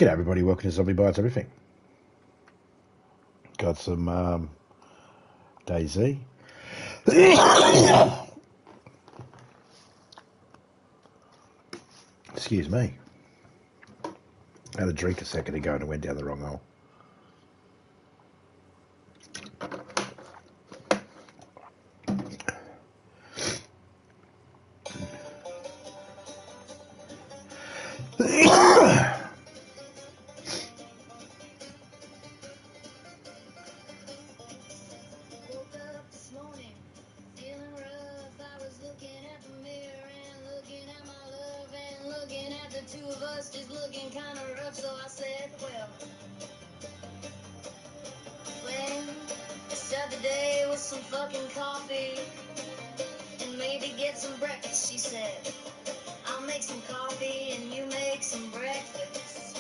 G'day everybody, welcome to Zombie Bites Everything. Got some DayZ. Excuse me. I had a drink a second ago and it went down the wrong hole. Two of us is looking kind of rough, so I said, well, start the day with some fucking coffee and maybe get some breakfast. She said, I'll make some coffee and you make some breakfast.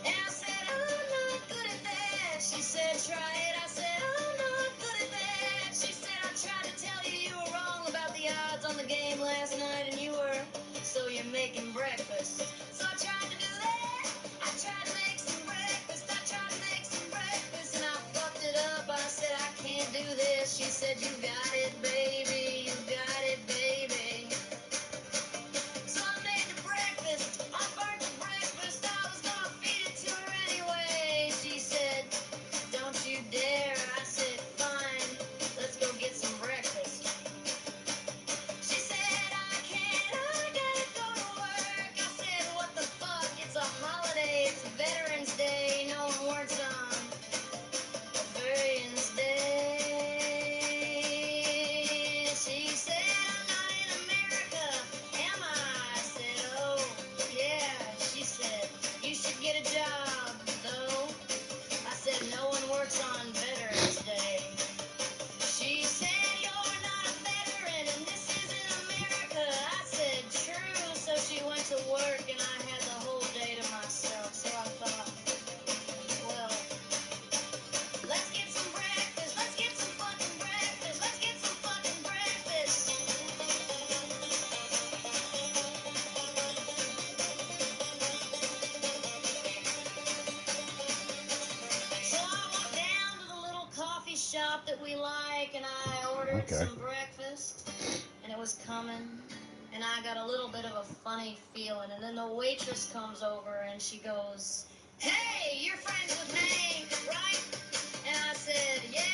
And I said, I'm not good at that. She said, try it. I said, I'm not good at that. She said, I tried to tell you were wrong about the odds on the game last night, and you were. So you're making breakfast. So I tried to do that. I tried to make some breakfast. I tried to make some breakfast and I fucked it up. I said I can't do this. She said you got it, baby. You got it, baby. So I made the breakfast. I burnt the breakfast. I was gonna feed it to her anyway. She said, don't you dare. I said, fine. Let's go get some breakfast. She said, I can't. I gotta go to work. I said, what the fuck? It's a holiday. It's Veterans Day. No one works on Veterans Day. She said, I'm not in America, am I? I said, oh, yeah. She said, you should get a job, though. I said, no one works on Veterans Day. She said, you're not a veteran and this isn't America. I said, true. So she went to work and I had the whole day to myself. So I thought, well, let's get some breakfast. Let's get some fucking breakfast. Let's get some fucking breakfast. So I walked down to the little coffee shop that we like and I ordered some breakfast and it was coming and I got a little bit of a funny feeling, and then the waitress comes over and she goes, hey, you're friends with Hank, right? And I said, yeah.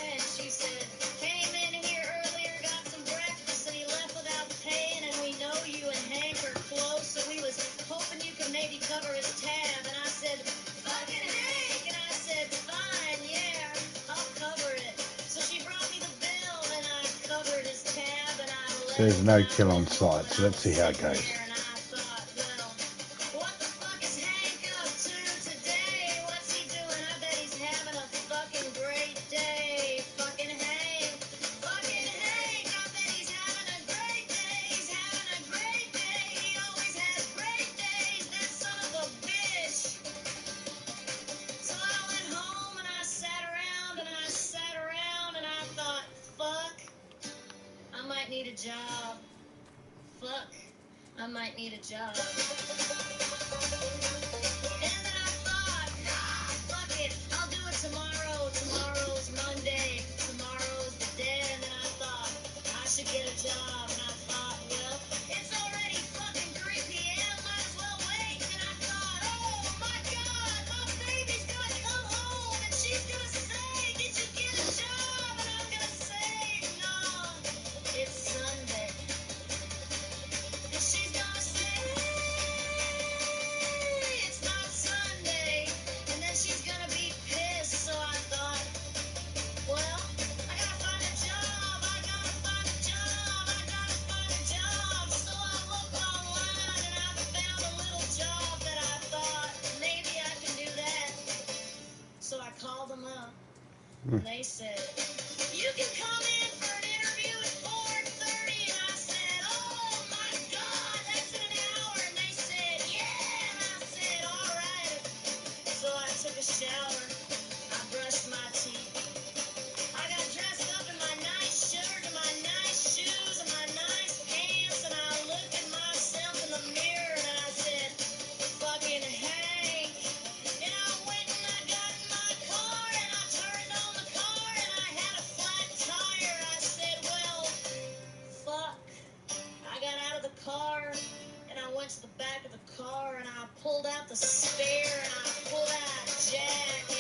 And she said, came in here earlier, got some breakfast, and he left without paying, and we know you and Hank are close, so we was hoping you could maybe cover his tab. And I said, fucking Hank. And I said, fine, yeah, I'll cover it. So she brought me the bill, and I covered his tab, and I let There's him no out kill the on door, sight, so let's see how it goes. and I thought, well, what the fuck is Hank up to today? What's he doing? I bet he's having a fucking great day. Fucking Hank. Fucking Hank. I bet he's having a great day. He's having a great day. He always has great days. That son of a bitch. So I went home and I sat around and I sat around and I thought, fuck, I might need a job. Fuck, I might need a job. And then I thought, nah, fuck it, I'll do it tomorrow. Tomorrow's Monday. Tomorrow's the day. And then I thought, I should get a job. And I thought, well, it's already fucking 3 p.m. Might as well wait. And I thought, oh my God, my baby's gonna come home and she's gonna say, did you get a job? And I'm gonna say, no, it's Sunday. And she's gonna say, it's not Sunday. And then she's gonna be pissed. So I thought, well, I gotta find a job. I gotta find a job. I gotta find a job. So I looked online and I found a little job that I thought maybe I can do that. So I called them up and they said, you can come in for an interview at 4:30. And I said, oh my God, that's in an hour. And they said, yeah. And I said, all right. So I took a shower. I brushed my teeth. I got dressed up in my nice shirt and my nice shoes and my nice pants. And I looked at myself in the mirror and I said, fucking car, and I went to the back of the car, and I pulled out the spare, and I pulled out Jack, and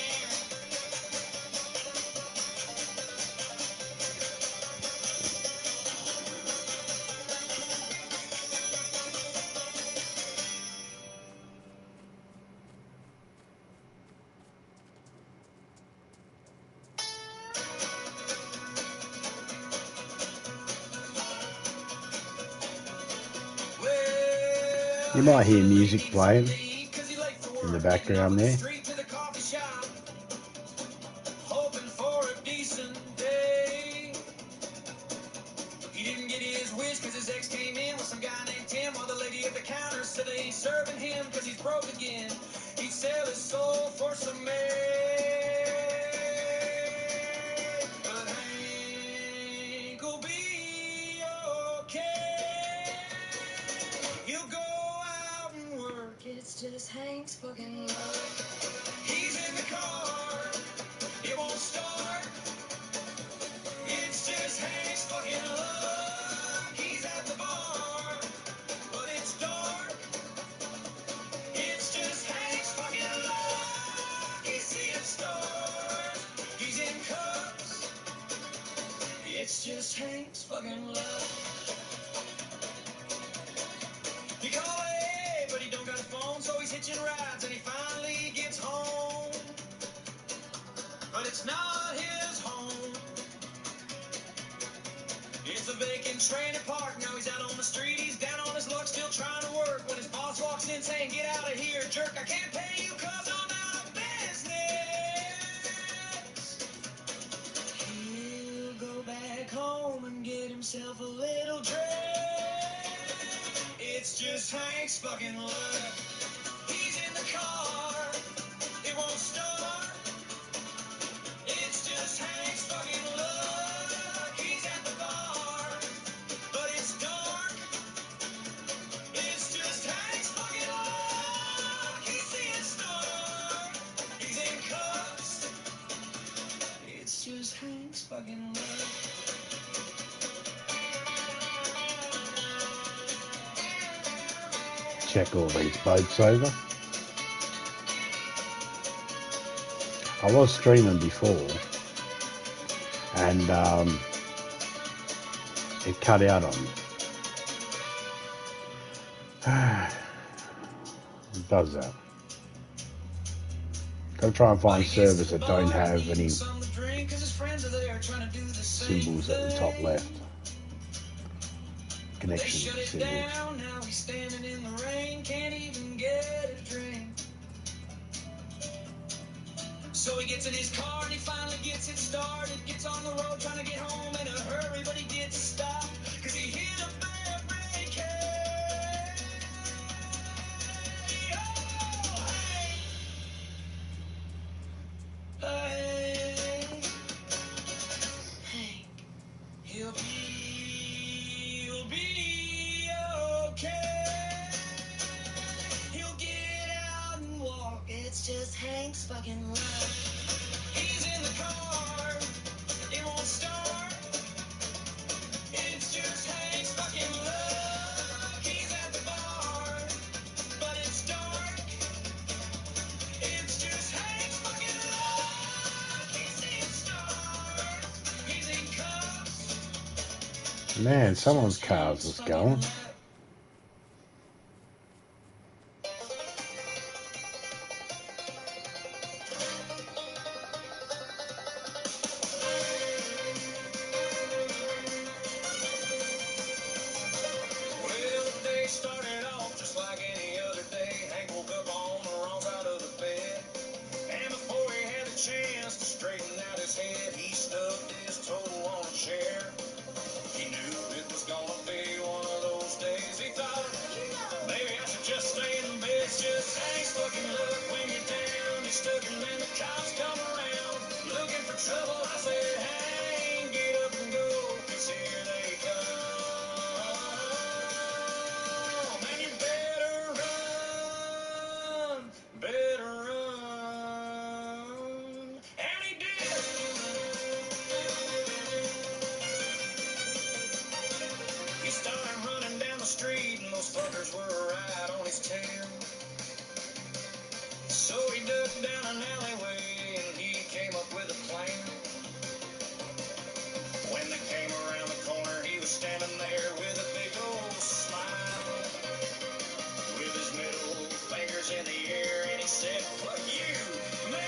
You might hear music playing in the background there. He didn't get his wish because his ex came in with some guy named Tim, while the lady at the counter said they ain't serving him because he's broke again. He'd sell his soul for some man. But Hank will be okay. He'll go out and work. It's just Hank's fucking luck. He's in the car. It won't start. It's just Hank's fucking luck. He's at the bar, but it's dark. It's just Hank's fucking luck. He's seeing stars. He's in cups. It's just Hank's fucking luck. He called A, but he don't got a phone, so he's hitching rides, and he finally gets home. But it's not his home. It's a vacant trailer park. Now he's out on the street. He's down on his luck, still trying to work. When his boss walks in saying, "Get out of here, jerk. I can't pay you because I'm out of business." He'll go back home and get himself a little drink. It's just Hank's fucking luck. He's in the car. It won't start. It's just Hank's fucking luck. He's at the bar, but it's dark. It's just Hank's fucking luck. He's seeing stars. He's in cuffs. It's just Hank's fucking luck. Check all these boats over. I was streaming before, and it cut out on me. It does that. Go try and find servers that don't have any symbols at the top left. Connection symbols. Now he's standing in the rain, can't even get a drink. So he gets in his car and he finally gets it started. Gets on the road trying to get home in a hurry, but he did stop because he hit a bad break. Hey, he'll be okay. He'll get out and walk. It's just Hank's fucking luck. He's in the car. It won't start. It's just Hank's fucking luck. He's at the bar, but it's dark. It's just Hank's fucking luck. He's seeing stars. He's in cuffs. Man, someone's cars is going. Well, the day started off just like any other day. Hank woke up on the wrong side of the bed. And before he had a chance to straighten out his head, he stubbed his toe on a chair. He knew it was gonna be one of those days. motherfuckers were right on his tail. So he ducked down an alleyway and he came up with a plan. When they came around the corner, he was standing there with a big old smile, with his middle fingers in the air, and he said, "Fuck you, man."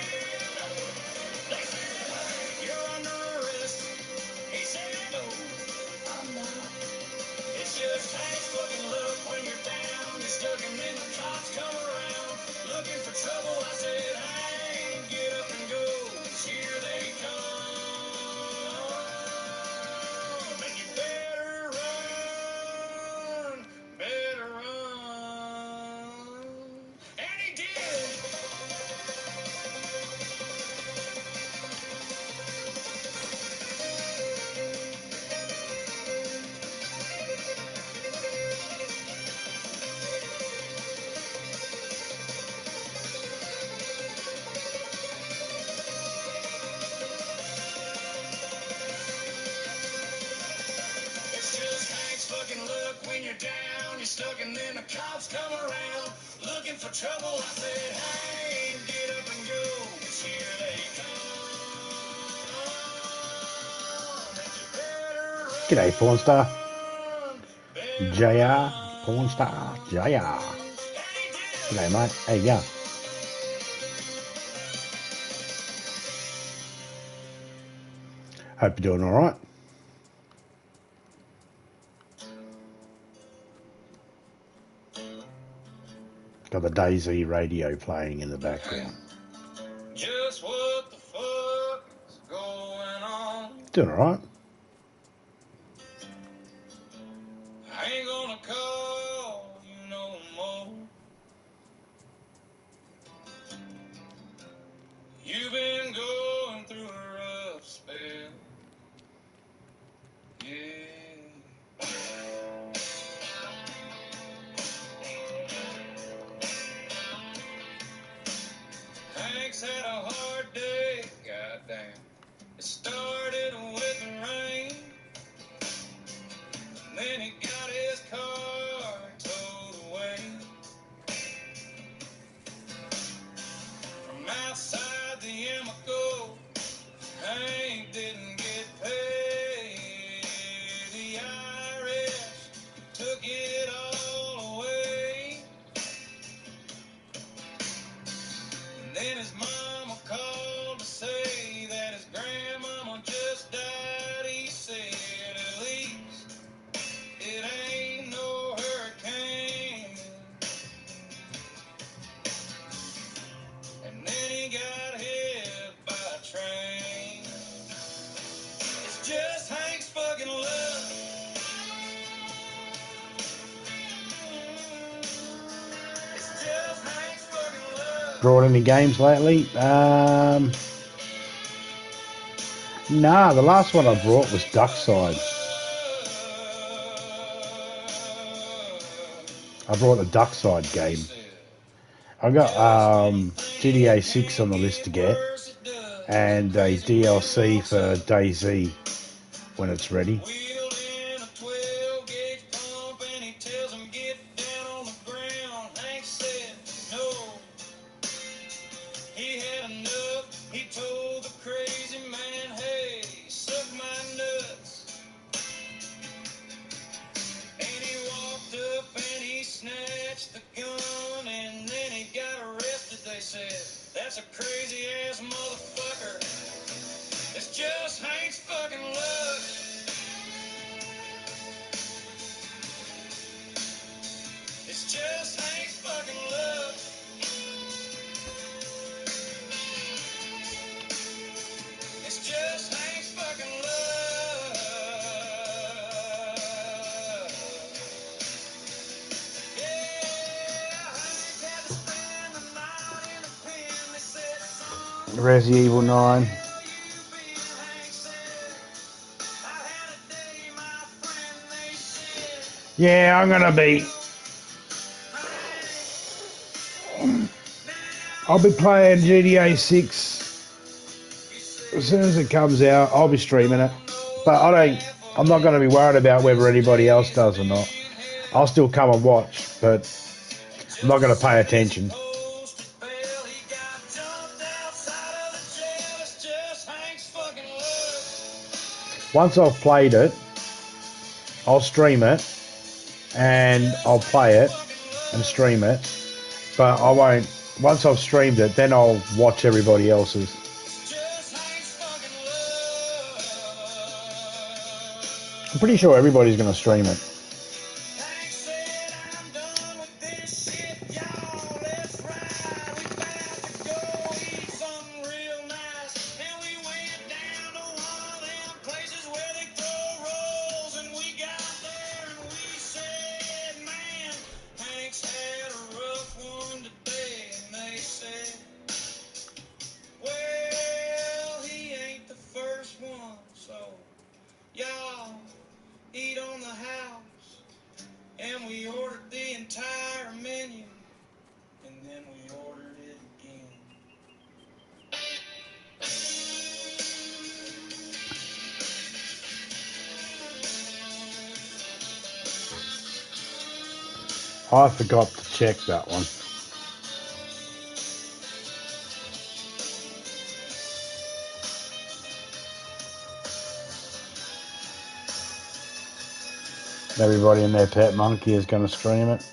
They said, "Hey, you're under arrest." He said, "No, I'm not. It's just nice fucking luck when you're down, you're stuck, and then the cops come around looking for trouble." I said, "Hey, get up and go, 'cause here they come, and you better run, better run." And he did. It's just Hank's fucking luck when you're down, you're stuck, and then the cops come around looking for trouble. I said, "Hey, get up and go, 'cause here they come, and you better G'day, porn star. run, better JR, run." porn star, JR. And he did. G'day, mate. How you going? Hope you're doing all right. Got the DayZ radio playing in the background. Just what the fuck is going on? Doing all right. I ain't gonna call you no more. You've been going through a rough spell. Yeah. Hank's had a hard day, goddamn. It started with the rain, and then he got his car towed away. From outside the Yamaco, Hank didn't get paid. The IRS took it all away. And then his mama called to say that his grandmama just died. He said, "At least it ain't no hurricane." And then he got hit by a train. It's just Hank's fucking luck. It's just Hank's fucking luck. Brought any games lately? Nah, the last one I brought was Duckside. I brought a Duckside game. I got GTA 6 on the list to get, and a DLC for DayZ when it's ready. Wheeled in a 12-gauge pump and he tells him get down on the ground. Hank said no. He had enough. He told the crazy man, "Hey, suck my nuts." And he walked up and he snatched the gun, and then he got arrested. They said, "That's a crazy ass motherfucker. It's just Hank's fucking luck." It's just Hank's fucking luck. It's just Hank's fucking luck. Yeah, Hank had to spend the night in a pen. They said, "Son, Resident Evil 9. how you been?" Hank said, "I had a day, my friend." They said, Yeah, I'm gonna be. I'll be playing GTA 6 as soon as it comes out. I'll be streaming it, but I'm not going to be worried about whether anybody else does or not. I'll still come and watch, but I'm not going to pay attention. Once I've played it, I'll stream it, and I'll play it and stream it, but I won't. Once I've streamed it, then I'll watch everybody else's. I'm pretty sure everybody's going to stream it. I forgot to check that one. Everybody and their pet monkey is going to stream it.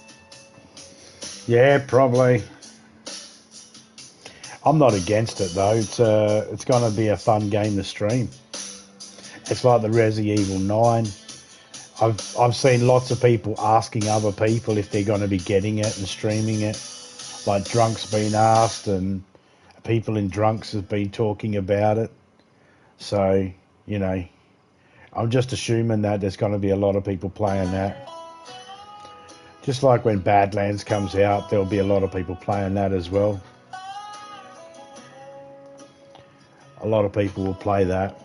Yeah, probably. I'm not against it though. It's going to be a fun game to stream. It's like the Resident Evil 9. I've seen lots of people asking other people if they're going to be getting it and streaming it. Like Drunk's been asked, and people in Drunks have been talking about it. So, you know, I'm just assuming that there's going to be a lot of people playing that. Just like when Badlands comes out, there'll be a lot of people playing that as well. A lot of people will play that.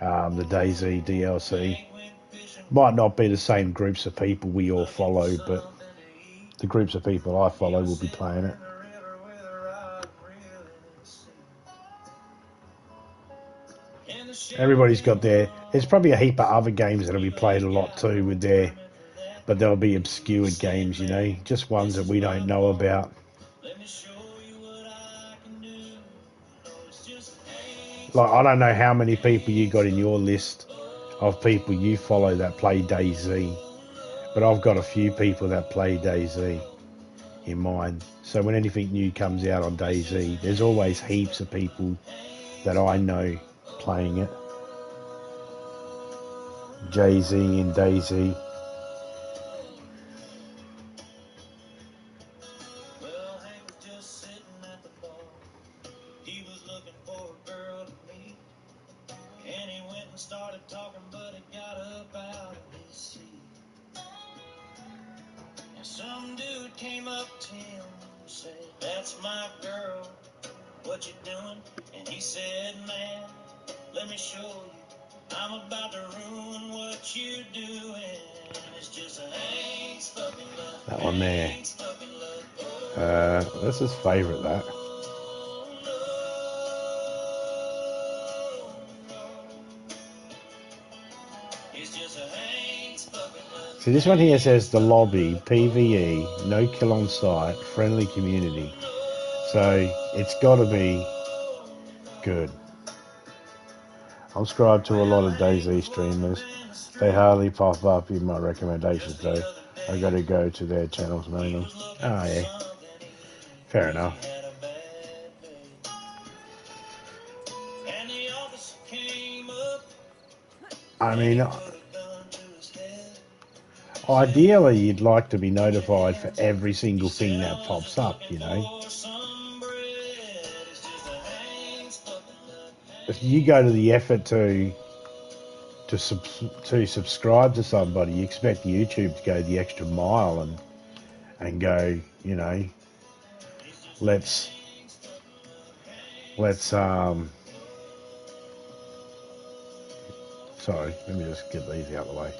The DayZ DLC. Might not be the same groups of people we all follow, but the groups of people I follow will be playing it. Everybody's got there's probably a heap of other games that'll be played a lot too with but there'll be obscured games, you know, just ones that we don't know about. Like, I don't know how many people you got in your list of people you follow that play DayZ, but I've got a few people that play DayZ in mine. So when anything new comes out on DayZ, there's always heaps of people that I know playing it. Jay-Z and DayZ. That one there. That's his favourite, that. See, this one here says the lobby, PvE, no kill on site, friendly community. So it's got to be good. I'm subscribed to a lot of DayZ streamers. They hardly pop up in my recommendations though. I got to go to their channels mainly. Oh yeah, fair enough. I mean, ideally you'd like to be notified for every single thing that pops up, you know. If you go to the effort to subscribe to somebody, you expect YouTube to go the extra mile and go, you know, let's sorry, let me just get these out of the way.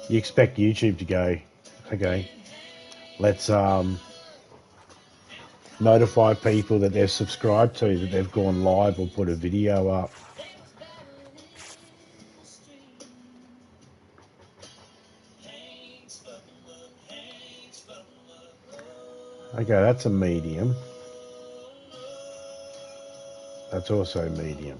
You expect YouTube to go, okay, let's notify people that they're subscribed to, that they've gone live or put a video up. Okay, that's a medium. That's also medium.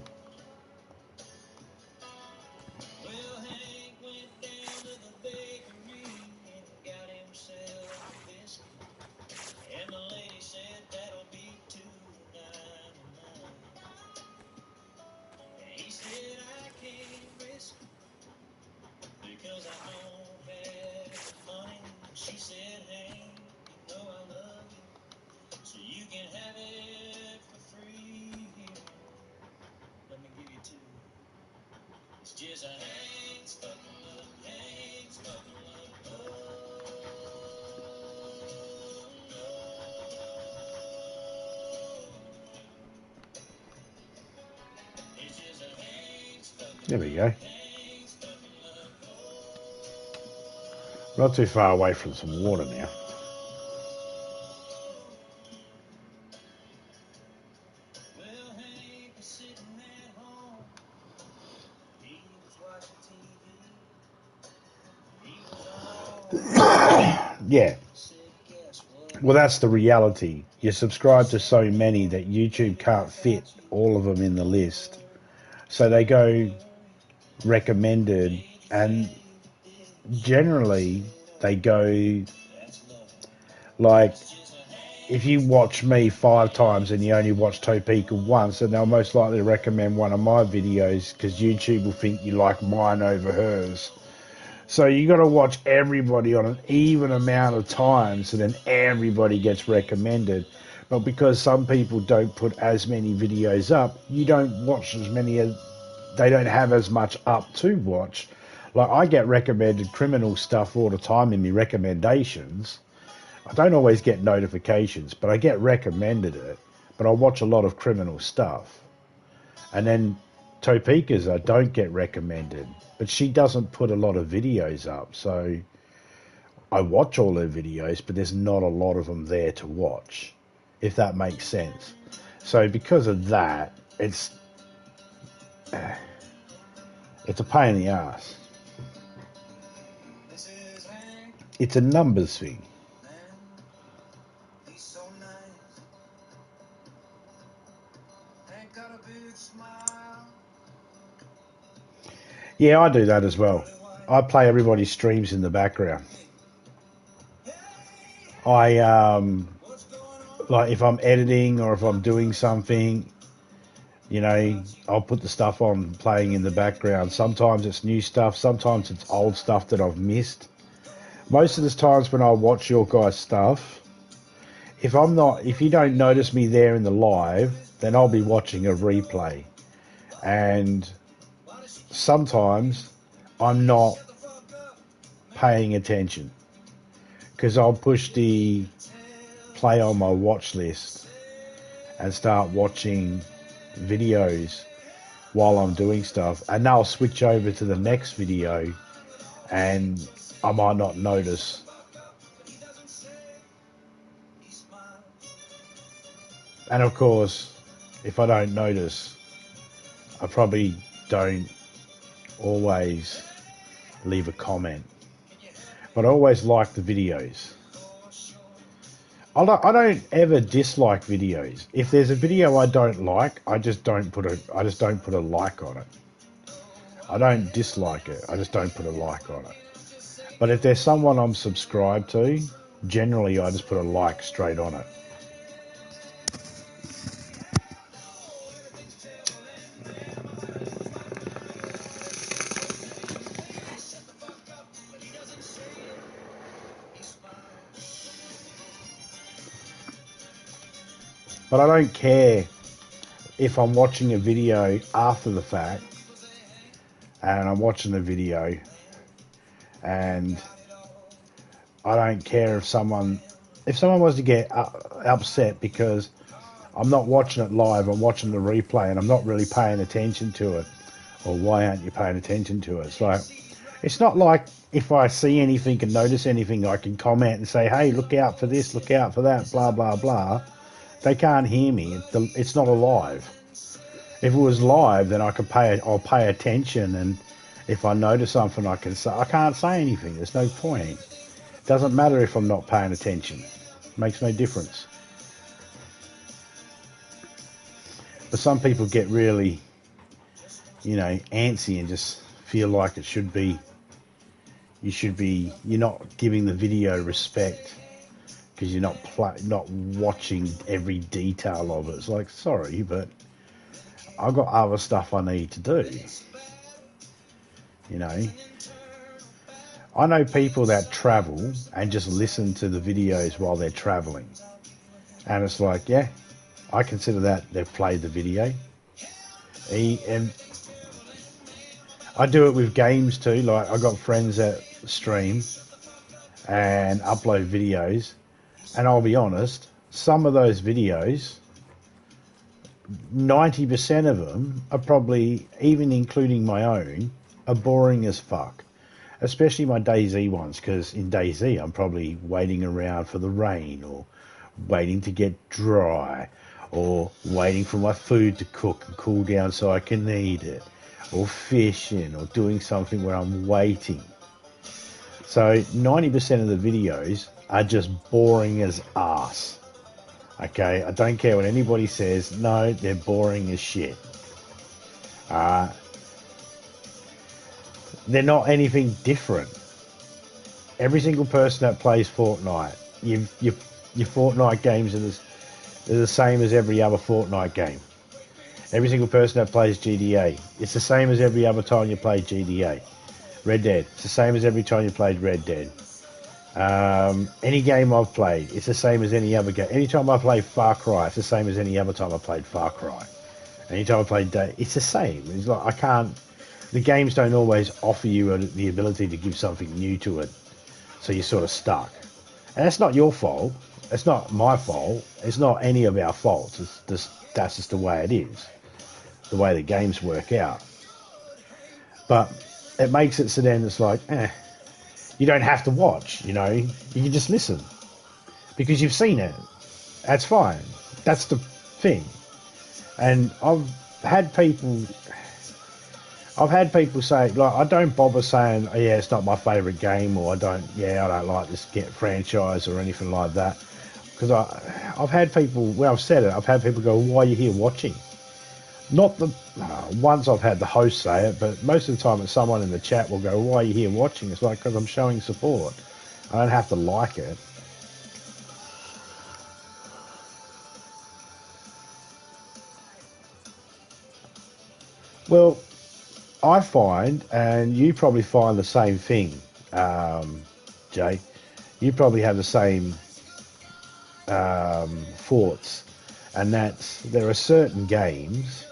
There we go. Not too far away from some water now. Yeah. Well, that's the reality. You subscribe to so many that YouTube can't fit all of them in the list. So they go recommended, and generally they go like, if you watch me 5 times and you only watch Topeka once, then they'll most likely recommend one of my videos because YouTube will think you like mine over hers. So you got to watch everybody on an even amount of times, so then everybody gets recommended. But because some people don't put as many videos up, you don't watch as many as they don't have as much up to watch. Like, I get recommended criminal stuff all the time in my recommendations. I don't always get notifications, but I get recommended it. But I watch a lot of criminal stuff. And then Topeka's I don't get recommended, but she doesn't put a lot of videos up. So I watch all her videos, but there's not a lot of them there to watch, if that makes sense. So because of that, it's a pain in the ass. It's a numbers thing. Yeah, I do that as well. I play everybody's streams in the background. I like, if I'm editing or if I'm doing something, you know, I'll put the stuff on playing in the background. Sometimes it's new stuff, sometimes it's old stuff that I've missed. Most of the times when I watch your guys' stuff, if you don't notice me there in the live, then I'll be watching a replay. And sometimes I'm not paying attention because I'll push the play on my watch list and start watching videos while I'm doing stuff, and I'll switch over to the next video and I might not notice. And of course, if I don't notice, I probably don't always leave a comment, but I always like the videos. I don't ever dislike videos. If there's a video I don't like, I just don't put a like on it. I don't dislike it. I just don't put a like on it. But if there's someone I'm subscribed to, generally I just put a like straight on it. But I don't care if I'm watching a video after the fact and I'm watching the video and I don't care if someone was to get upset because I'm not watching it live, I'm watching the replay and I'm not really paying attention to it. Or why aren't you paying attention to it? It's like, it's not like if I see anything and notice anything, I can comment and say, hey, look out for this, look out for that, blah, blah, blah. They can't hear me. It's not alive. If it was live, then I'll pay attention, and if I notice something, I can say. I can't say anything. There's no point. It doesn't matter if I'm not paying attention. Makes no difference. But some people get really, you know, antsy and just feel like it should be, you're not giving the video respect because you're not watching every detail of it. It's like, sorry, but I've got other stuff I need to do. You know, I know people that travel and just listen to the videos while they're traveling. And it's like, yeah, I consider that they've played the video. And I do it with games too. Like, I got friends that stream and upload videos. And I'll be honest, some of those videos, 90% of them are probably, even including my own, are boring as fuck. Especially my DayZ ones, because in DayZ I'm probably waiting around for the rain, or waiting to get dry, or waiting for my food to cook and cool down so I can eat it, or fishing, or doing something where I'm waiting. So 90% of the videos are just boring as ass. Okay, I don't care what anybody says. No, they're boring as shit. They're not anything different. Every single person that plays Fortnite, your Fortnite games are the same as every other Fortnite game. Every single person that plays GTA, it's the same as every other time you play GTA. Red Dead, it's the same as every time you played Red Dead. Any game I've played, it's the same as any other game. Anytime I play Far Cry, it's the same as any other time I played Far Cry. Anytime I play Day, it's the same. It's like, I can't. The games don't always offer you the ability to give something new to it, so you're sort of stuck. And that's not your fault. It's not my fault. It's not any of our faults. It's just, that's just the way it is. The way the games work out. But it makes it so then it's like, you don't have to watch, you know. You can just listen. Because you've seen it. That's fine. That's the thing. And I've had people say, like, I don't bother saying, oh, yeah, it's not my favourite game, or I don't like this franchise or anything like that. Because I've had people, when I've said it, I've had people go, why are you here watching? Not the, once I've had the host say it, but most of the time it's someone in the chat will go, why are you here watching? It's like, because I'm showing support. I don't have to like it. Well, I find, and you probably find the same thing, Jay, you probably have the same thoughts, and that's, there are certain games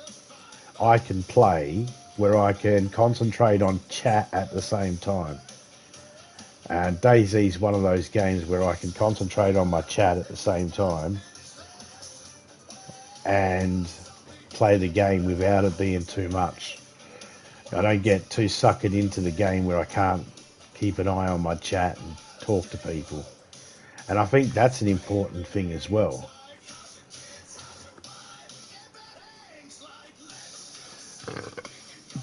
I can play where I can concentrate on chat at the same time. And DayZ is one of those games where I can concentrate on my chat at the same time and play the game without it being too much. I don't get too suckered into the game where I can't keep an eye on my chat and talk to people. And I think that's an important thing as well.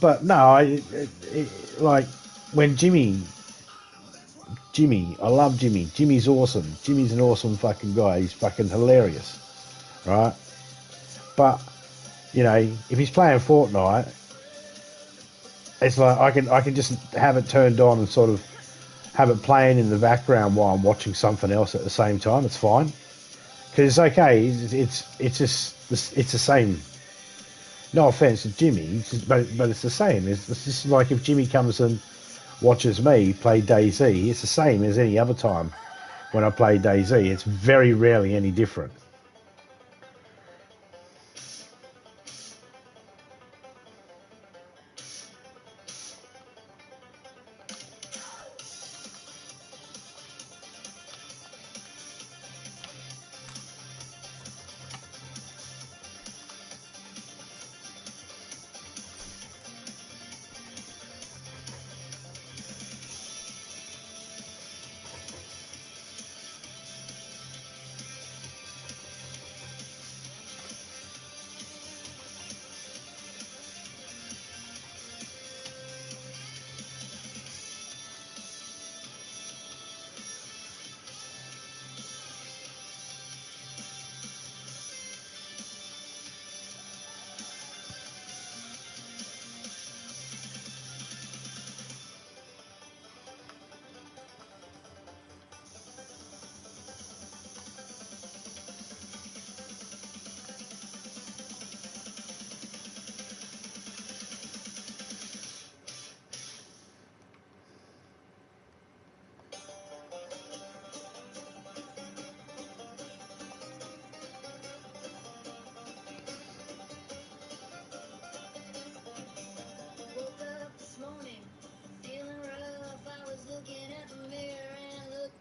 But no, like when Jimmy, I love Jimmy. Jimmy's awesome. Jimmy's an awesome fucking guy. He's fucking hilarious, right? But you know, if he's playing Fortnite, it's like I can just have it turned on and sort of have it playing in the background while I'm watching something else at the same time. It's fine because it's okay. It's just it's the same. No offense to Jimmy, but it's the same. It's just like if Jimmy comes and watches me play DayZ, it's the same as any other time when I play DayZ. It's very rarely any different. looking at the mirror and look.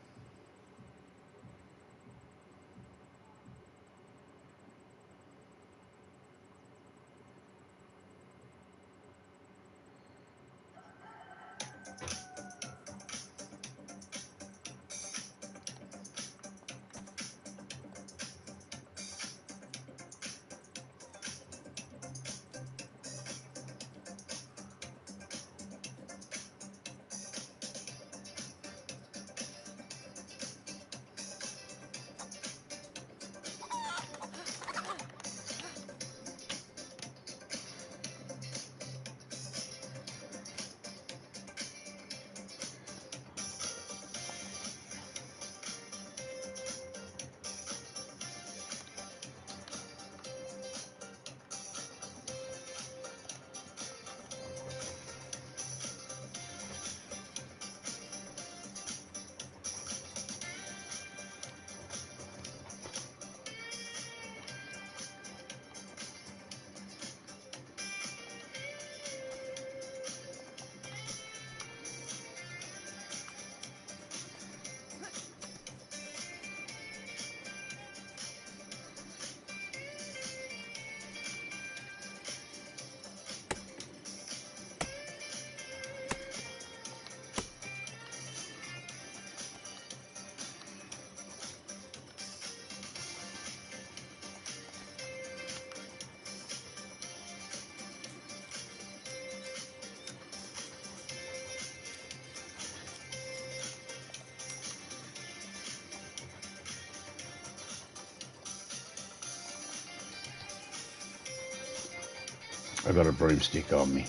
I got a broomstick on me.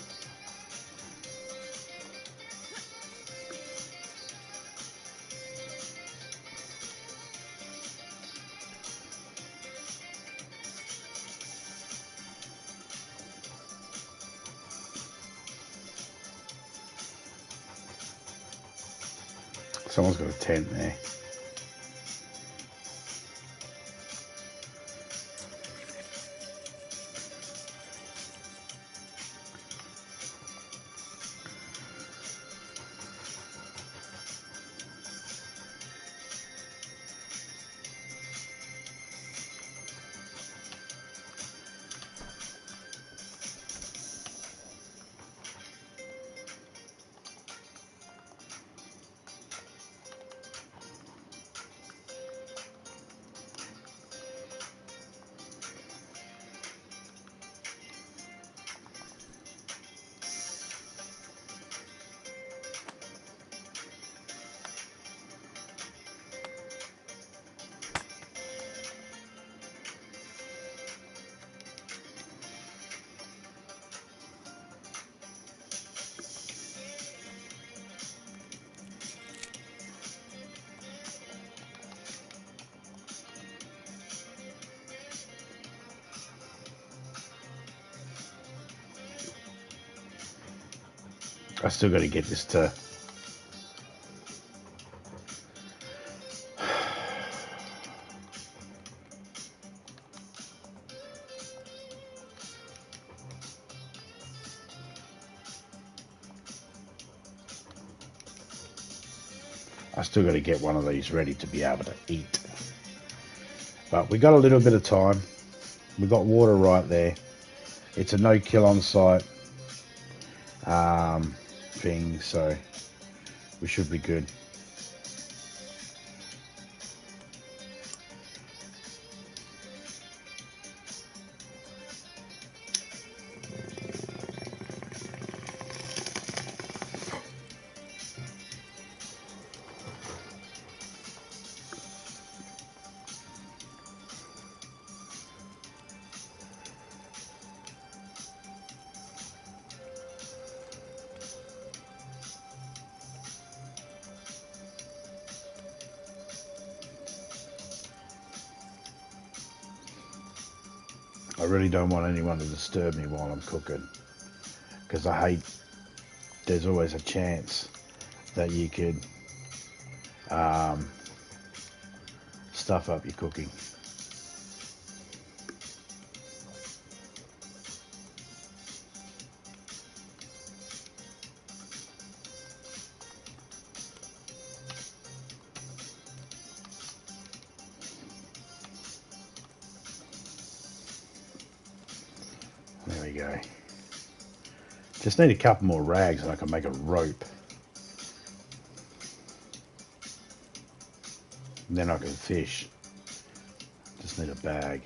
Someone's got a tent there. I still got to get this to... I still got to get one of these ready to be able to eat. But we got a little bit of time. We got water right there. It's a no-kill on site thing, so we should be good. I really don't want anyone to disturb me while I'm cooking, because I hate, there's always a chance that you could stuff up your cooking. you go. Just need a couple more rags and I can make a rope. And then I can fish. Just need a bag.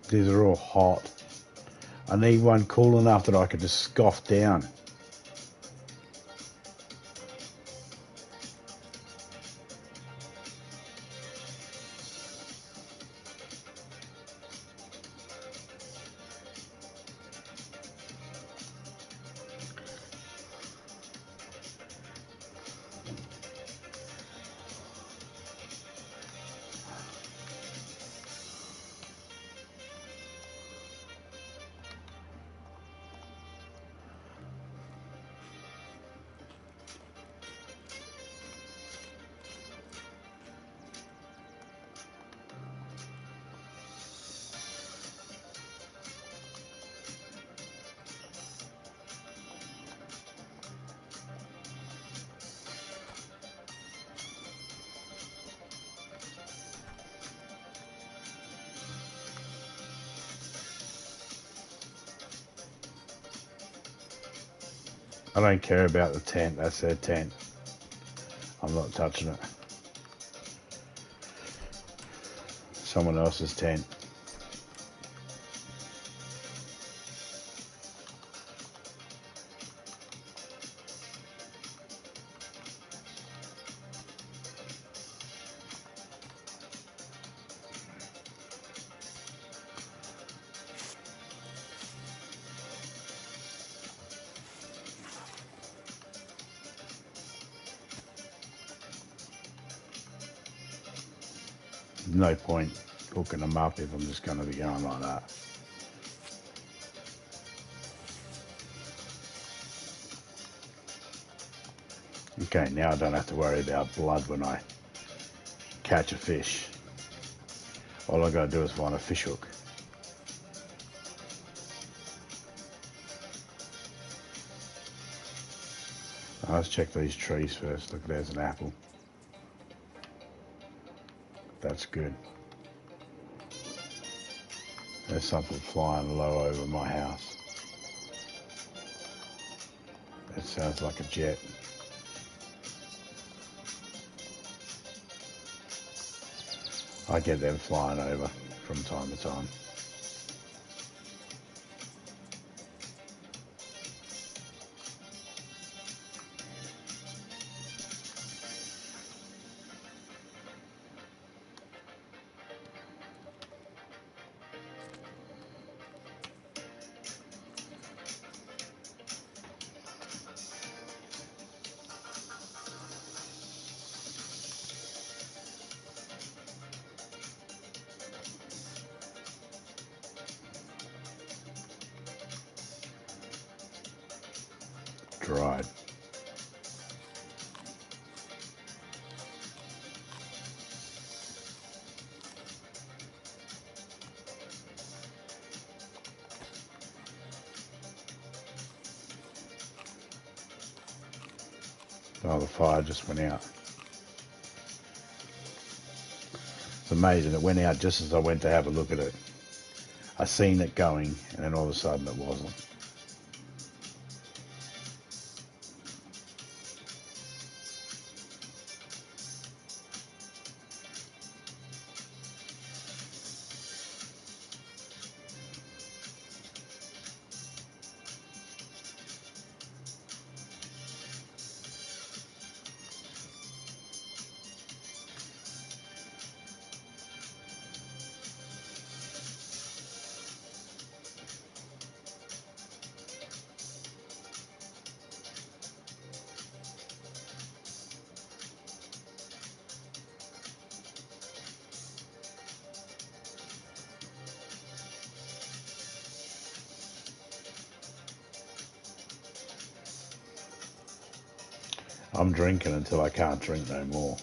These are all hot. I need one cool enough that I could just scoff down. I don't care about the tent. That's their tent. I'm not touching it. Someone else's tent. No point hooking them up if I'm just going to be going like that. Okay, now I don't have to worry about blood when I catch a fish. All I got to do is find a fish hook. Let's check these trees first. Look, there's an apple. That's good. There's something flying low over my house. That sounds like a jet. I get them flying over from time to time. Dried. Oh, the fire just went out. It's amazing. It went out just as I went to have a look at it. I seen it going, and then all of a sudden it wasn't. I'm drinking until I can't drink no more.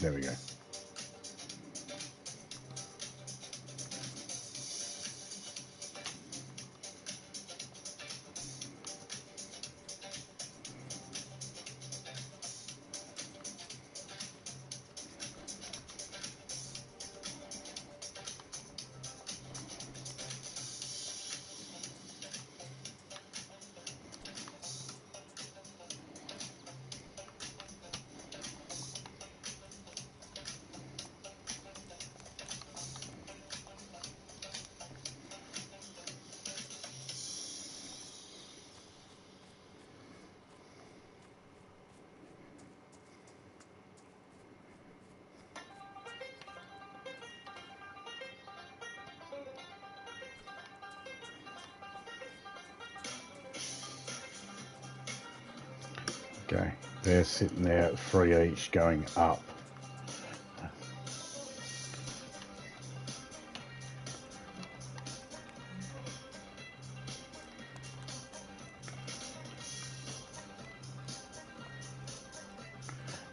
There we go. Okay, they're sitting there at 3 each going up.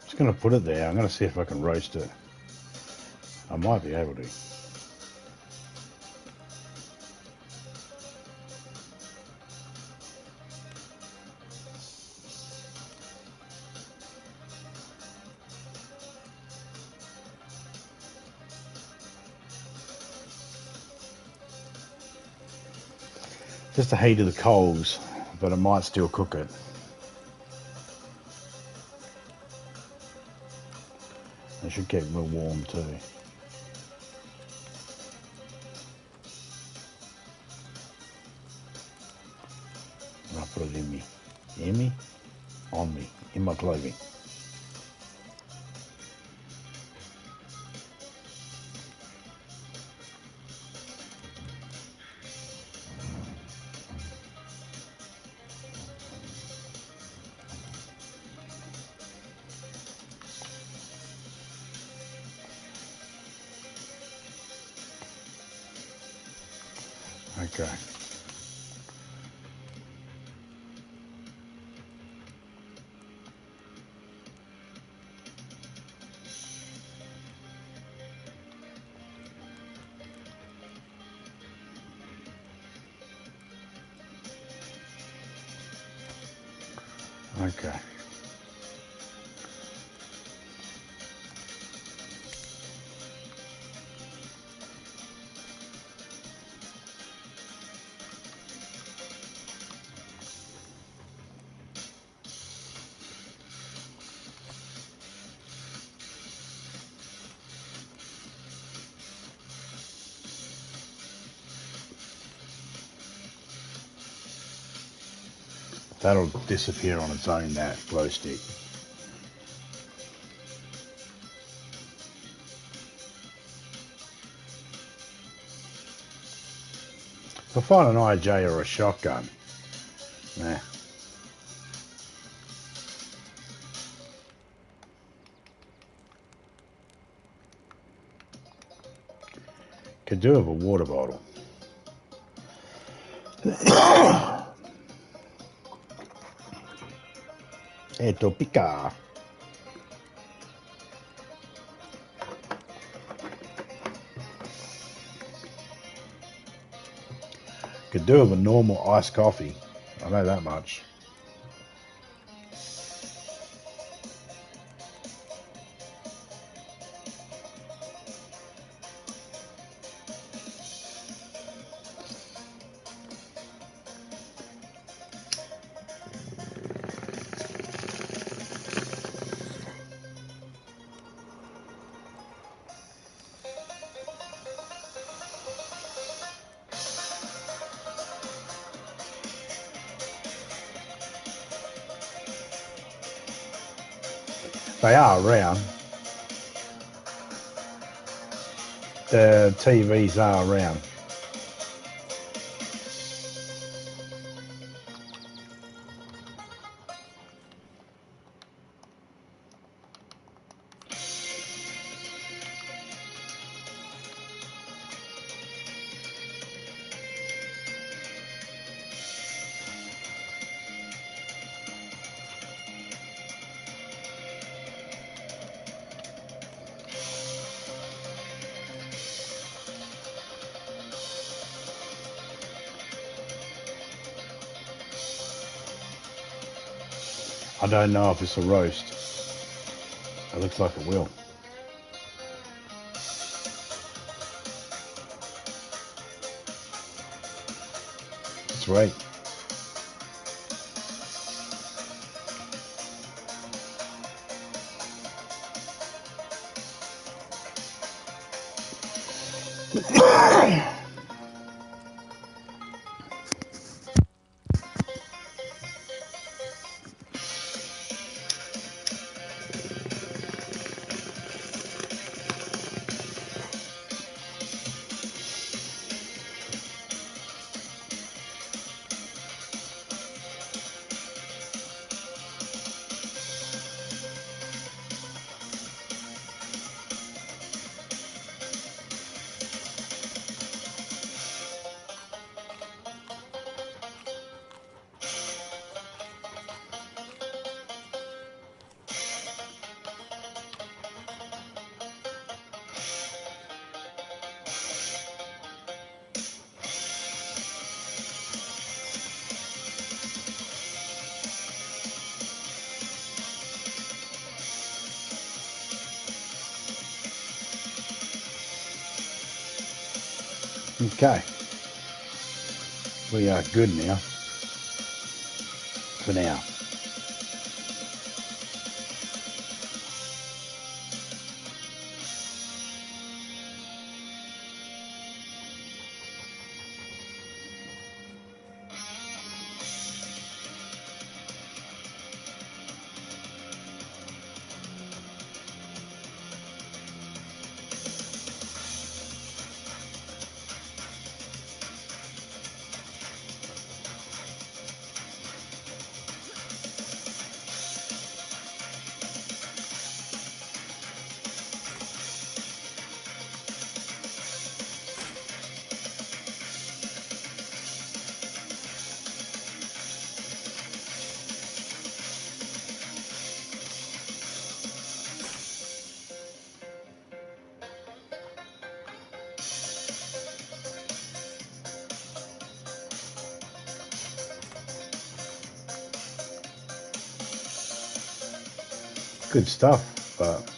Just going to put it there. I'm going to see if I can roast it. I might be able to. Just the heat of the coals, but I might still cook it. It should keep real warm too. And I'll put it in me. In me? On me. In my clothing. Okay. Okay. That'll disappear on its own, that glow stick. If I find an IJ or a shotgun, nah. Could do with a water bottle. Eto pica. Could do with a normal iced coffee. I know that much. They are around. The TVs are around. I don't know if it's a roast. It looks like it will. Sweet. Okay. We are good now. For now. Good stuff, but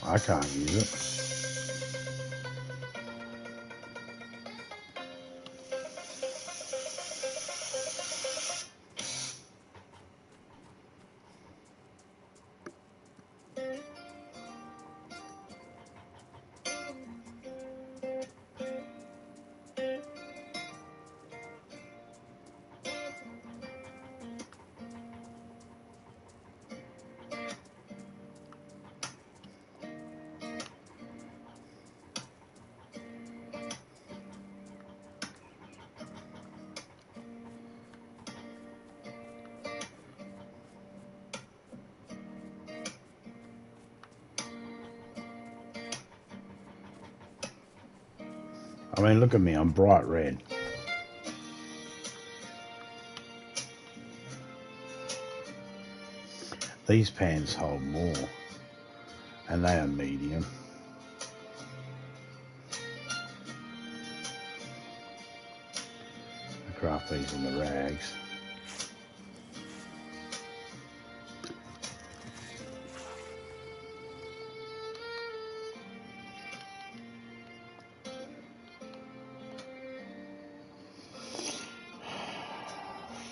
I can't use it. I mean, look at me, I'm bright red. These pans hold more, and they are medium. I craft these in the rags.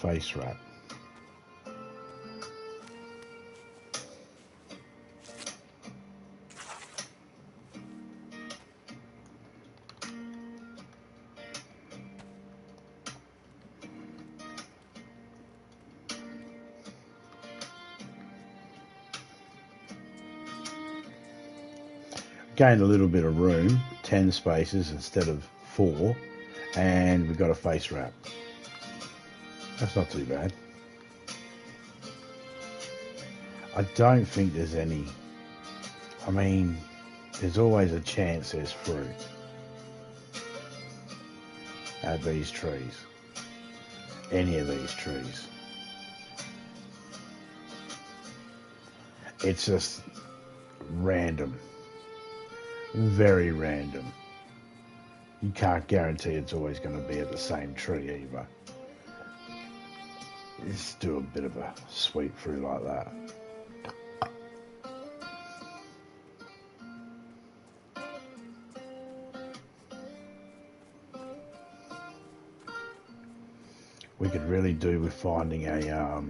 Face wrap. Gained a little bit of room, 10 spaces instead of 4, and we've got a face wrap. That's not too bad. I don't think there's any, I mean, there's always a chance there's fruit at these trees, any of these trees. It's just random, very random. You can't guarantee it's always going to be at the same tree either. Let's do a bit of a sweep through like that. We could really do with finding a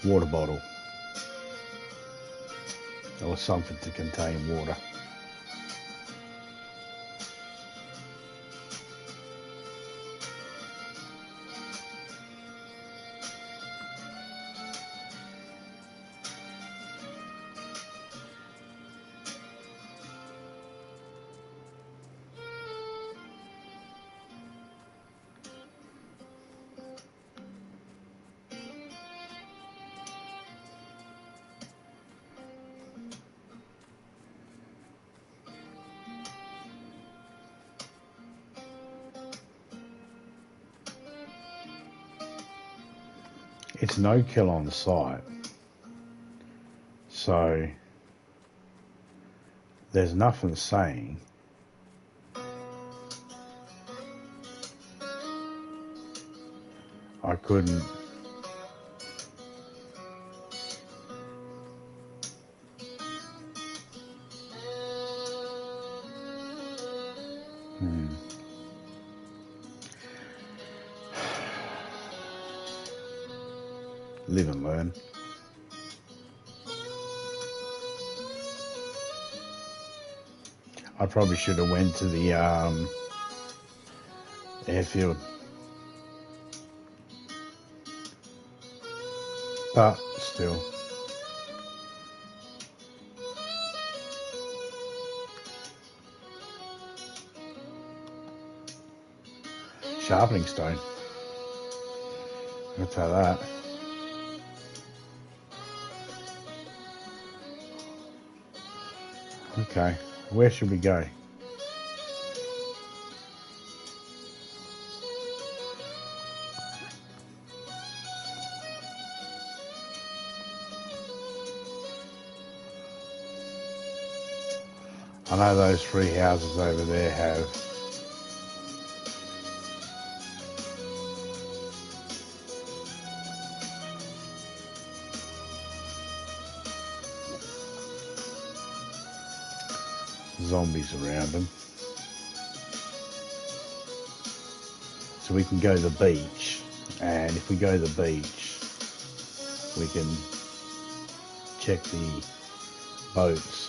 water bottle or something to contain water. It's no kill on site, so there's nothing saying I couldn't live and learn. I probably should have went to the airfield, but still. Sharpening stone. I'll tell that. Okay, where should we go? I know those 3 houses over there have zombies around them. So we can go to the beach, and if we go to the beach, we can check the boats.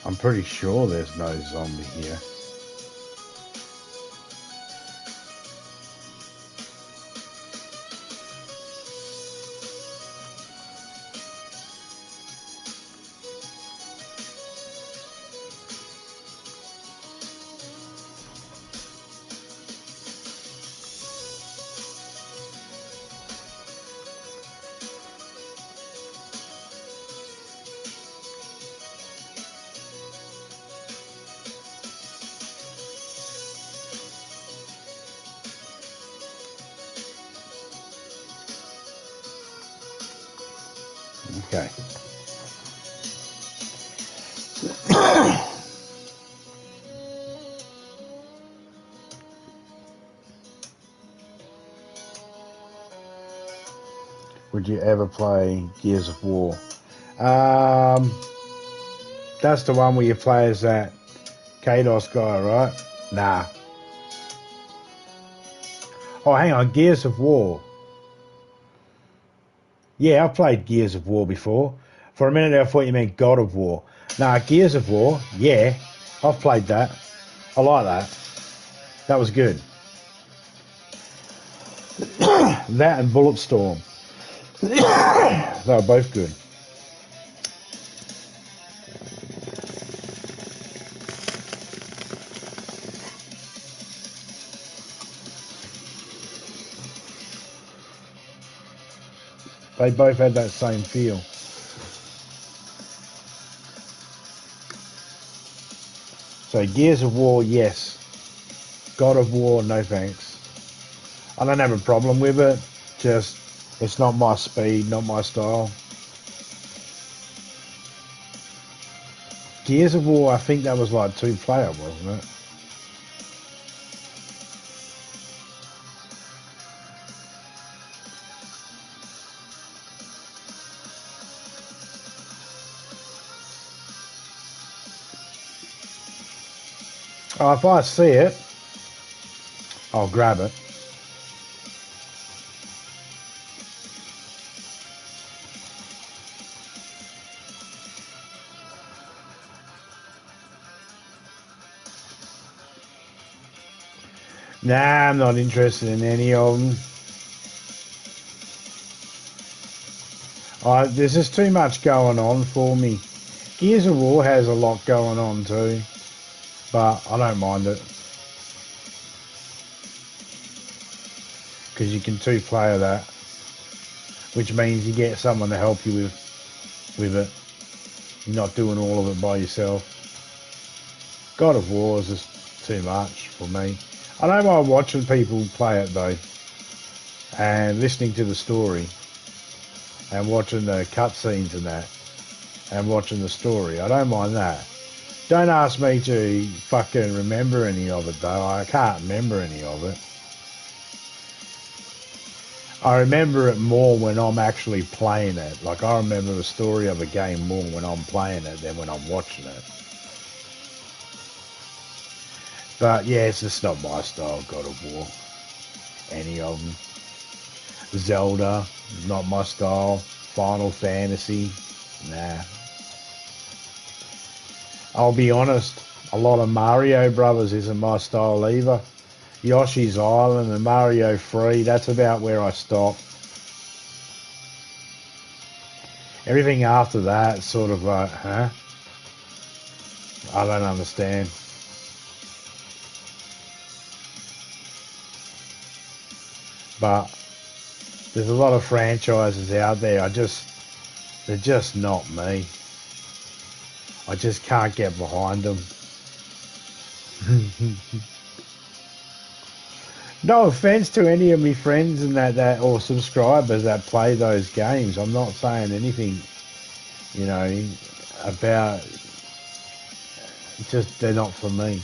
I'm pretty sure there's no zombie here. Okay. Would you ever play Gears of War? That's the one where you play as that Kados guy, right? Nah. Oh, hang on. Gears of War. Yeah, I've played Gears of War before. For a minute, I thought you meant God of War. Nah, Gears of War. Yeah, I've played that. I like that. That was good. That and Bulletstorm. They were both good. They both had that same feel. So Gears of War, yes. God of War, no thanks. I don't have a problem with it. Just, it's not my speed, not my style. Gears of War, I think that was like 2-player, wasn't it? Oh, if I see it, I'll grab it. Nah, I'm not interested in any of them. There's just too much going on for me. Gears of War has a lot going on too, but I don't mind it. Because you can 2-player that, which means you get someone to help you with it. You're not doing all of it by yourself. God of War is just too much for me. I don't mind watching people play it though, and listening to the story, and watching the cutscenes and that, and watching the story. I don't mind that. Don't ask me to fucking remember any of it though. I can't remember any of it. I remember it more when I'm actually playing it. Like, I remember the story of a game more when I'm playing it than when I'm watching it. But yeah, it's just not my style, God of War. Any of them. Zelda, not my style. Final Fantasy, nah. I'll be honest, a lot of Mario Brothers isn't my style either. Yoshi's Island and Mario 3, that's about where I stop. Everything after that, sort of like, huh? I don't understand. But there's a lot of franchises out there. They're just not me. I just can't get behind them. No offense to any of my friends and that or subscribers that play those games. I'm not saying anything, you know, about just they're not for me.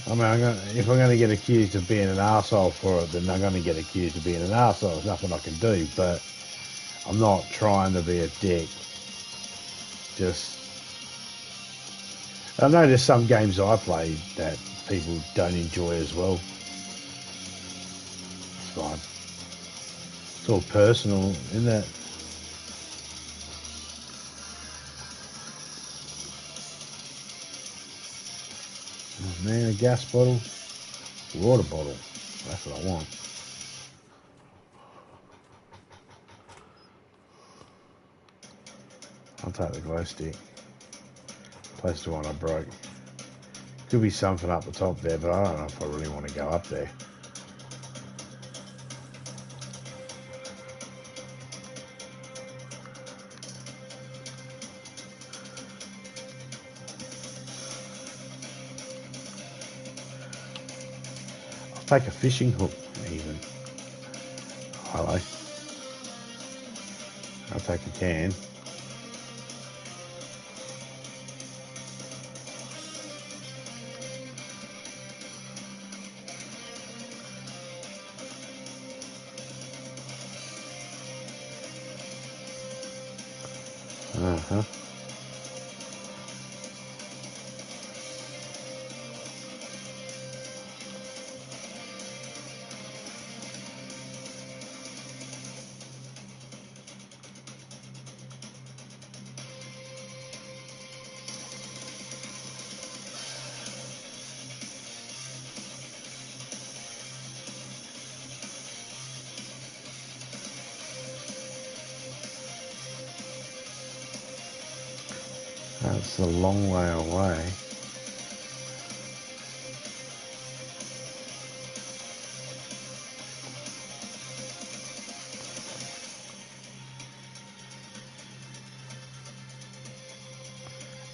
I mean, if I'm going to get accused of being an arsehole for it, then I'm going to get accused of being an arsehole. There's nothing I can do, but I'm not trying to be a dick. Just, I know there's some games I play that people don't enjoy as well. It's fine. It's all personal, isn't it? Oh, man, a gas bottle, water bottle. That's what I want. I'll take the glow stick. Place the one I broke. Could be something up the top there, but I don't know if I really want to go up there. I'll take a fishing hook. even. Hello. I'll take a can. Uh-huh. That's a long way away.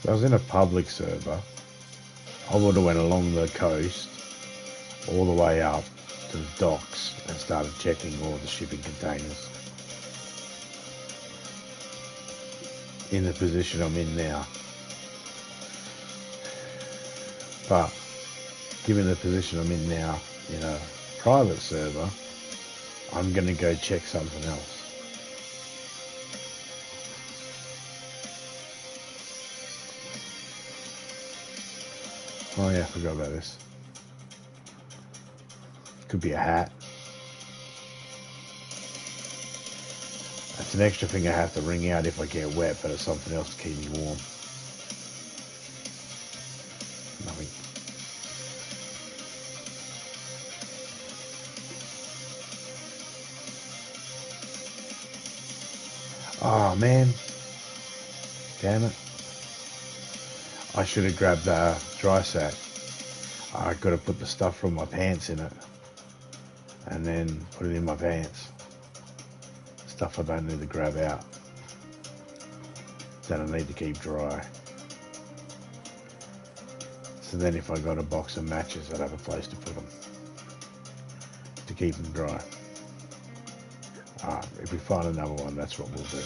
If I was in a public server, I would have went along the coast all the way up to the docks and started checking all the shipping containers. In the position I'm in now. But given the position I'm in now in a private server, I'm going to go check something else. Oh yeah, I forgot about this. Could be a hat. That's an extra thing I have to wring out if I get wet, but it's something else to keep me warm. Nothing. Oh man. Damn it. I should have grabbed the dry sack. I could have put the stuff from my pants in it and then put it in my pants. Stuff I don't need to grab out that I need to keep dry. So then if I got a box of matches, I'd have a place to put them to keep them dry. If we find another one, that's what we'll do.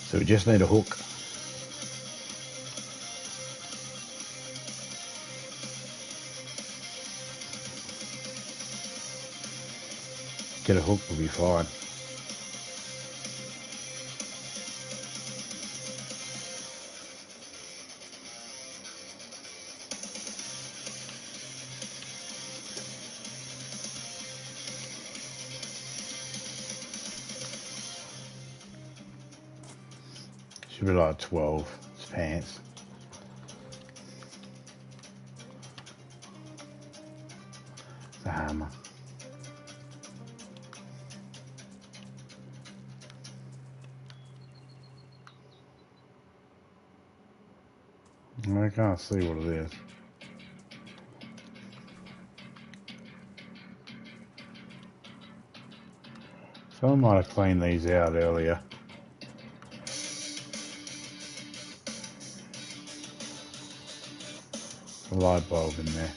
So we just need a hook. Get a hook, we'll be fine. Should be like 12. It's pants. It's a hammer. I can't see what it is. Someone might have cleaned these out earlier. A light bulb in there.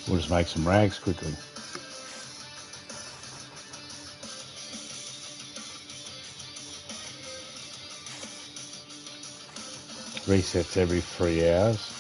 We'll just make some rags quickly. Resets every 3 hours.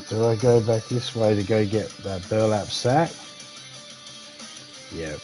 Do I go back this way to go get that burlap sack? Yep.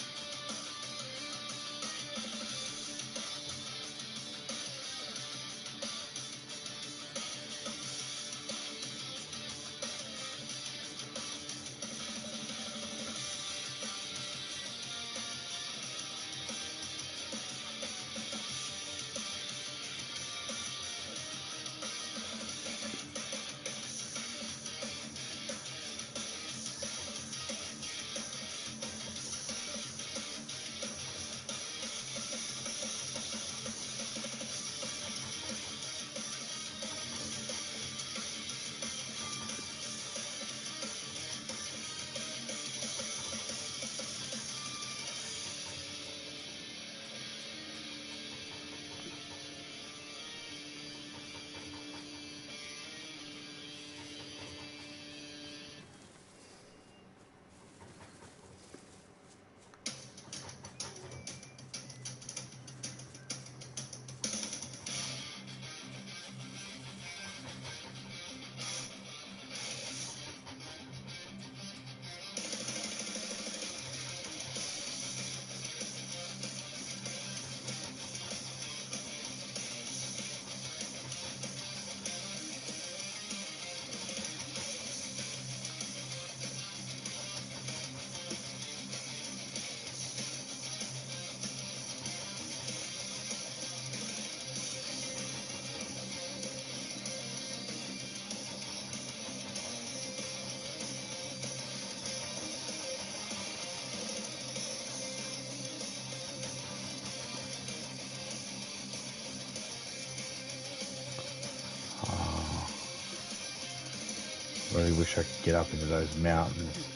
Really wish I could get up into those mountains.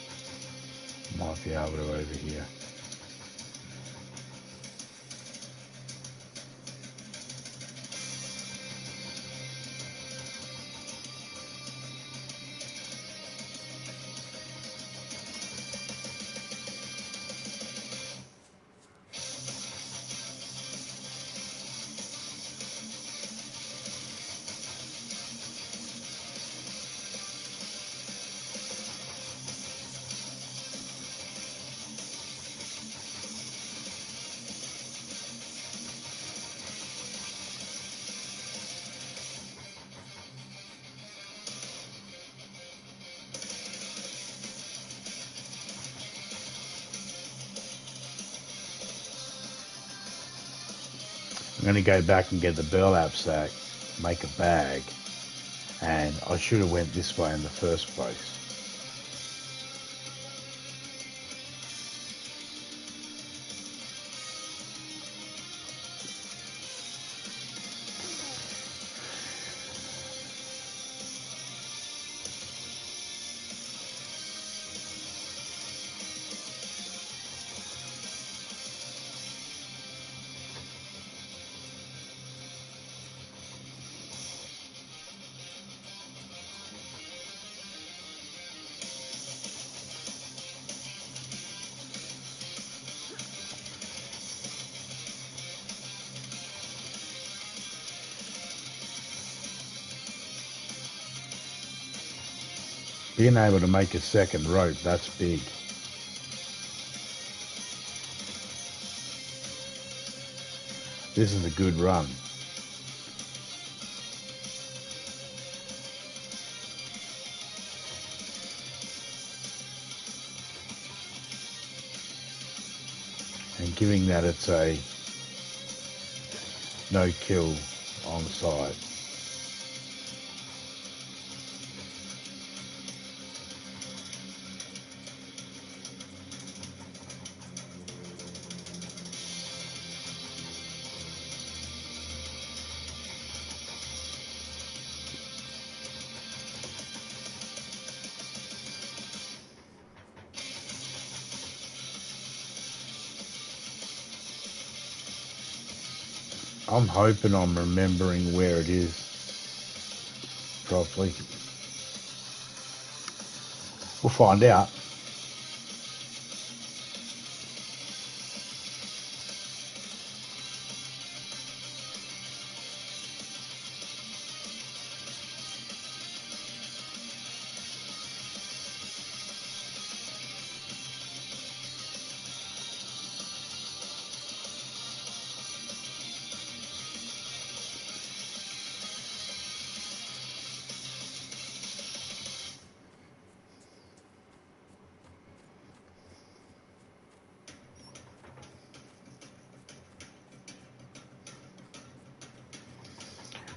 Might be able to over here. I'm going to go back and get the burlap sack, make a bag, and I should have went this way in the first place. Being able to make a second rope, that's big. This is a good run. And giving that it's a no kill on site. I'm hoping I'm remembering where it is properly. We'll find out.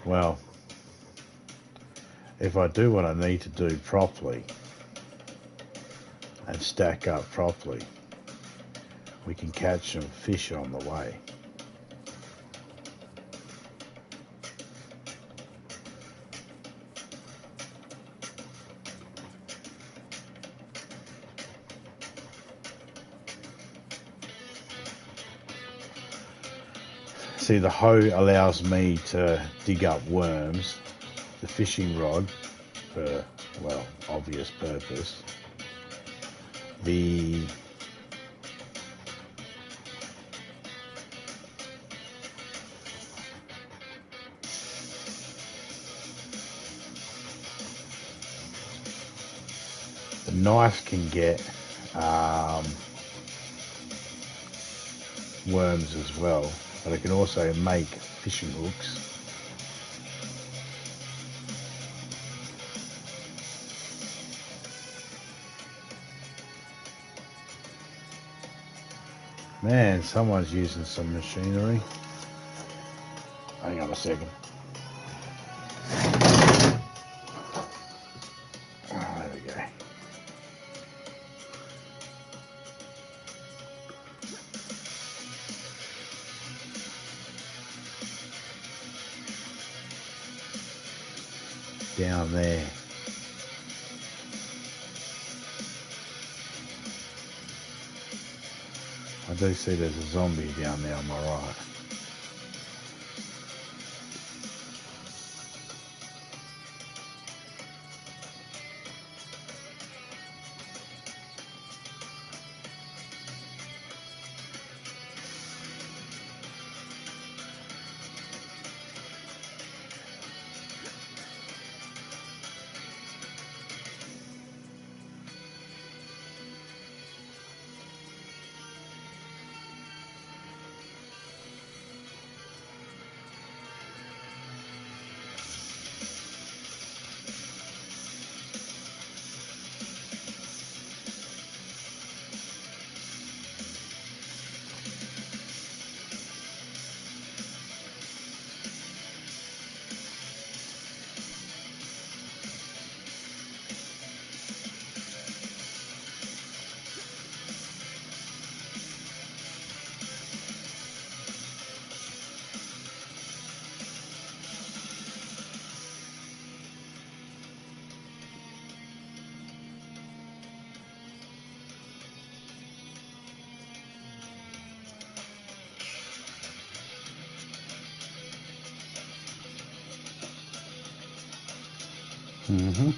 Well, if I do what I need to do properly and stack up properly, we can catch some fish on the way. See, the hoe allows me to dig up worms, the fishing rod for, well, obvious purpose. The knife can get worms as well, but it can also make fishing hooks. Man, someone's using some machinery. Hang on a second. Oh, there we go. Down there. I do see there's a zombie down there on my right. Mm-hmm.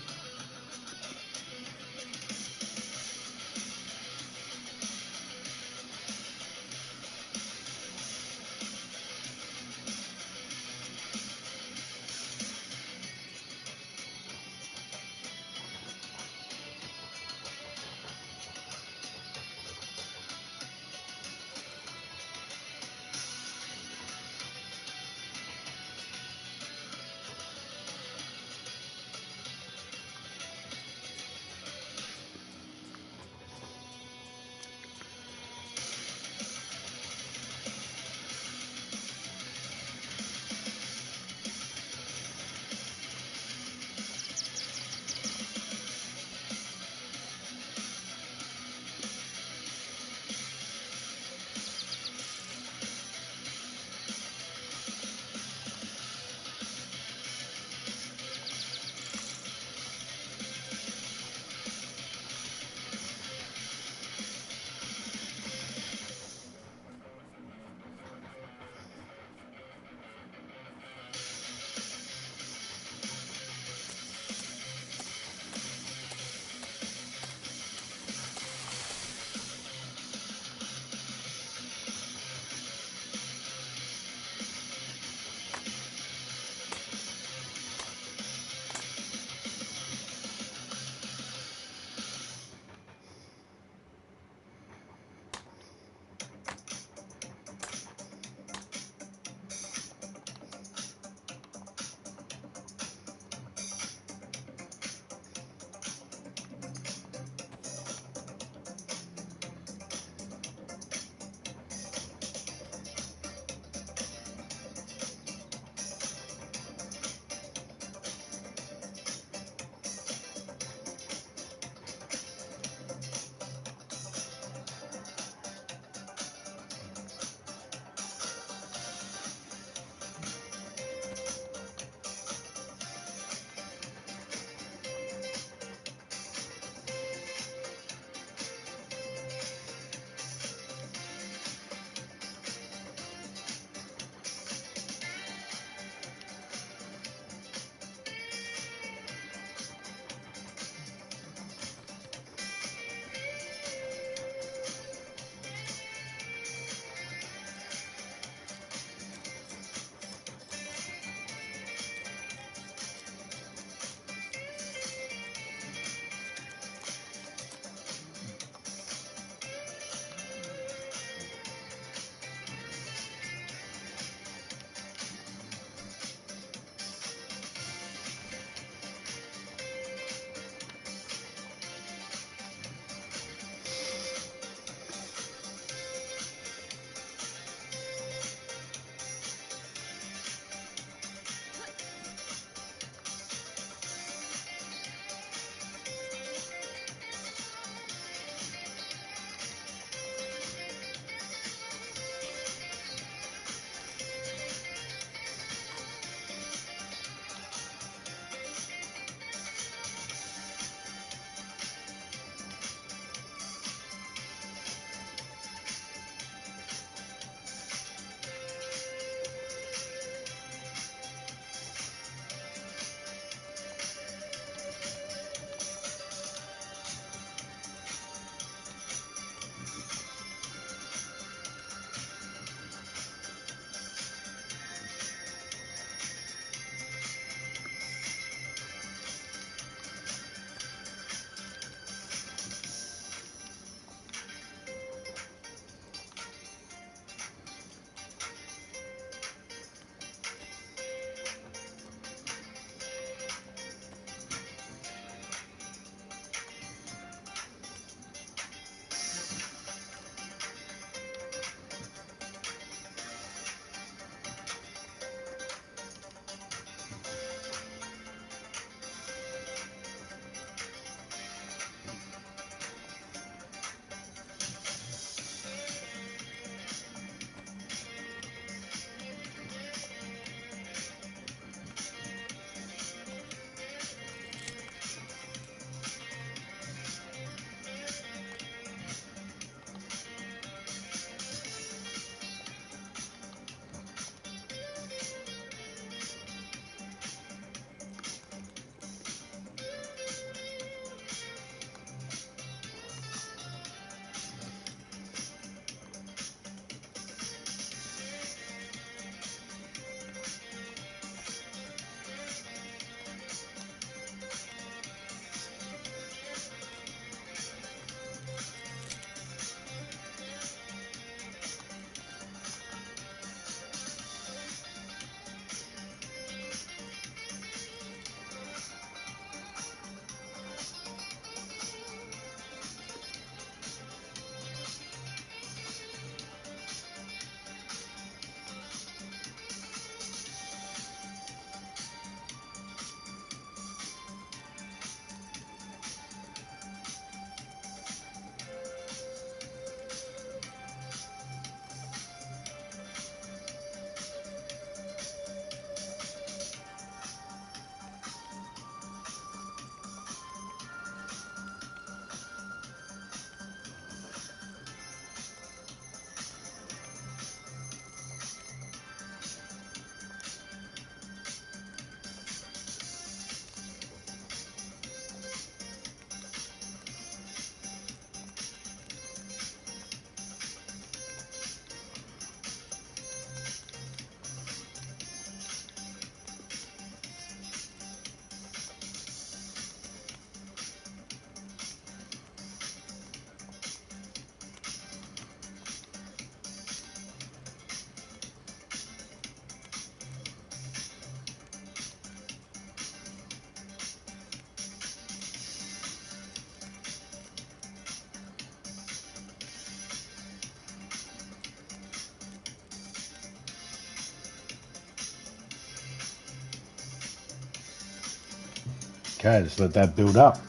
Okay, just let that build up.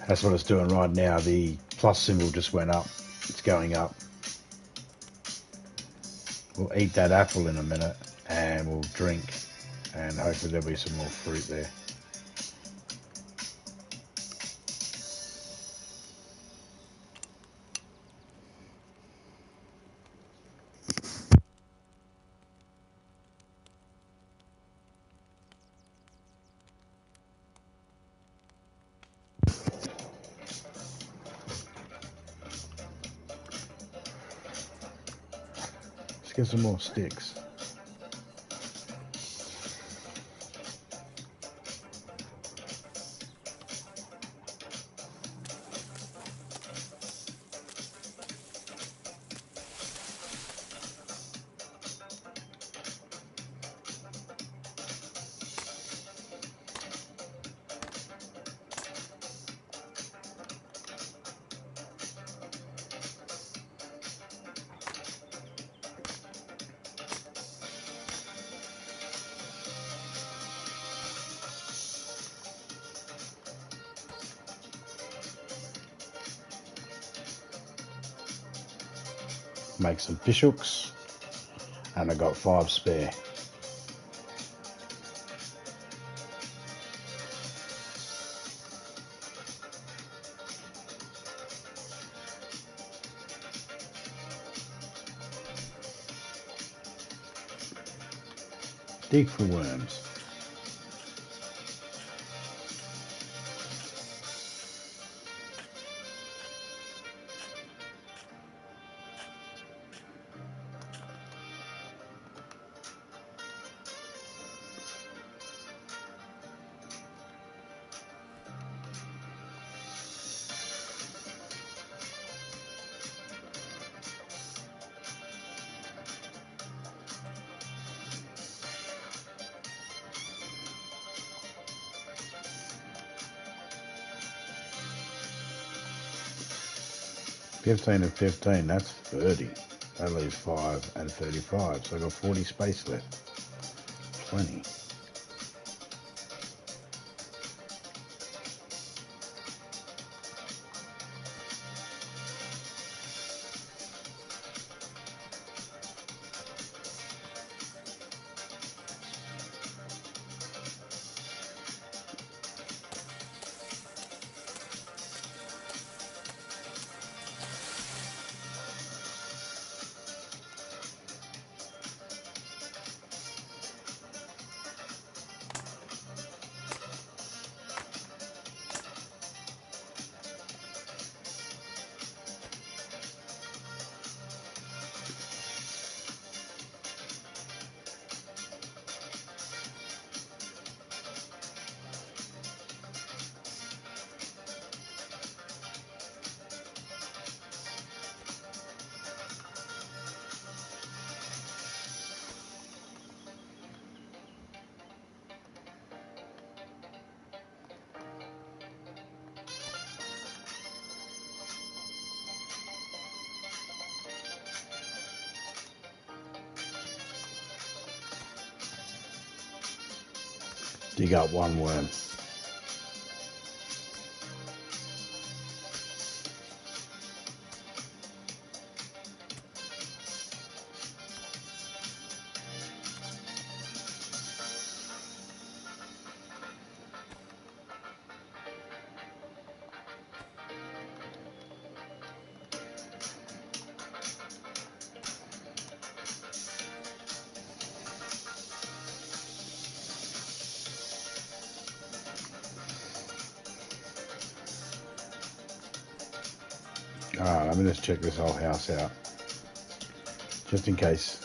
That's what it's doing right now. The plus symbol just went up. It's going up. We'll eat that apple in a minute and we'll drink, and hopefully there'll be some more fruit there. Let's get some more sticks. Make some fish hooks, and I got 5 spare. Dig for worms. $15 and $15, that's 30. That leaves 5 and 35, so I've got 40 space left. Plenty. Dig up 1 worm. Alright, let me just check this whole house out, just in case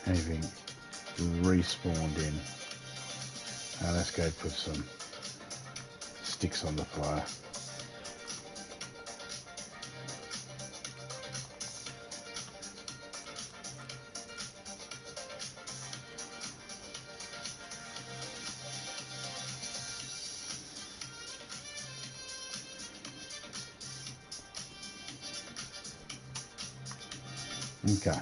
anything respawned in. Let's go put some sticks on the fire. Okay.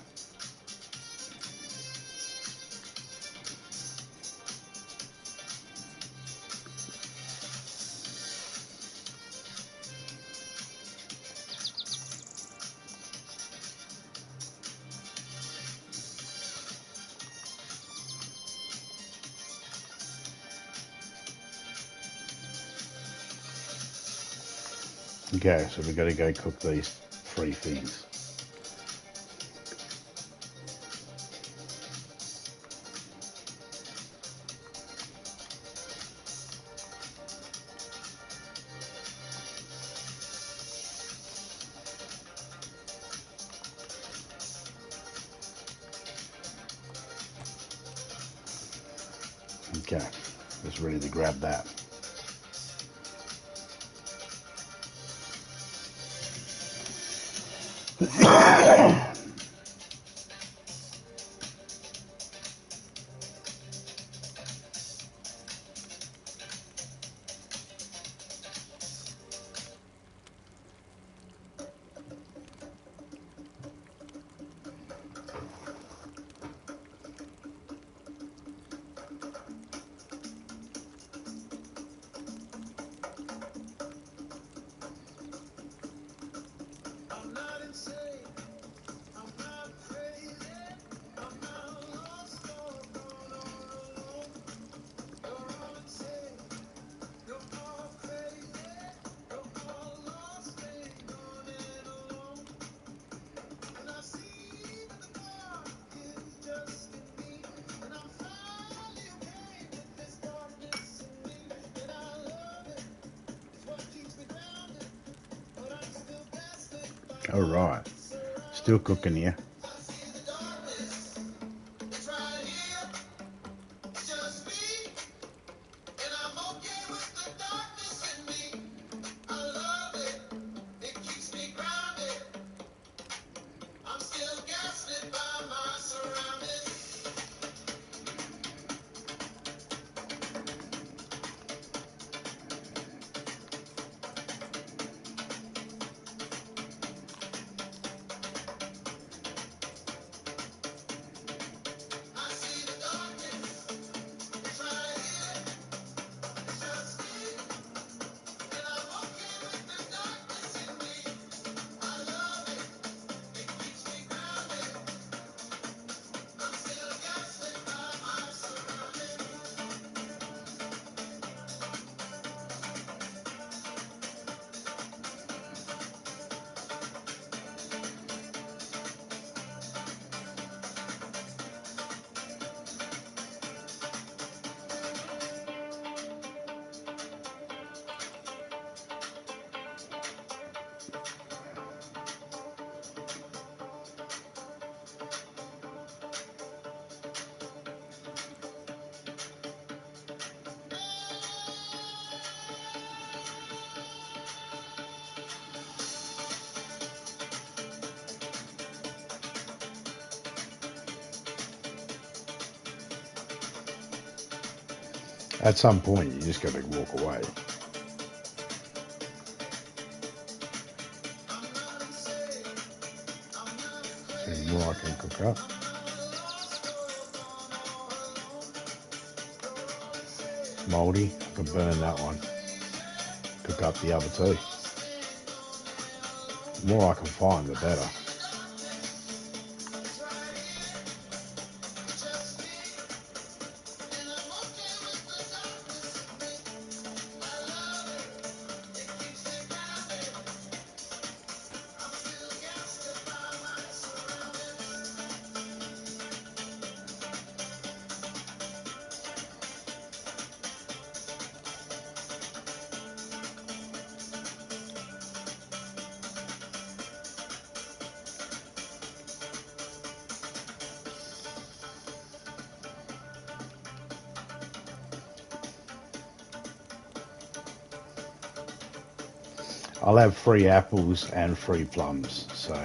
Okay, so we've got to go cook these 3 things. Okay, just ready to grab that. All right, still cooking here. At some point, you just got to walk away. See more I can cook up. Mouldy, I can burn that one. Cook up the other 2. The more I can find, the better. I'll have 3 apples and 3 plums, so...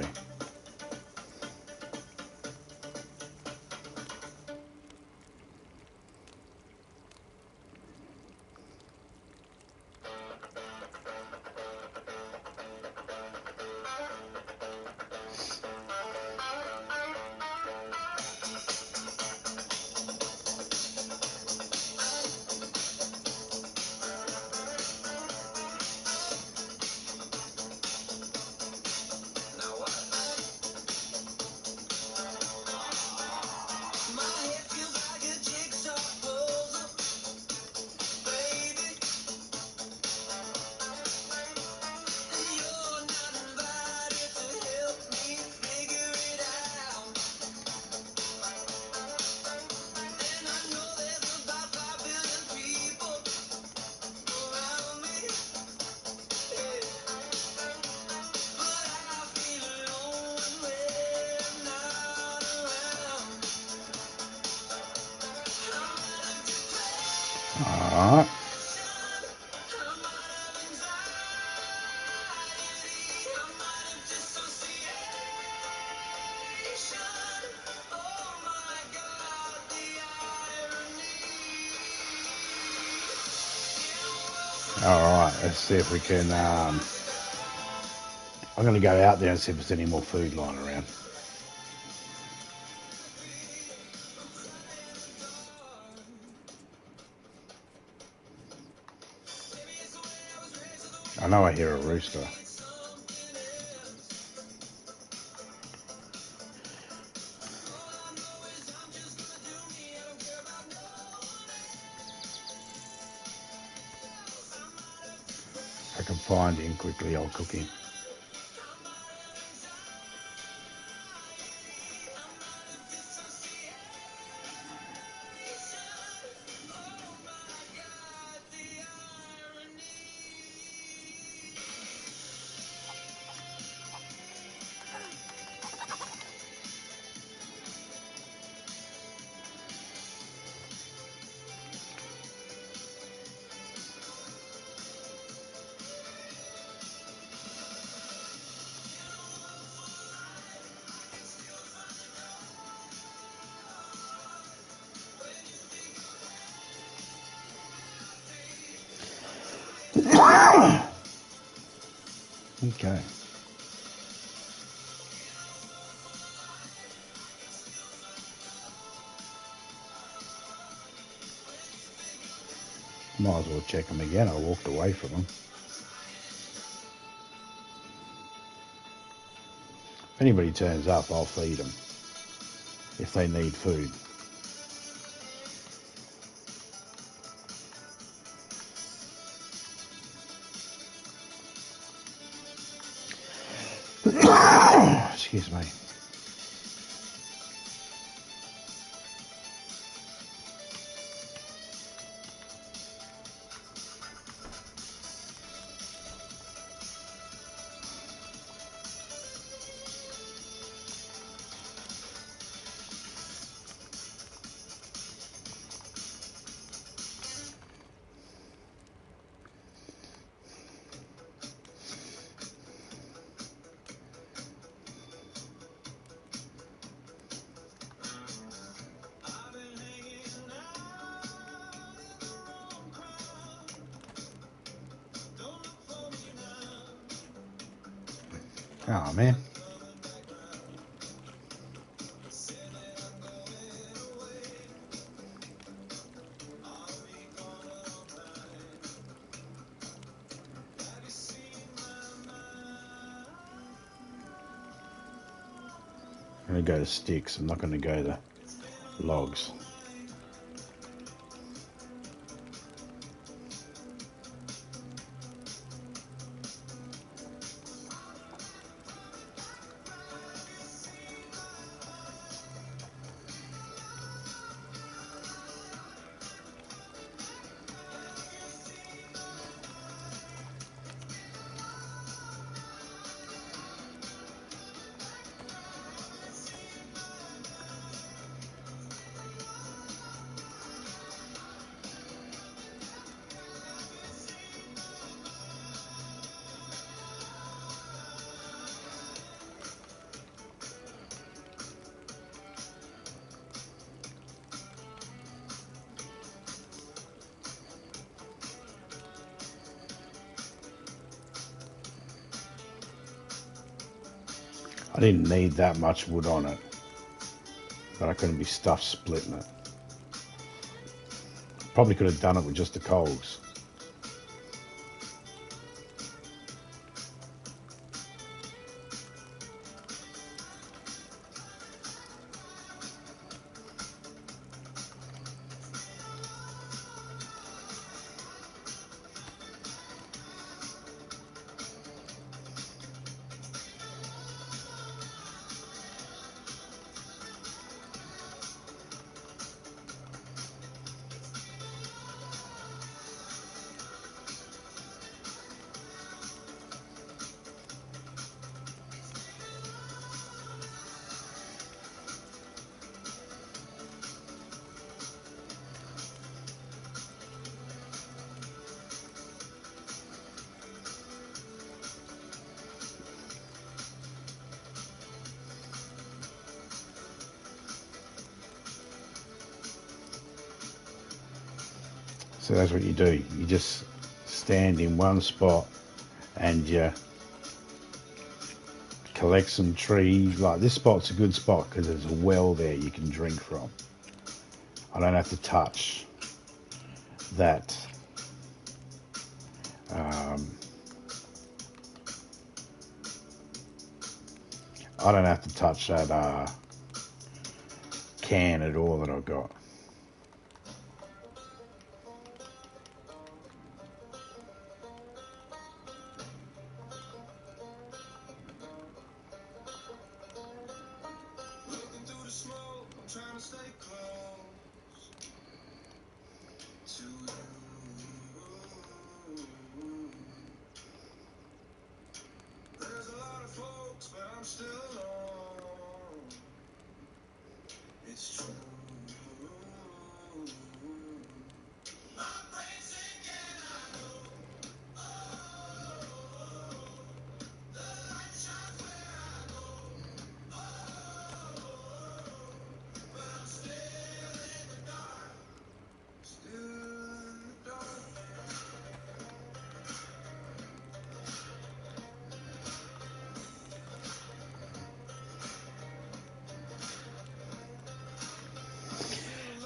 Alright. Alright, let's see if we can, I'm going to go out there and see if there's any more food lying around. I know I hear a rooster. If I can find him quickly, I'll cook him. Okay. Might as well check them again. I walked away from them. If anybody turns up, I'll feed them if they need food. Excuse me. Oh, man. I'm going to go to sticks. I'm not going to go to logs. I didn't need that much wood on it, but I couldn't be stuffed splitting it. Probably could have done it with just the coals. So that's what you do. You just stand in one spot and you collect some trees. Like this spot's a good spot because there's a well there you can drink from. I don't have to touch that I don't have to touch that can at all that I've got.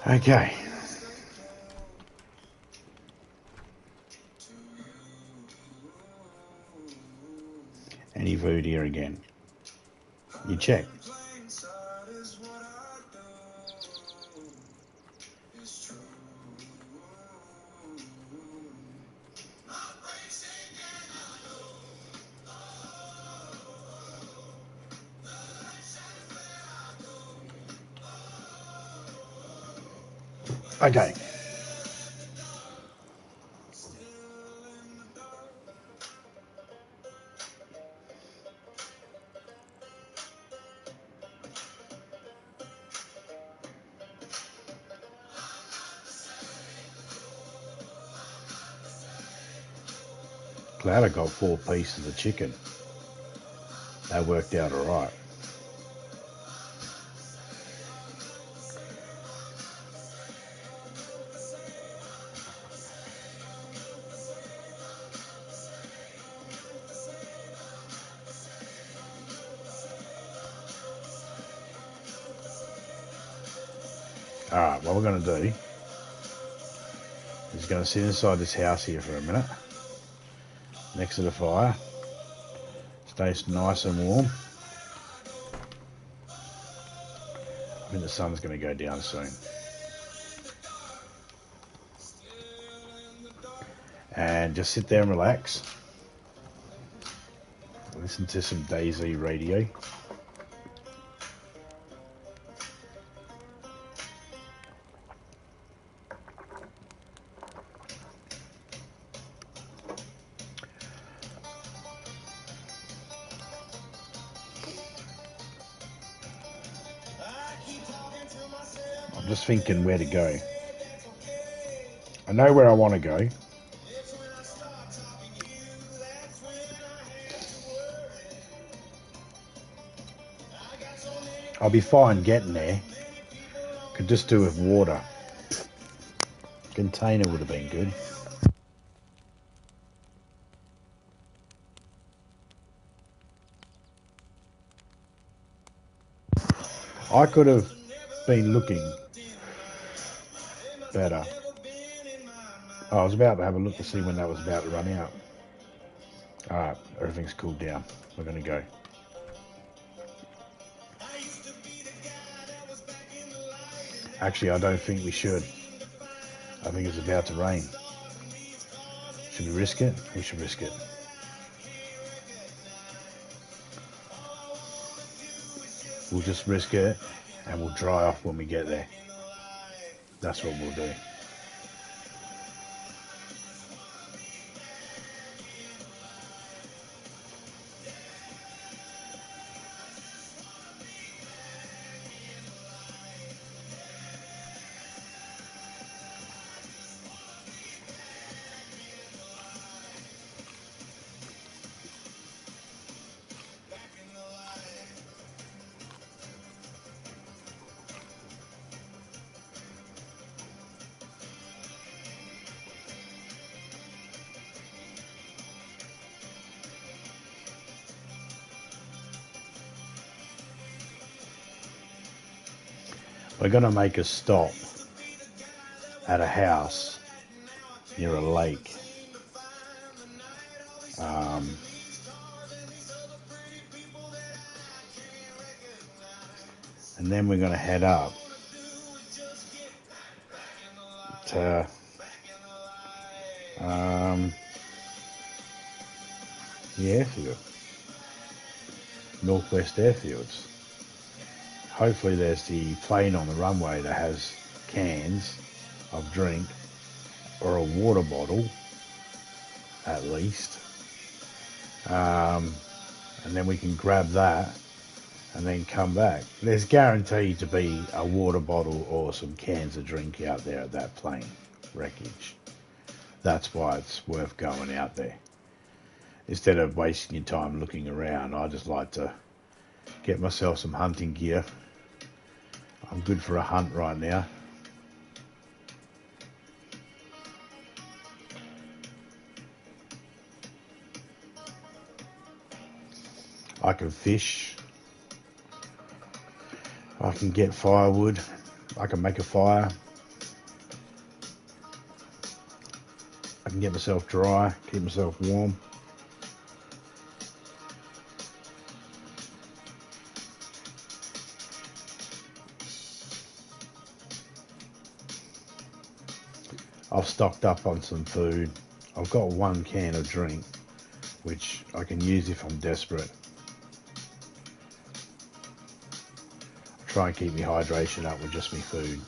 Okay. Any food here again? You check. Okay. Glad I got 4 pieces of chicken. That worked out all right. All right, what we're going to do is going to sit inside this house here for a minute, next to the fire. Stays nice and warm. I think the sun's going to go down soon. And just sit there and relax. Listen to some DayZ radio. I'm just thinking where to go. I know where I want to go. I'll be fine getting there. Could just do with water. Container would have been good. I could have been looking better. I was about to have a look to see when that was about to run out. Alright, everything's cooled down. We're going to go. Actually, I don't think we should. I think it's about to rain. Should we risk it? We should risk it. We'll just risk it and we'll dry off when we get there. That's what we'll do. We're going to make a stop at a house near a lake. And then we're going to head up to the airfield, Northwest Airfields. Hopefully there's the plane on the runway that has cans of drink or a water bottle at least, and then we can grab that and then come back. There's guaranteed to be a water bottle or some cans of drink out there at that plane wreckage. That's why it's worth going out there. Instead of wasting your time looking around, I just like to get myself some hunting gear. I'm good for a hunt right now. I can fish. I can get firewood. I can make a fire. I can get myself dry, keep myself warm. I've stocked up on some food. I've got one can of drink, which I can use if I'm desperate. I try and keep my hydration up with just my food.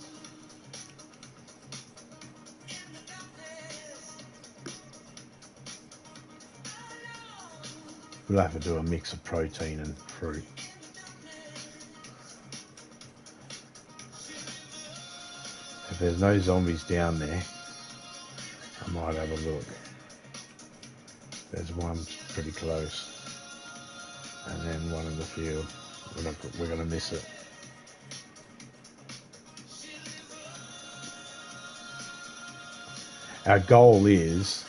We'll have to do a mix of protein and fruit. If there's no zombies down there, I might have a look. There's one pretty close. And then one in the field. We're going to miss it. Our goal is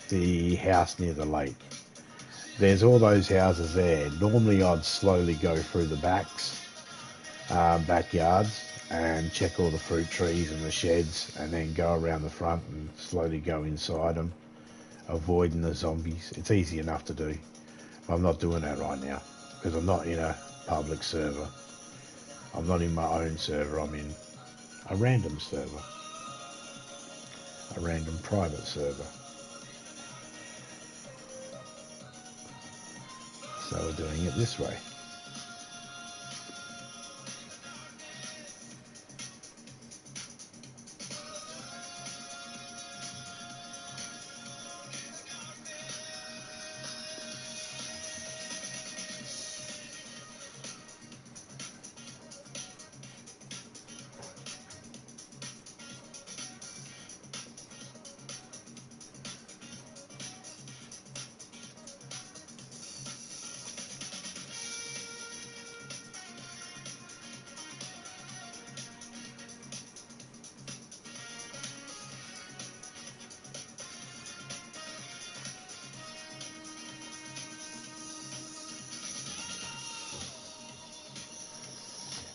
the house near the lake. There's all those houses there. Normally I'd slowly go through the backyards and check all the fruit trees and the sheds, and then go around the front and slowly go inside them, avoiding the zombies. It's easy enough to do. I'm not doing that right now because I'm not in a public server. I'm not in my own server. I'm in a random server, a random private server. So we're doing it this way.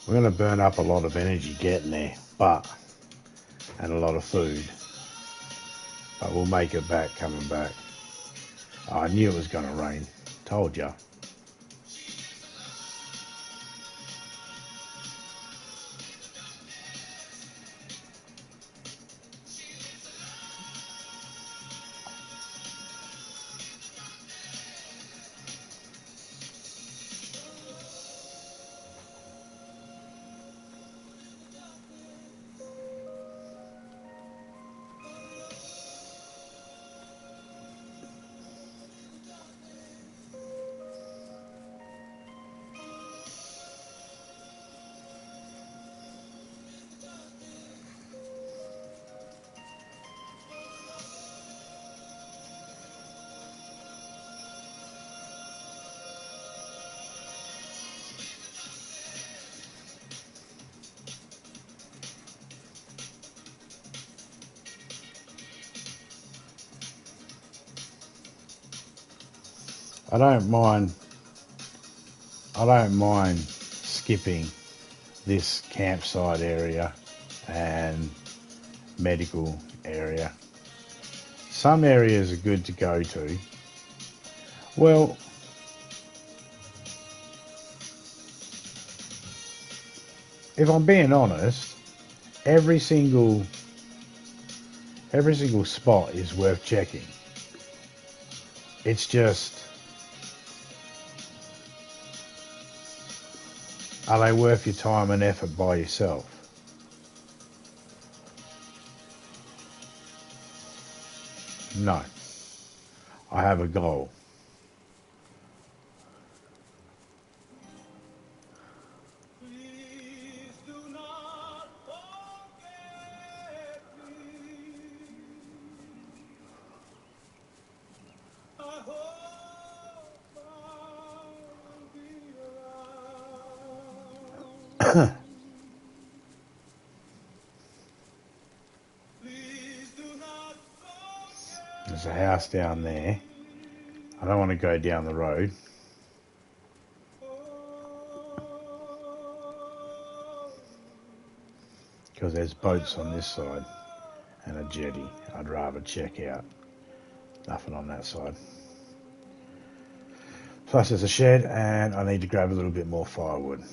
We're going to burn up a lot of energy getting there, and a lot of food. But we'll make it back coming back. Oh, I knew it was going to rain. Told ya. I don't mind skipping this campsite area and medical area. Some areas are good to go to. Well, if I'm being honest, every single spot is worth checking. It's just, are they worth your time and effort by yourself? No. I have a goal. There's a house down there. I don't want to go down the road. Because there's boats on this side and a jetty. I'd rather check out. Nothing on that side. Plus there's a shed and I need to grab a little bit more firewood.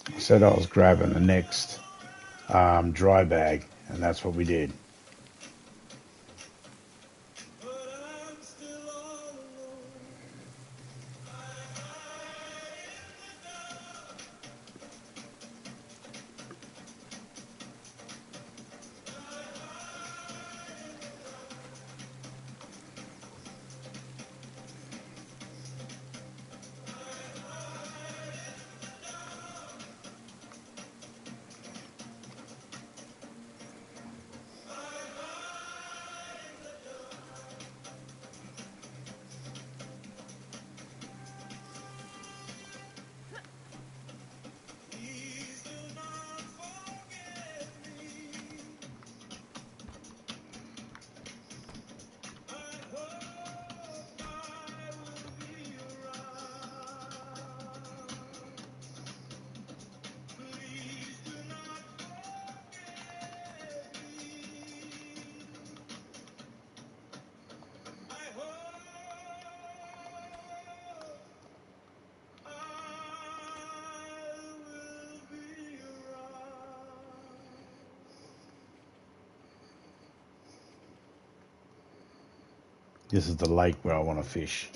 I said I was grabbing the next dry bag, and that's what we did. This is the lake where I want to fish.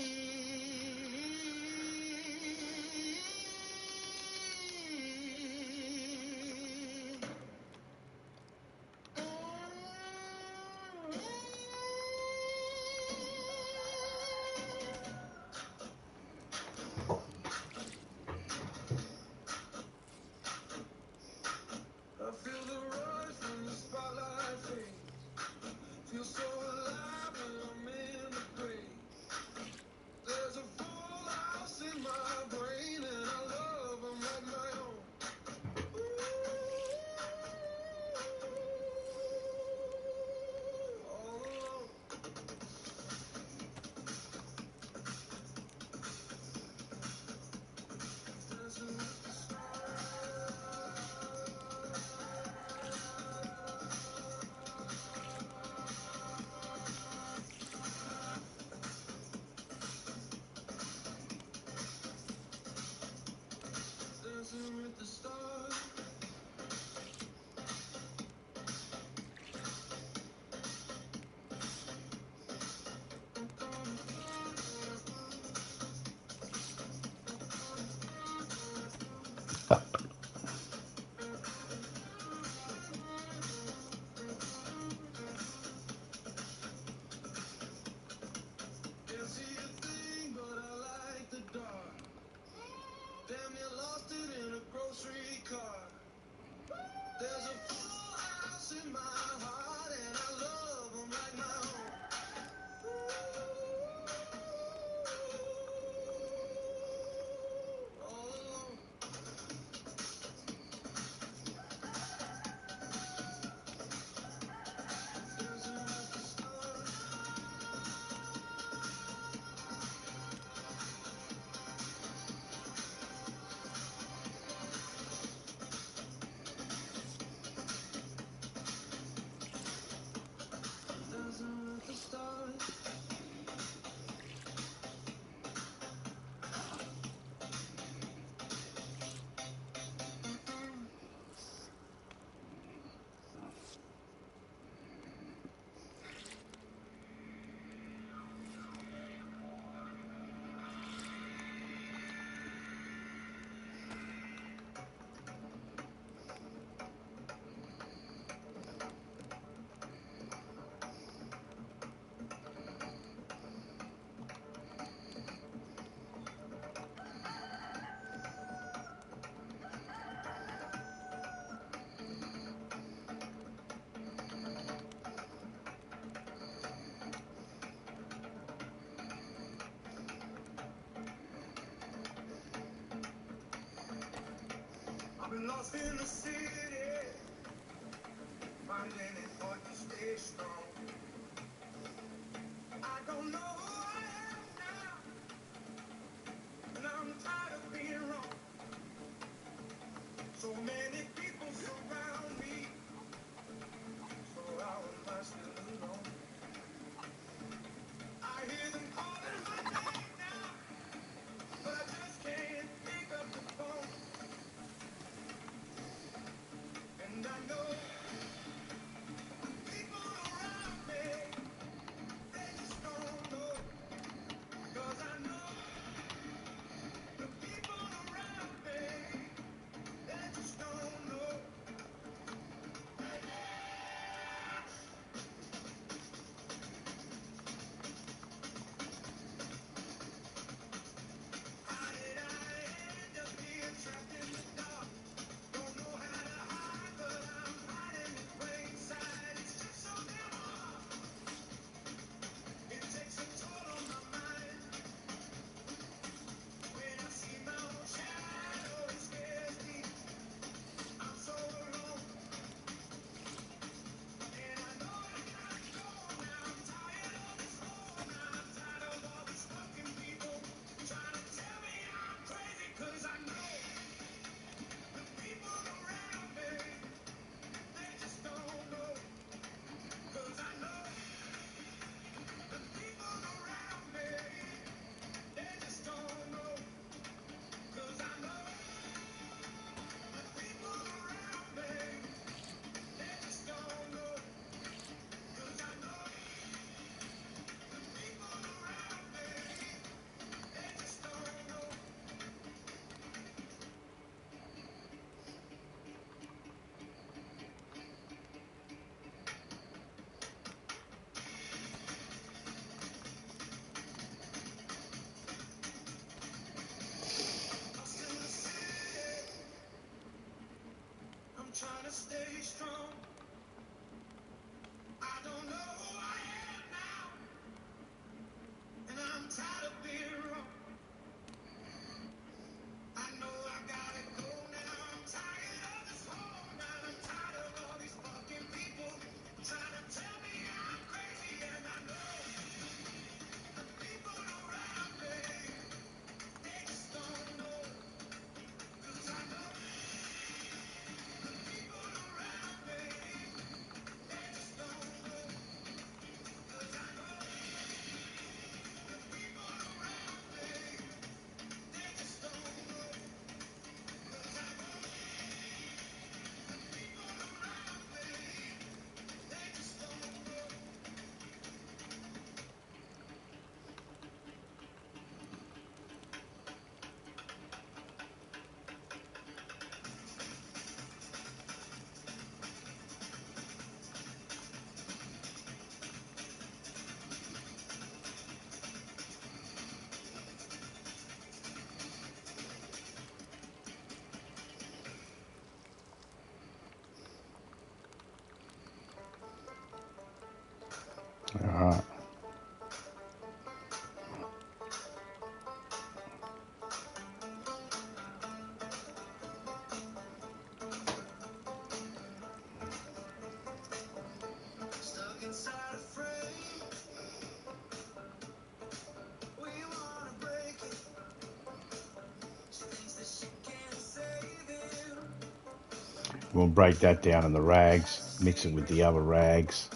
We'll break that down in the rags, mix it with the other rags,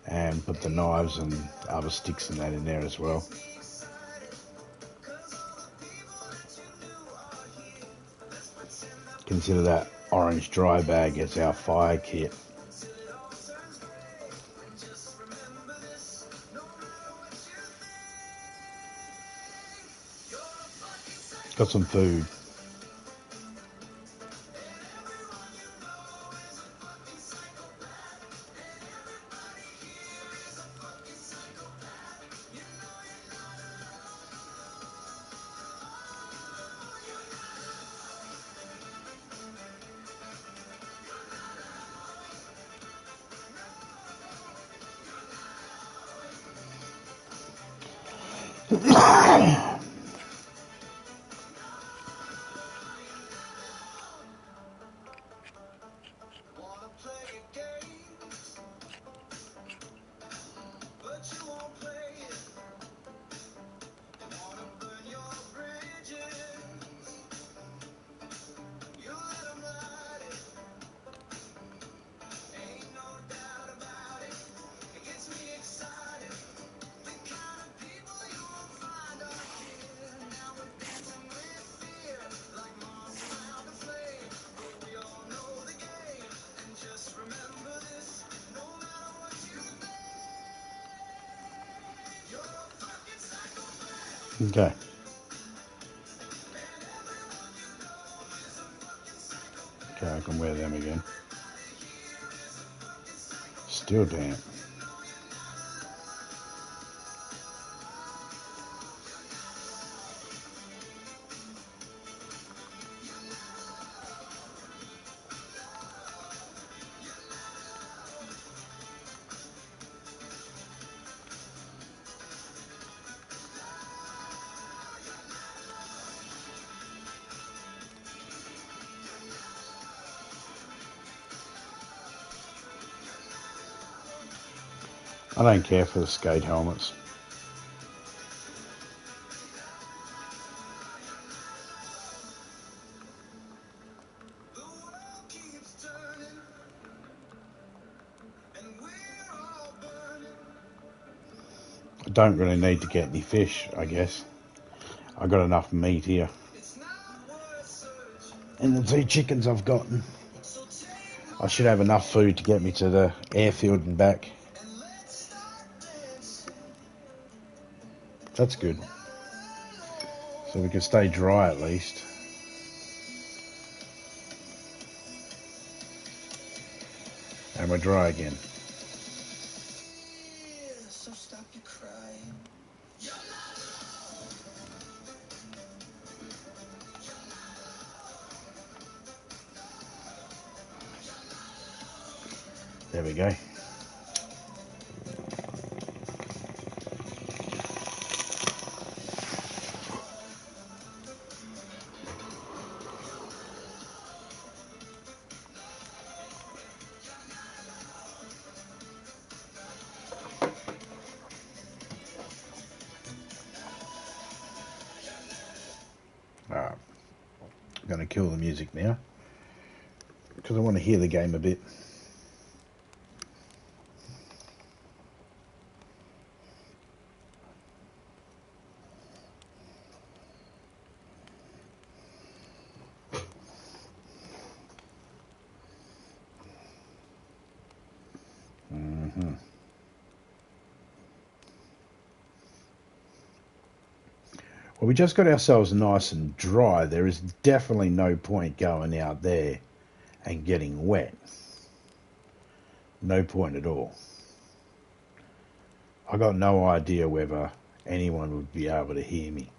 and put the knives and other sticks and that in there as well. Consider that orange dry bag as our fire kit. Got some food. Okay. Okay, I can wear them again. Still damp. I don't care for the skate helmets. I don't really need to get any fish, I guess. I got enough meat here. And the 2 chickens I've gotten. I should have enough food to get me to the airfield and back. That's good. So we can stay dry at least. And we're dry again. There we go. Alright, I'm going to kill the music now because I want to hear the game a bit. Well, we just got ourselves nice and dry. There is definitely no point going out there and getting wet. No point at all. I got no idea whether anyone would be able to hear me.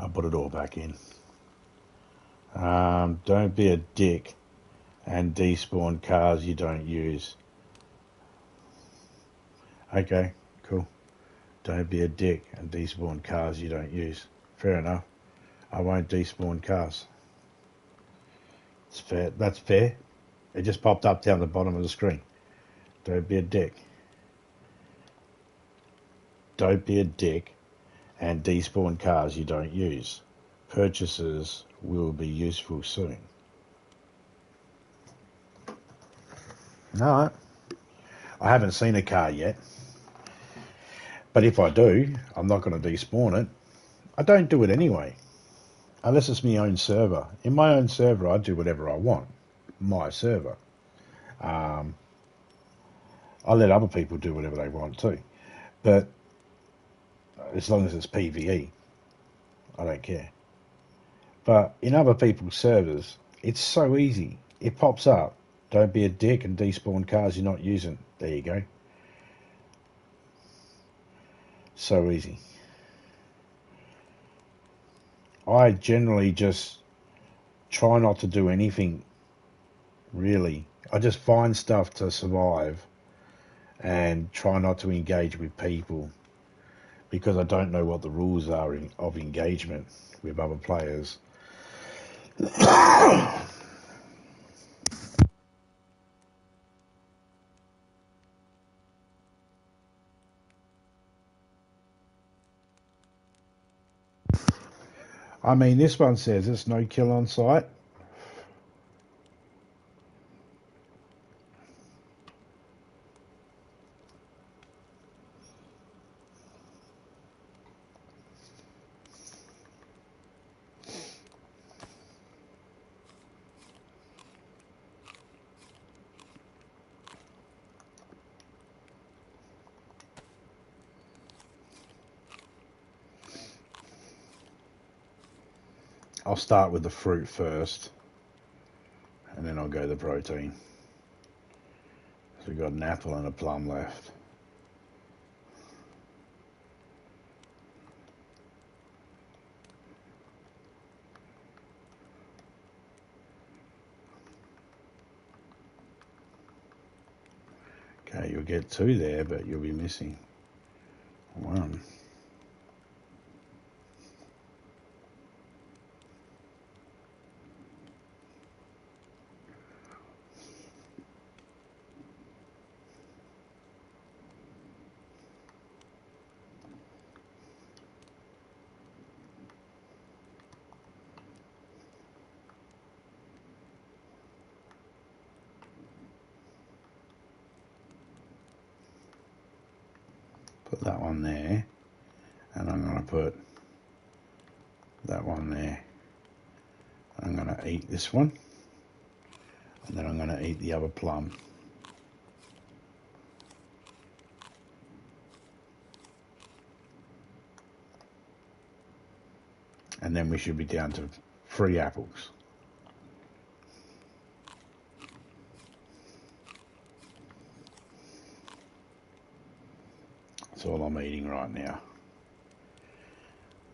I'll put it all back in. Don't be a dick and despawn cars you don't use. Okay, cool. Don't be a dick and despawn cars you don't use. Fair enough. I won't despawn cars. It's fair. That's fair. It just popped up down the bottom of the screen. Don't be a dick. Don't be a dick and despawn cars you don't use. Purchases will be useful soon. No, I haven't seen a car yet. But if I do, I'm not going to despawn it. I don't do it anyway. Unless it's my own server. In my own server, I do whatever I want. My server. I let other people do whatever they want too. But as long as it's PvE, I don't care. But in other people's servers, it's so easy. It pops up. Don't be a dick and despawn cars you're not using. There you go. So easy. I generally just try not to do anything, really. I just find stuff to survive and try not to engage with people because I don't know what the rules are of engagement with other players. I mean, this one says it's no kill on site. I'll start with the fruit first, and then I'll go the protein. So we've got an apple and a plum left. Okay, you'll get 2 there, but you'll be missing 1. Put that one there, and I'm going to put that one there. I'm going to eat this one, and then I'm going to eat the other plum. And then we should be down to 3 apples. That's all I'm eating right now.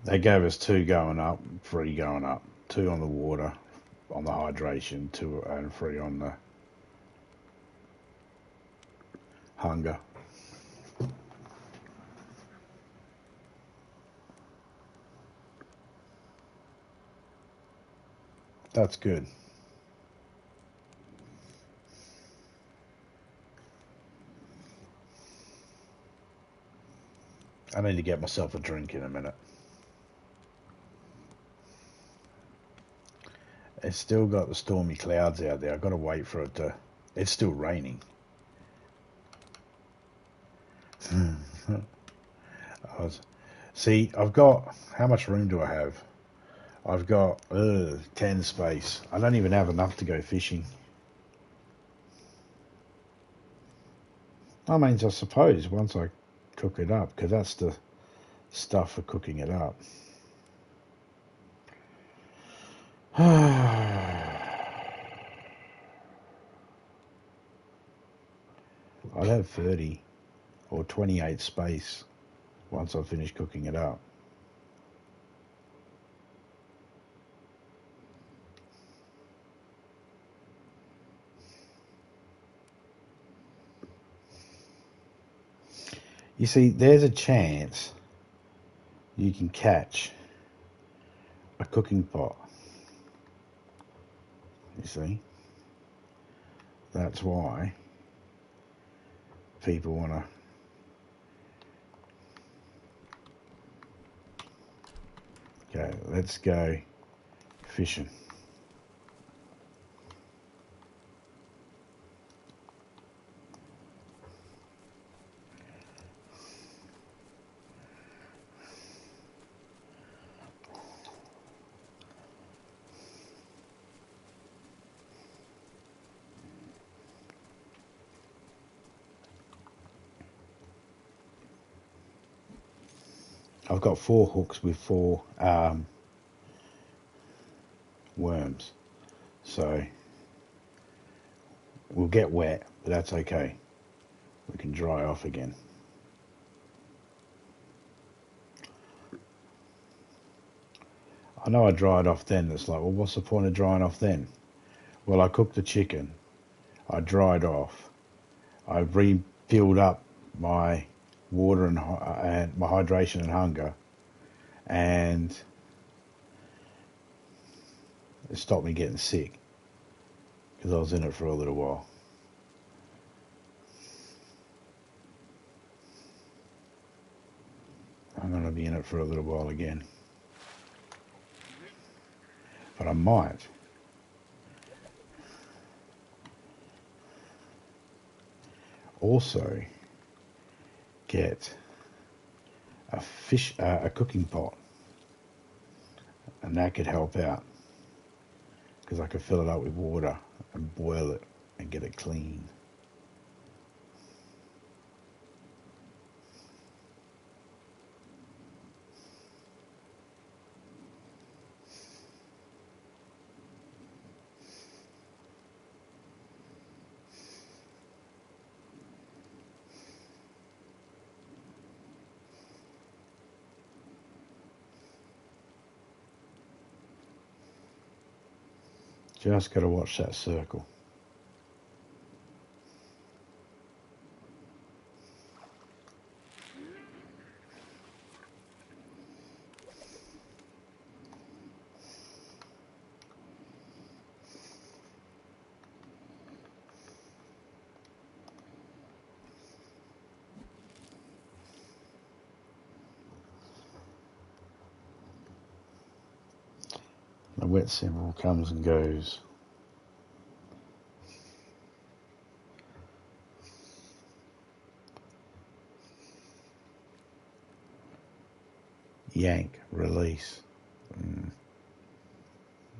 They gave us 2 going up, 3 going up. 2 on the water, on the hydration, 2 and 3 on the hunger. That's good. I need to get myself a drink in a minute. It's still got the stormy clouds out there. I've got to wait for it to... It's still raining. See, I've got... How much room do I have? I've got 10 space. I don't even have enough to go fishing. I mean, I suppose once I cook it up, because that's the stuff for cooking it up. I'd have 30 or 28 space once I finish cooking it up. You see, there's a chance you can catch a cooking pot. You see? That's why people want to. Okay, let's go fishing. I've got 4 hooks with 4 worms, so we'll get wet, but that's okay. We can dry off again. I know I dried off then. It's like, well, what's the point of drying off then? Well, I cooked the chicken, I dried off, I refilled up my water and my hydration and hunger, and it stopped me getting sick because I was in it for a little while. I'm going to be in it for a little while again, but I might also get a cooking pot, and that could help out because I could fill it up with water and boil it and get it clean. Just got to watch that circle. The wet symbol comes and goes. Yank, release.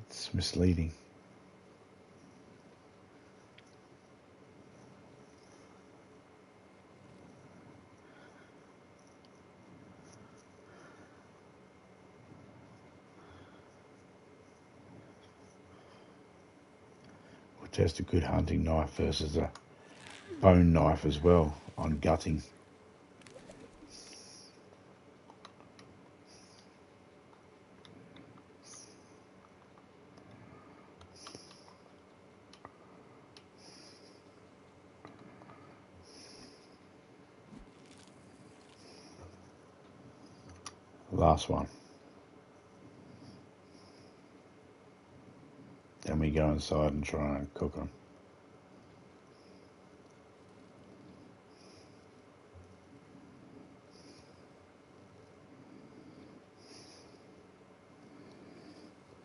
It's misleading. We'll test a good hunting knife versus a bone knife as well on gutting. Last one. Then we go inside and try and cook them.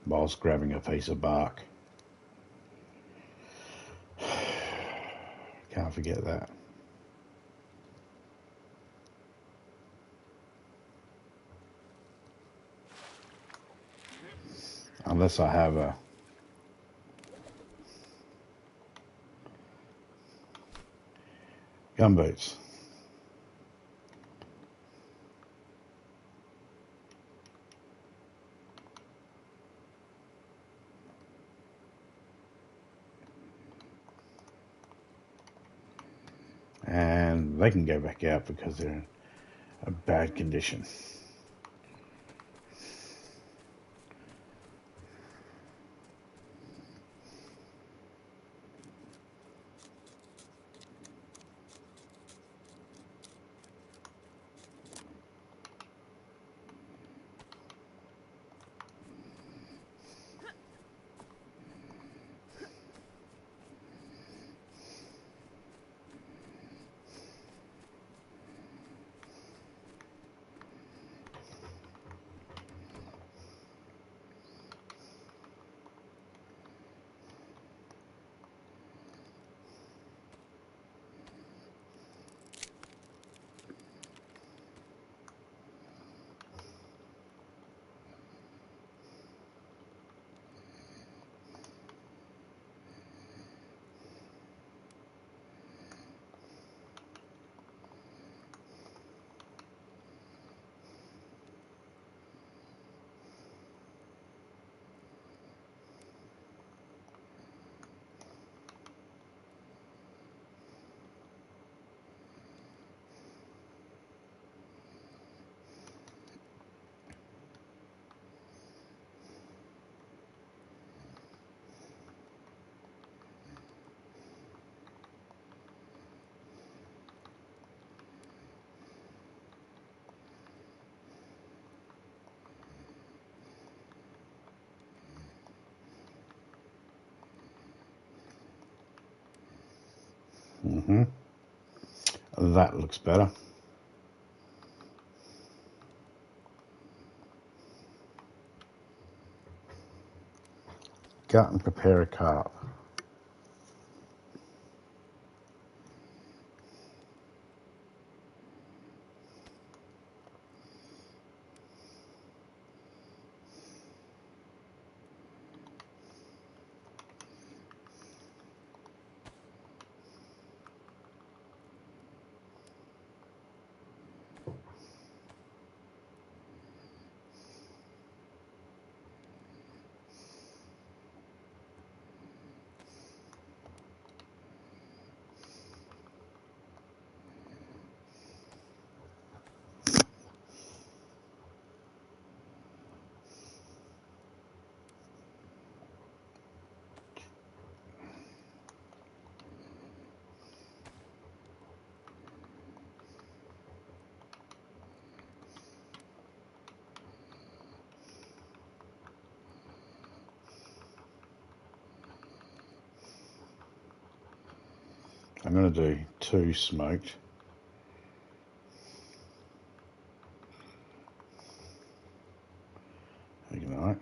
Whilst grabbing a piece of bark. Can't forget that. Unless I have a gumboots. And they can go back out because they're in a bad condition. That looks better. Gut and prepare a carp. I'm going to do 2 smoked. Ignite.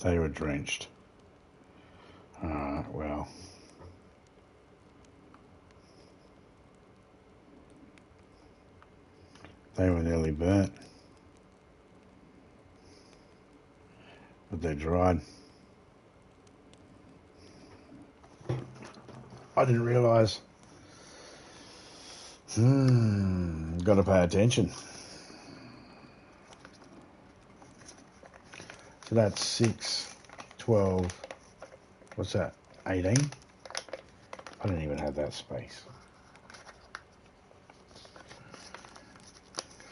They were drenched. Well. They were nearly burnt. But they dried. I didn't realise. Got to pay attention. So that's 6, 12, what's that, 18? I don't even have that space.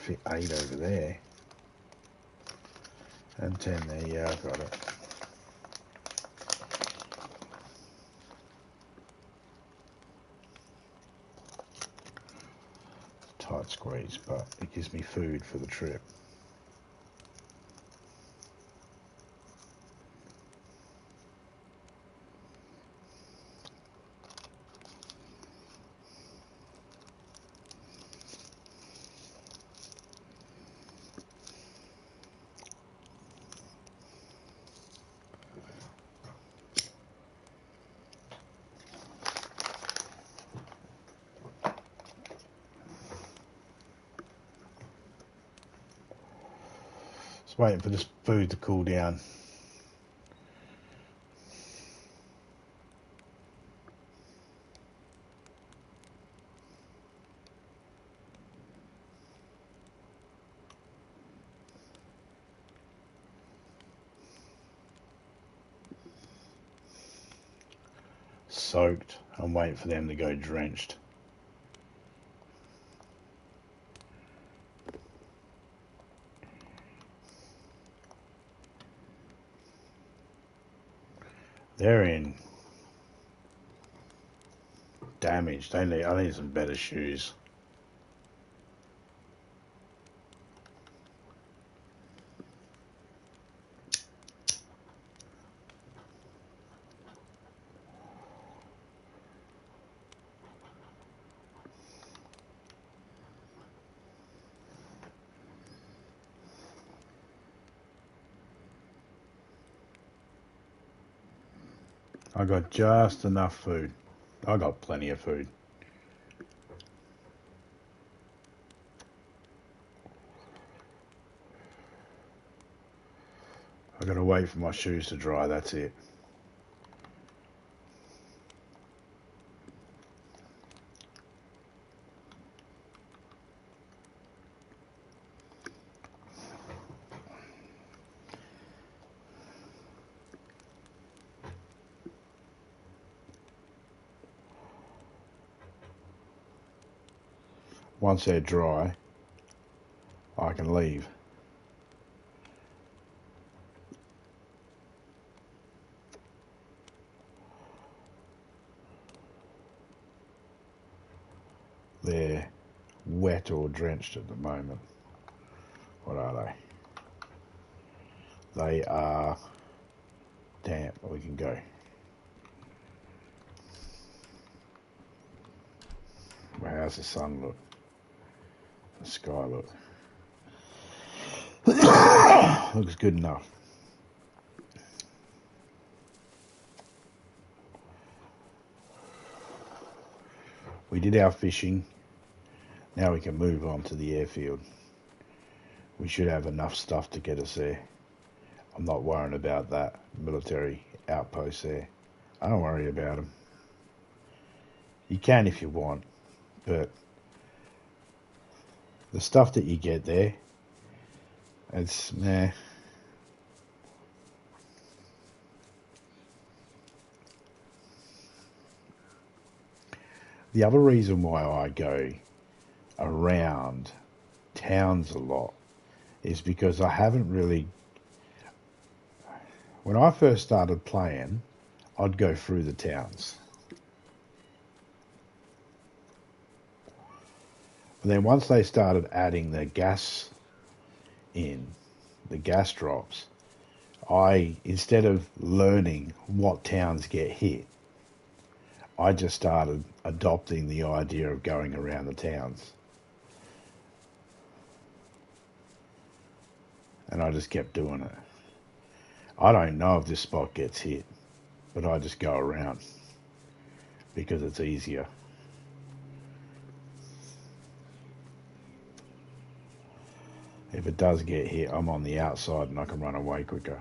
Fit 8 over there. And 10 there, yeah, I've got it. Tight squeeze, but it gives me food for the trip. Just waiting for this food to cool down. Soaked. I'm waiting for them to go drenched. They're in damaged. I need some better shoes. I got just enough food. I got plenty of food. I gotta wait for my shoes to dry, that's it. Once they're dry, I can leave. They're wet or drenched at the moment. What are they? They are damp. We can go. Well, how's the sun look? The sky look? Looks good enough. We did our fishing. Now we can move on to the airfield. We should have enough stuff to get us there. I'm not worrying about that military outpost there. I don't worry about them. You can if you want, but the stuff that you get there, it's meh. The other reason why I go around towns a lot is because I haven't really... When I first started playing, I'd go through the towns. And then once they started adding the gas in, the gas drops, instead of learning what towns get hit, I just started adopting the idea of going around the towns. And I just kept doing it. I don't know if this spot gets hit, but I just go around because it's easier. If it does get hit, I'm on the outside and I can run away quicker.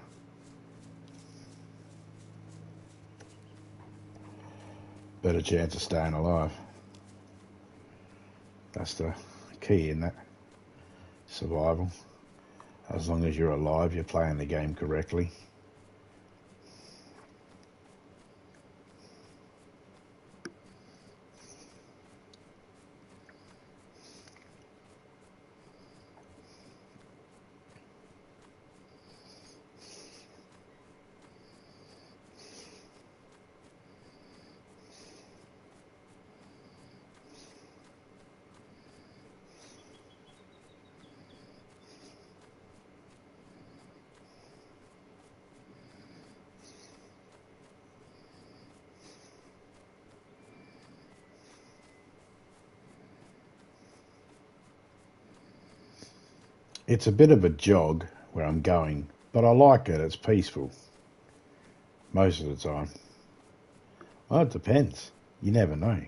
Better chance of staying alive. That's the key in that. Survival. As long as you're alive, you're playing the game correctly. It's a bit of a jog where I'm going, but I like it. It's peaceful. Most of the time. Well, it depends. You never know.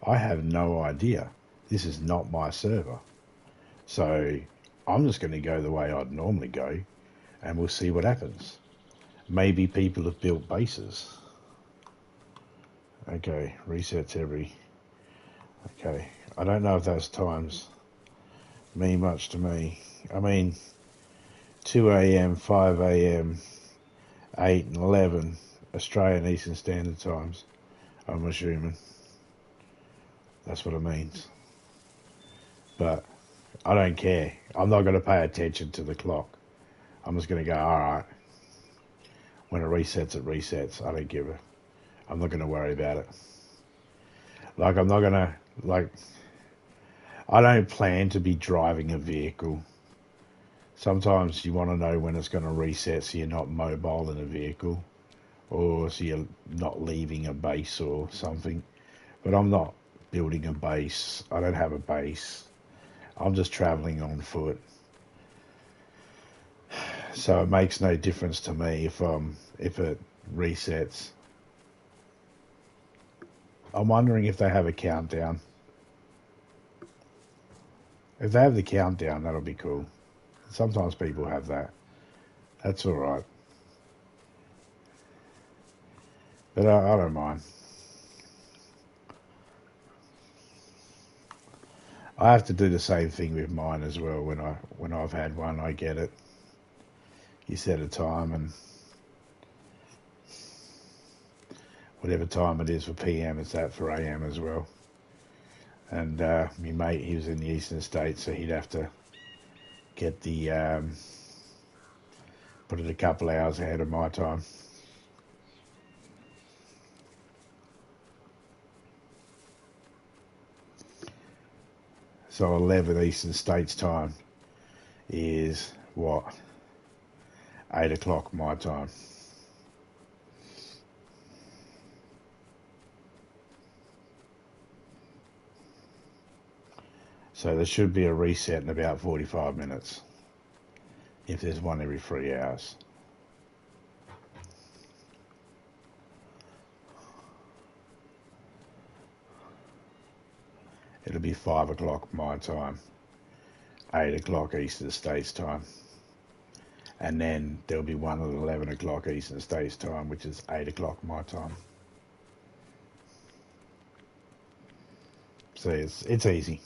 I have no idea. This is not my server. So I'm just going to go the way I'd normally go, and we'll see what happens. Maybe people have built bases. Okay, resets every... Okay, I don't know if those times mean much to me. I mean, 2 a.m., 5 a.m., 8 and 11 Australian Eastern Standard Times, I'm assuming. That's what it means. But I don't care. I'm not going to pay attention to the clock. I'm just going to go, alright. When it resets, it resets. I don't give a... I'm not going to worry about it. Like, I'm not going to... Like, I don't plan to be driving a vehicle. Sometimes you want to know when it's going to reset so you're not mobile in a vehicle, or so you're not leaving a base or something. But I'm not building a base. I don't have a base. I'm just traveling on foot. So it makes no difference to me if it resets. I'm wondering if they have a countdown. If they have the countdown, that'll be cool. Sometimes people have that. That's alright. But I don't mind. I have to do the same thing with mine as well. When I've had one, I get it. You set a time, and whatever time it is for PM, it's that for AM as well. And my mate, he was in the eastern states, so he'd have to get the put it a couple hours ahead of my time. So 11 Eastern States time is what? 8 o'clock my time. So there should be a reset in about 45 minutes, if there's one every 3 hours. It'll be 5 o'clock my time, 8 o'clock Eastern States time. And then there'll be one at 11 o'clock Eastern States time, which is 8 o'clock my time. So it's easy.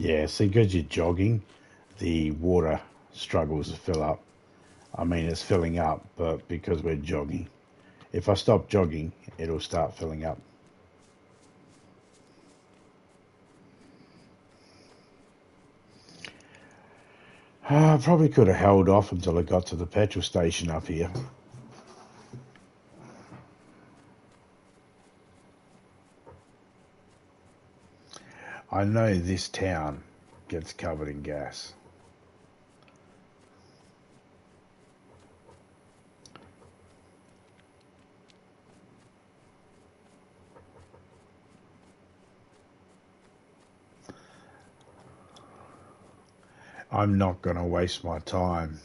Yeah, see, because you're jogging, the water struggles to fill up. I mean, it's filling up, but because we're jogging. If I stop jogging, it'll start filling up. I probably could have held off until I got to the petrol station up here. I know this town gets covered in gas. I'm not going to waste my time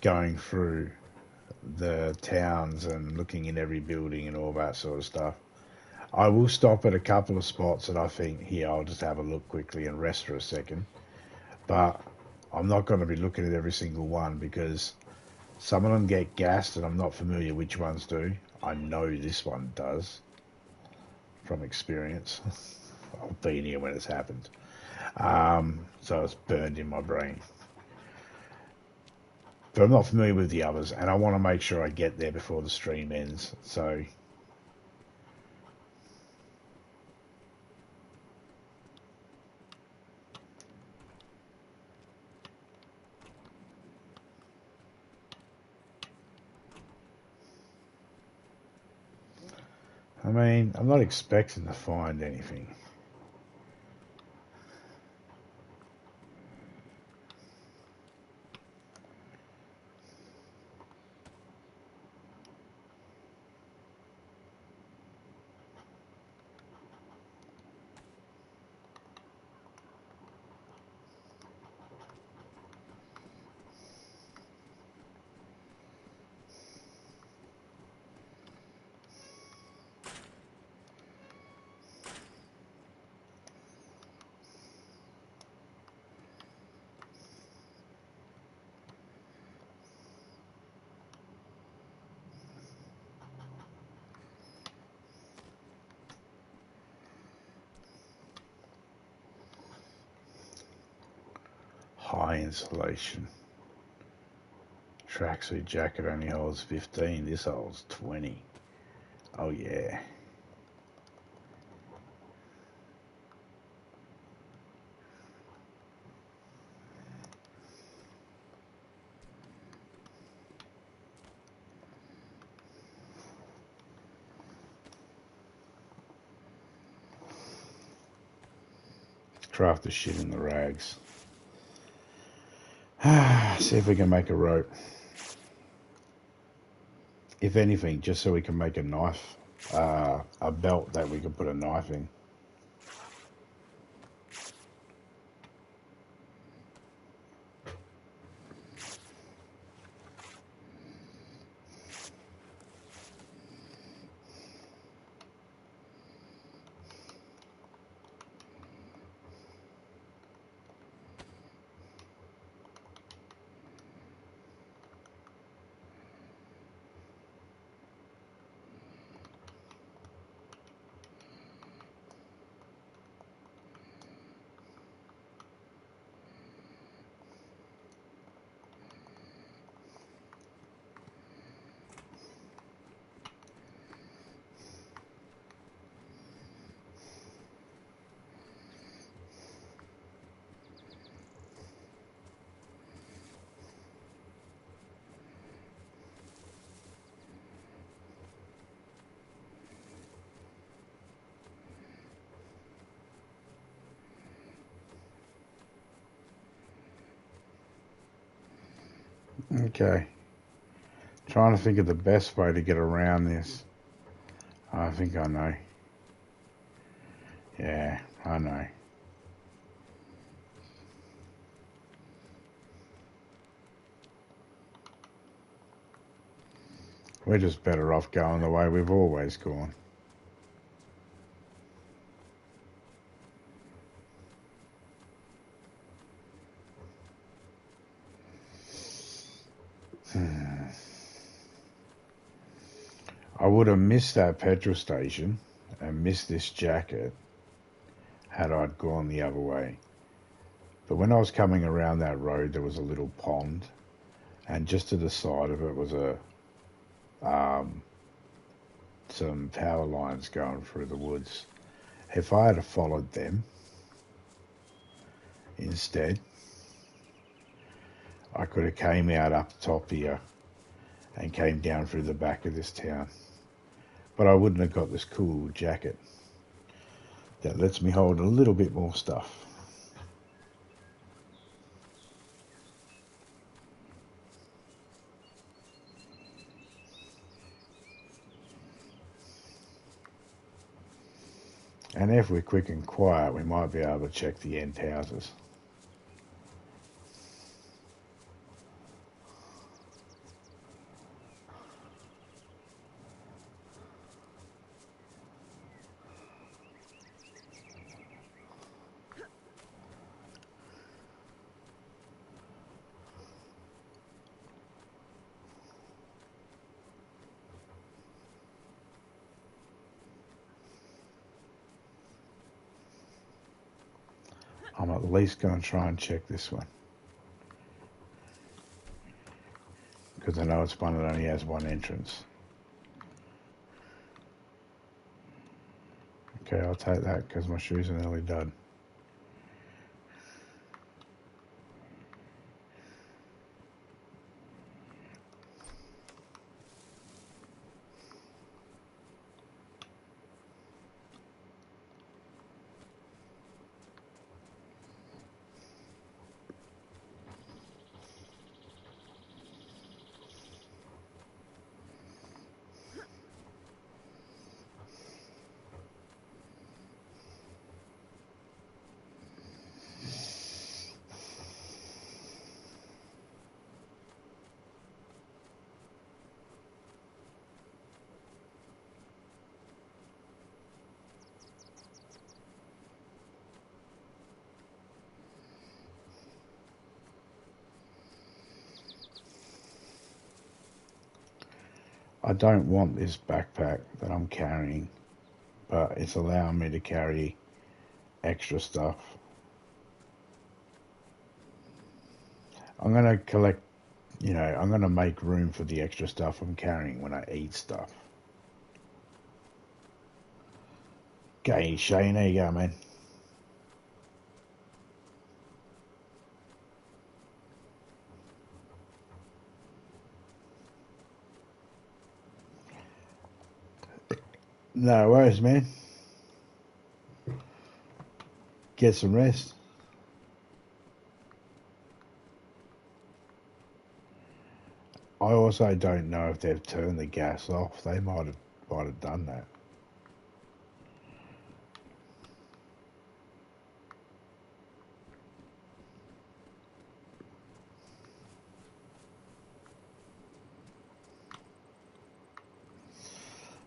going through the towns and looking in every building and all that sort of stuff. I will stop at a couple of spots that I think, here, I'll just have a look quickly and rest for a second. But I'm not going to be looking at every single one, because some of them get gassed and I'm not familiar which ones do. I know this one does from experience. I've been here when it's happened. So it's burned in my brain. But I'm not familiar with the others, and I want to make sure I get there before the stream ends. So I mean, I'm not expecting to find anything. High insulation. Tracksuit jacket only holds 15. This holds 20. Oh yeah. Craft the shit in the rags. See if we can make a rope. If anything, just so we can make a knife. A belt that we can put a knife in. Okay. Trying to think of the best way to get around this. I think I know. Yeah, I know. We're just better off going the way we've always gone. I would have missed that petrol station and missed this jacket had I gone the other way. But when I was coming around that road, there was a little pond, and just to the side of it was some power lines going through the woods. If I had followed them instead, I could have came out up top here and came down through the back of this town. But I wouldn't have got this cool jacket that lets me hold a little bit more stuff. And if we're quick and quiet, we might be able to check the end houses. I'm at least going to try and check this one. Because I know it's one that only has one entrance. Okay, I'll take that because my shoes are nearly done. I don't want this backpack that I'm carrying, but it's allowing me to carry extra stuff. I'm going to collect, I'm going to make room for the extra stuff I'm carrying when I eat stuff. Okay, Shane, there you go, man. No worries, man. Get some rest. I also don't know if they've turned the gas off. They might have done that.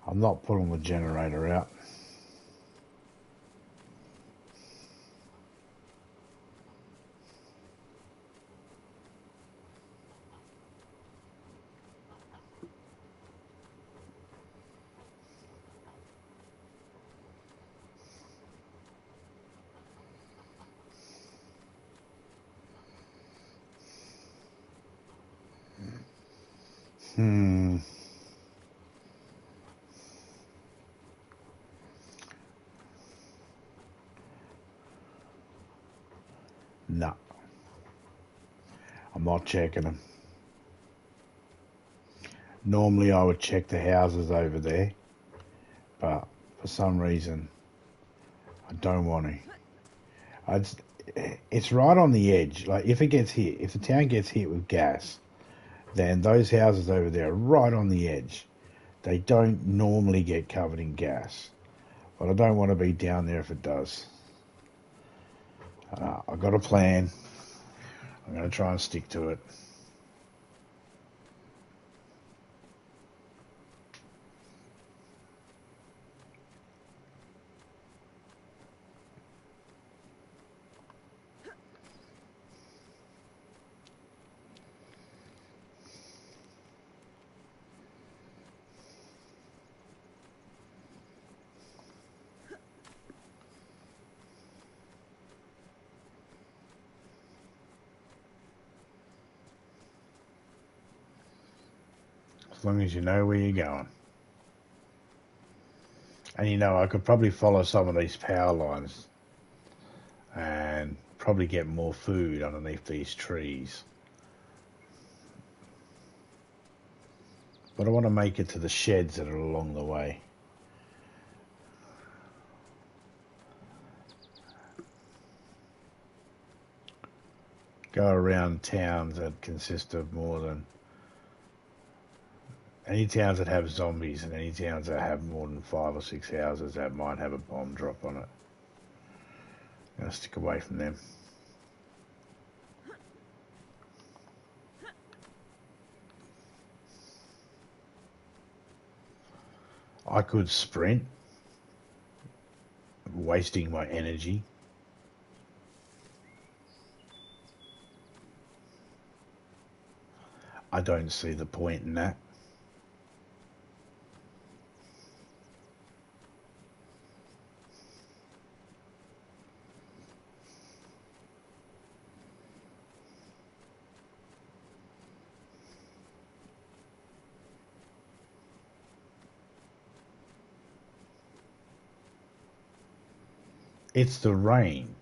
I'm not pulling the generator out. Hmm. No, I'm not checking them. Normally I would check the houses over there, but for some reason I don't want to. It's right on the edge. Like if the town gets hit with gas, then those houses over there are right on the edge. They don't normally get covered in gas, but I don't want to be down there if it does. I've got a plan. I'm going to try and stick to it. As long as you know where you're going. And I could probably follow some of these power lines and probably get more food underneath these trees. But I want to make it to the sheds that are along the way. Go around towns that consist of more than... Any towns that have zombies and any towns that have more than 5 or 6 houses that might have a bomb drop on it. I'm going to stick away from them. I could sprint, wasting my energy. I don't see the point in that. It's the rain.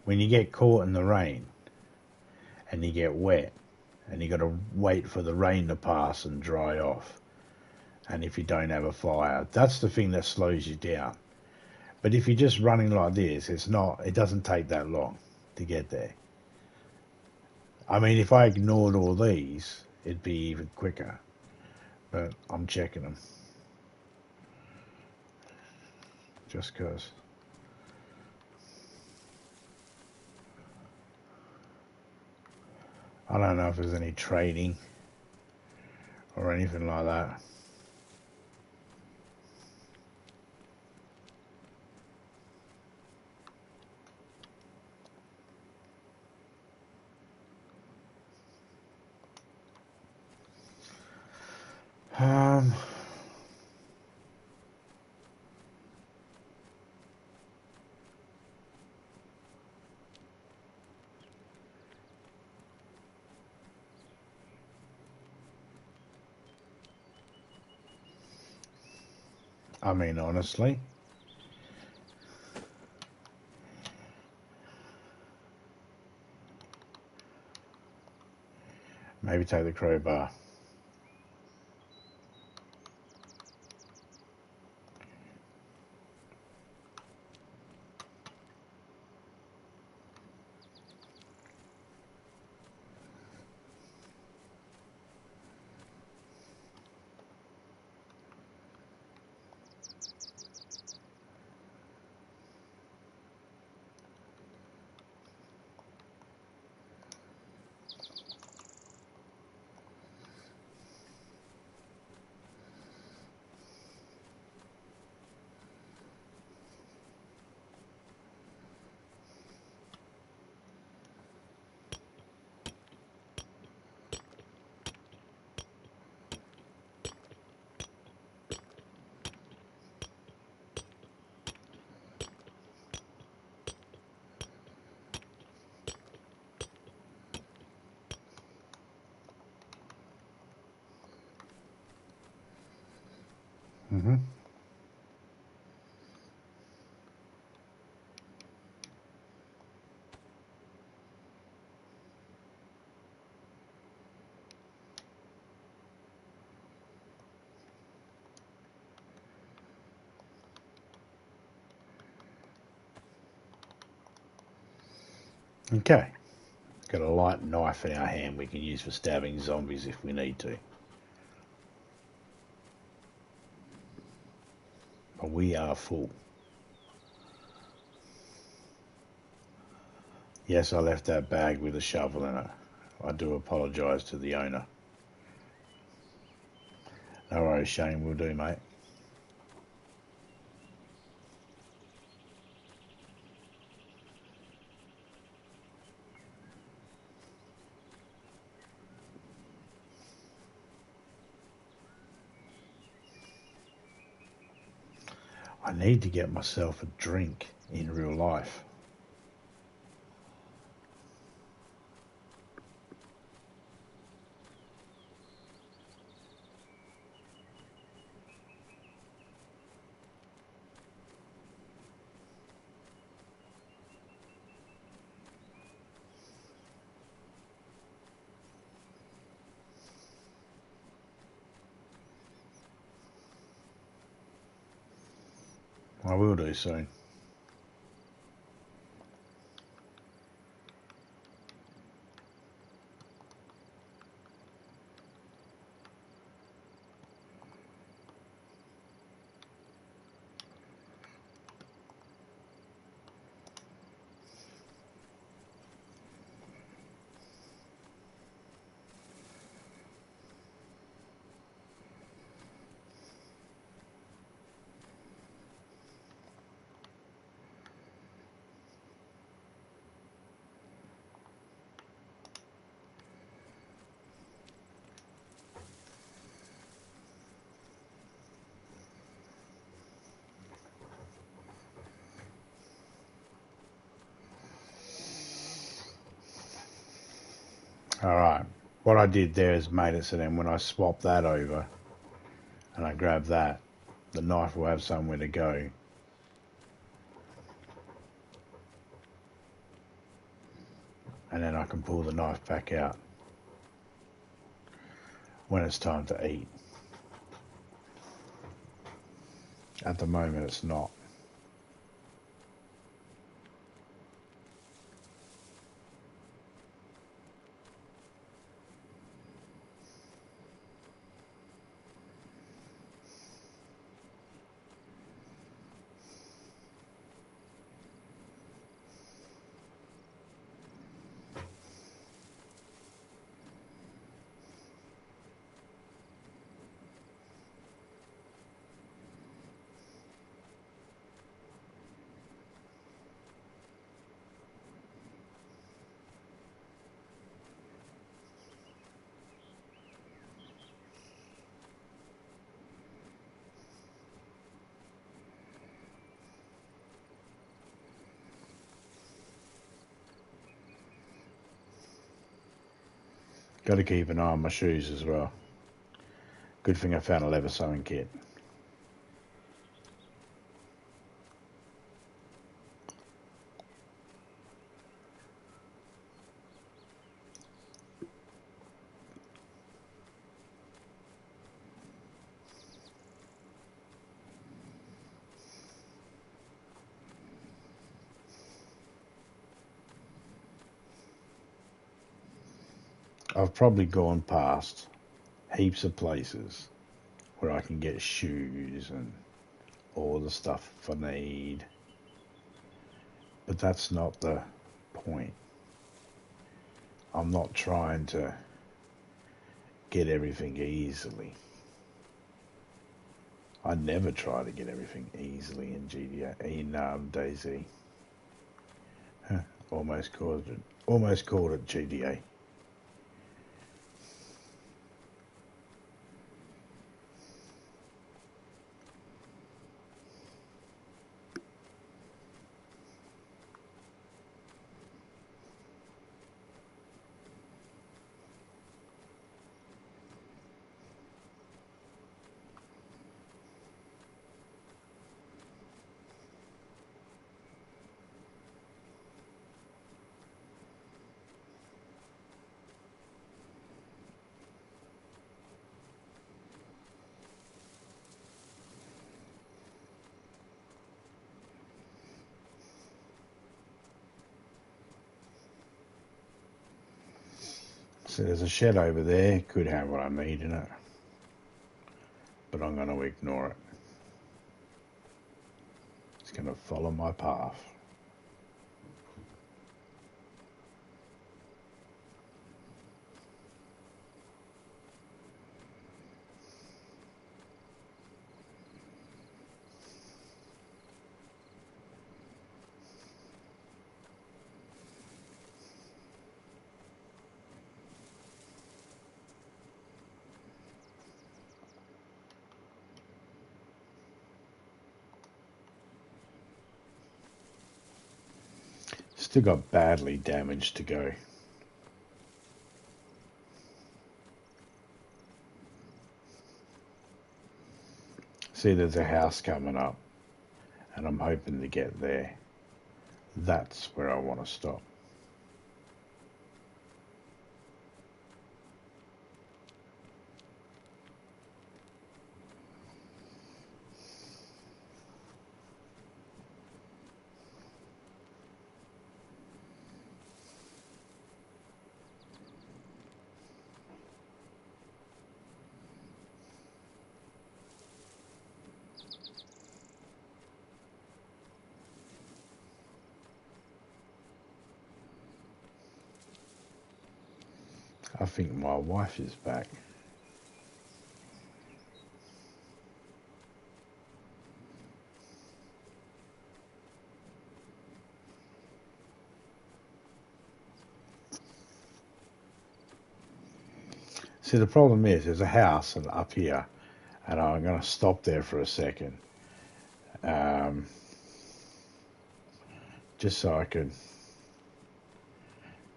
When you get caught in the rain and you get wet and you got to wait for the rain to pass and dry off, and if you don't have a fire, that's the thing that slows you down. But if you're just running like this, it doesn't take that long to get there. I mean, if I ignored all these, it'd be even quicker. But I'm checking them. Just because. I don't know if there's any trading or anything like that. I mean, honestly. Maybe take the crowbar. Mm-hmm. Okay. Got a light knife in our hand we can use for stabbing zombies if we need to. But we are full. Yes, I left that bag with a shovel in it. I do apologise to the owner. No worries, Shane, we'll do, mate. I need to get myself a drink in real life. I will do soon. Alright, what I did there is made it so then when I swap that over and I grab that, the knife will have somewhere to go. And then I can pull the knife back out when it's time to eat. At the moment it's not. Got to keep an eye on my shoes as well. Good thing I found a leather sewing kit. I've probably gone past heaps of places where I can get shoes and all the stuff I need. But that's not the point. I'm not trying to get everything easily. I never try to get everything easily in DayZ. Huh, almost called it GTA. So there's a shed over there, could have what I need in it, but I'm going to ignore it. It's going to follow my path. Still got badly damaged to go. See, there's a house coming up, and I'm hoping to get there. That's where I want to stop. I think my wife is back. See, the problem is there's a house up here, and I'm going to stop there for a second, just so I could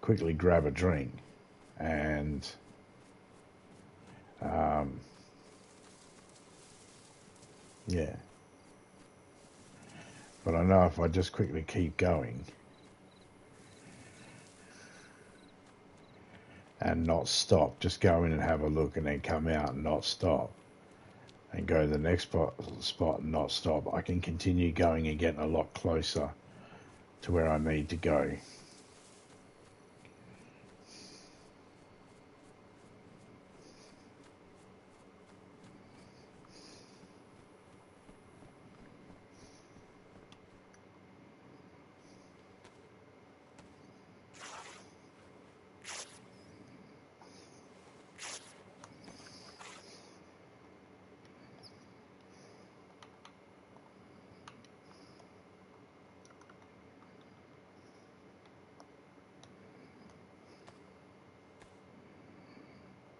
quickly grab a drink and yeah. But I know if I just quickly keep going and not stop, just go in and have a look and then come out and not stop, and go to the next spot and not stop, I can continue going and getting a lot closer to where I need to go.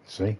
See?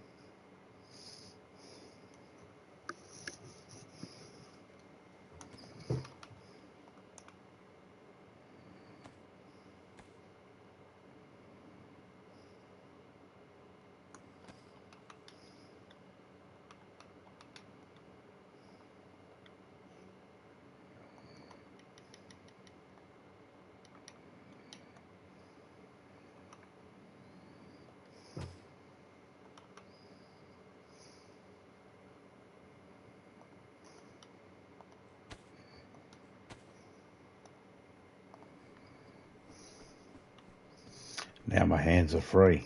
Now my hands are free.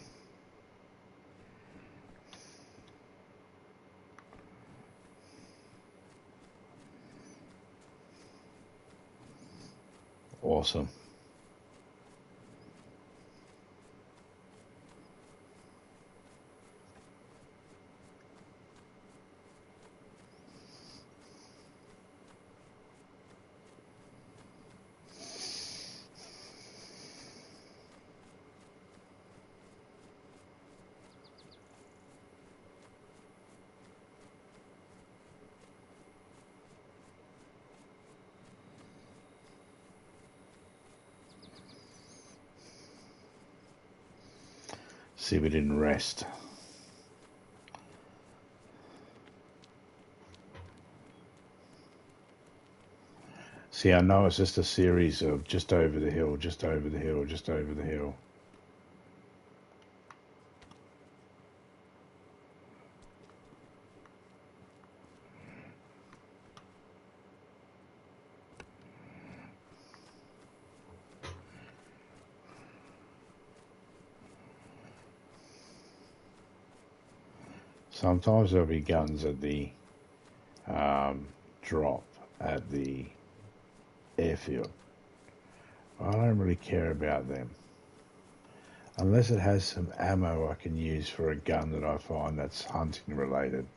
Awesome. See if we didn't rest. See, I know it's just a series of just over the hill, just over the hill, just over the hill. Sometimes there'll be guns at the drop at the airfield. I don't really care about them. Unless it has some ammo I can use for a gun that I find that's hunting related.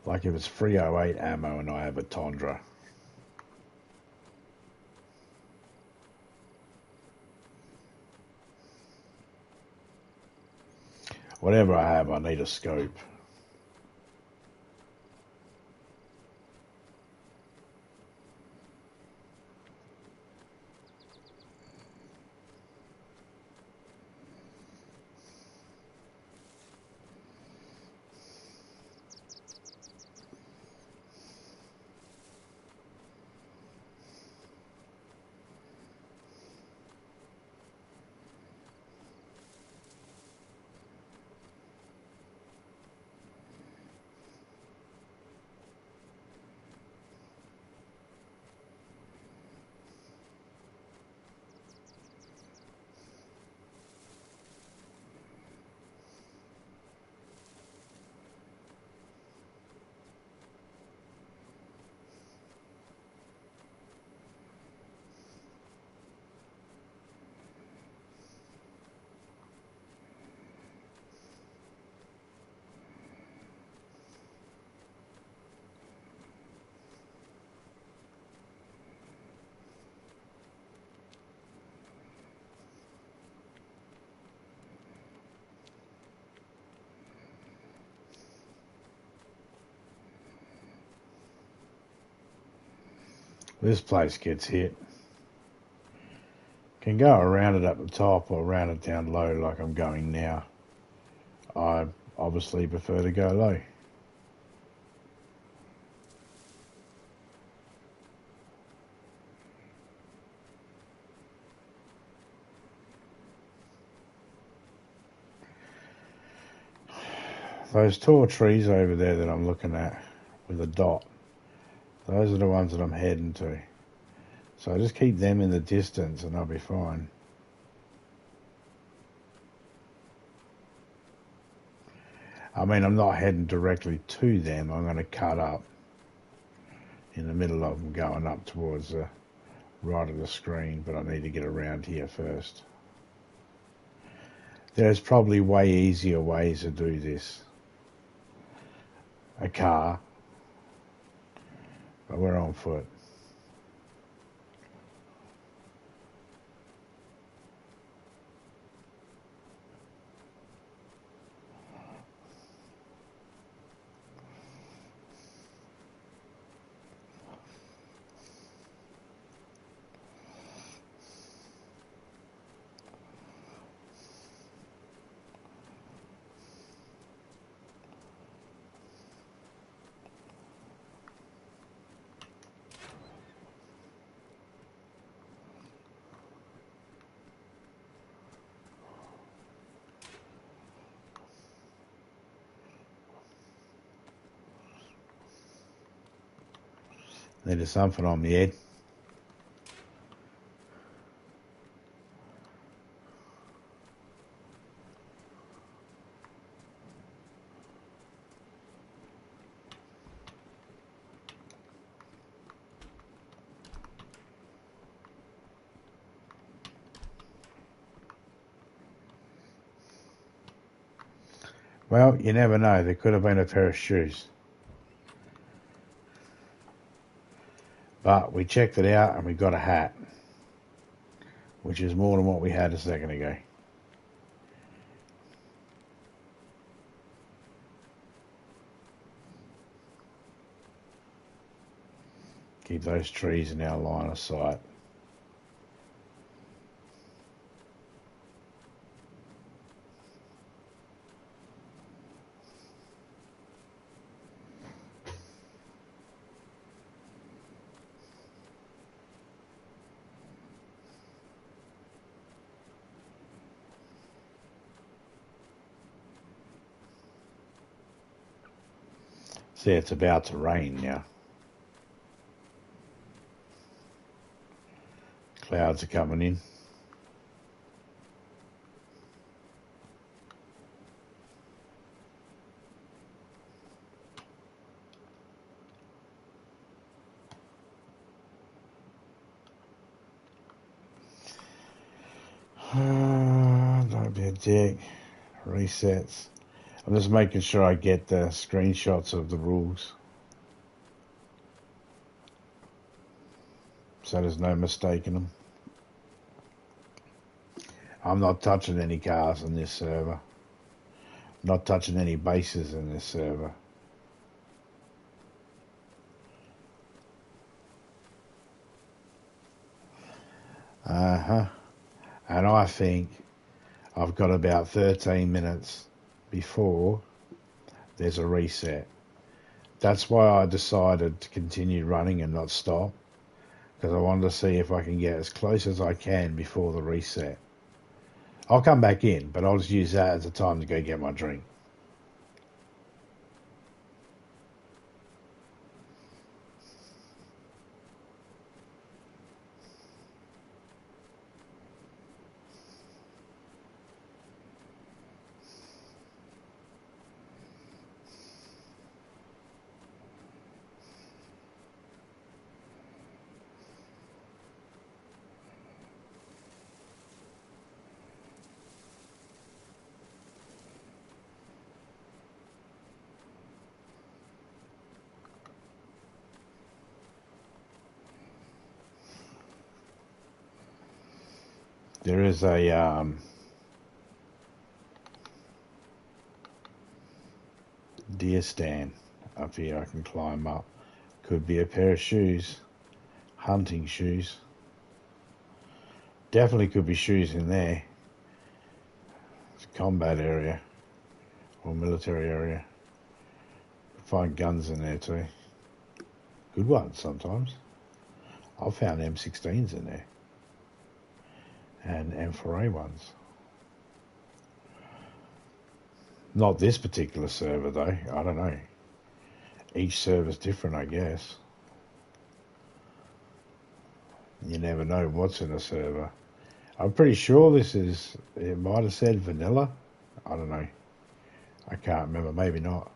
Like if it's 308 ammo and I have a Tundra. Whatever I have, I need a scope. This place gets hit. Can go around it up the top or around it down low like I'm going now. I obviously prefer to go low. Those tall trees over there that I'm looking at with a dot, those are the ones that I'm heading to. So I just keep them in the distance and I'll be fine. I mean, I'm not heading directly to them. I'm going to cut up in the middle of them going up towards the right of the screen, but I need to get around here first. There's probably way easier ways to do this. A car, but we're on foot. Needed something on my head. Well, you never know. There could have been a pair of shoes. But we checked it out and we got a hat, which is more than what we had a second ago. Keep those trees in our line of sight. See, it's about to rain now. Clouds are coming in. Don't be a dick. Resets. I'm just making sure I get the screenshots of the rules, so there's no mistaking them. I'm not touching any cars in this server. Not touching any bases in this server. And I think I've got about 13 minutes before there's a reset. That's why I decided to continue running and not stop, because I wanted to see if I can get as close as I can before the reset. I'll come back in, but I'll just use that as a time to go get my drink. There is a deer stand up here I can climb up. Could be a pair of shoes, hunting shoes. Definitely could be shoes in there. It's a combat area or military area. Find guns in there too. Good ones sometimes. I've found M16s in there. And M4A ones. Not this particular server though, I don't know. Each server's different, I guess. You never know what's in a server. I'm pretty sure it might have said vanilla. I don't know. I can't remember, maybe not.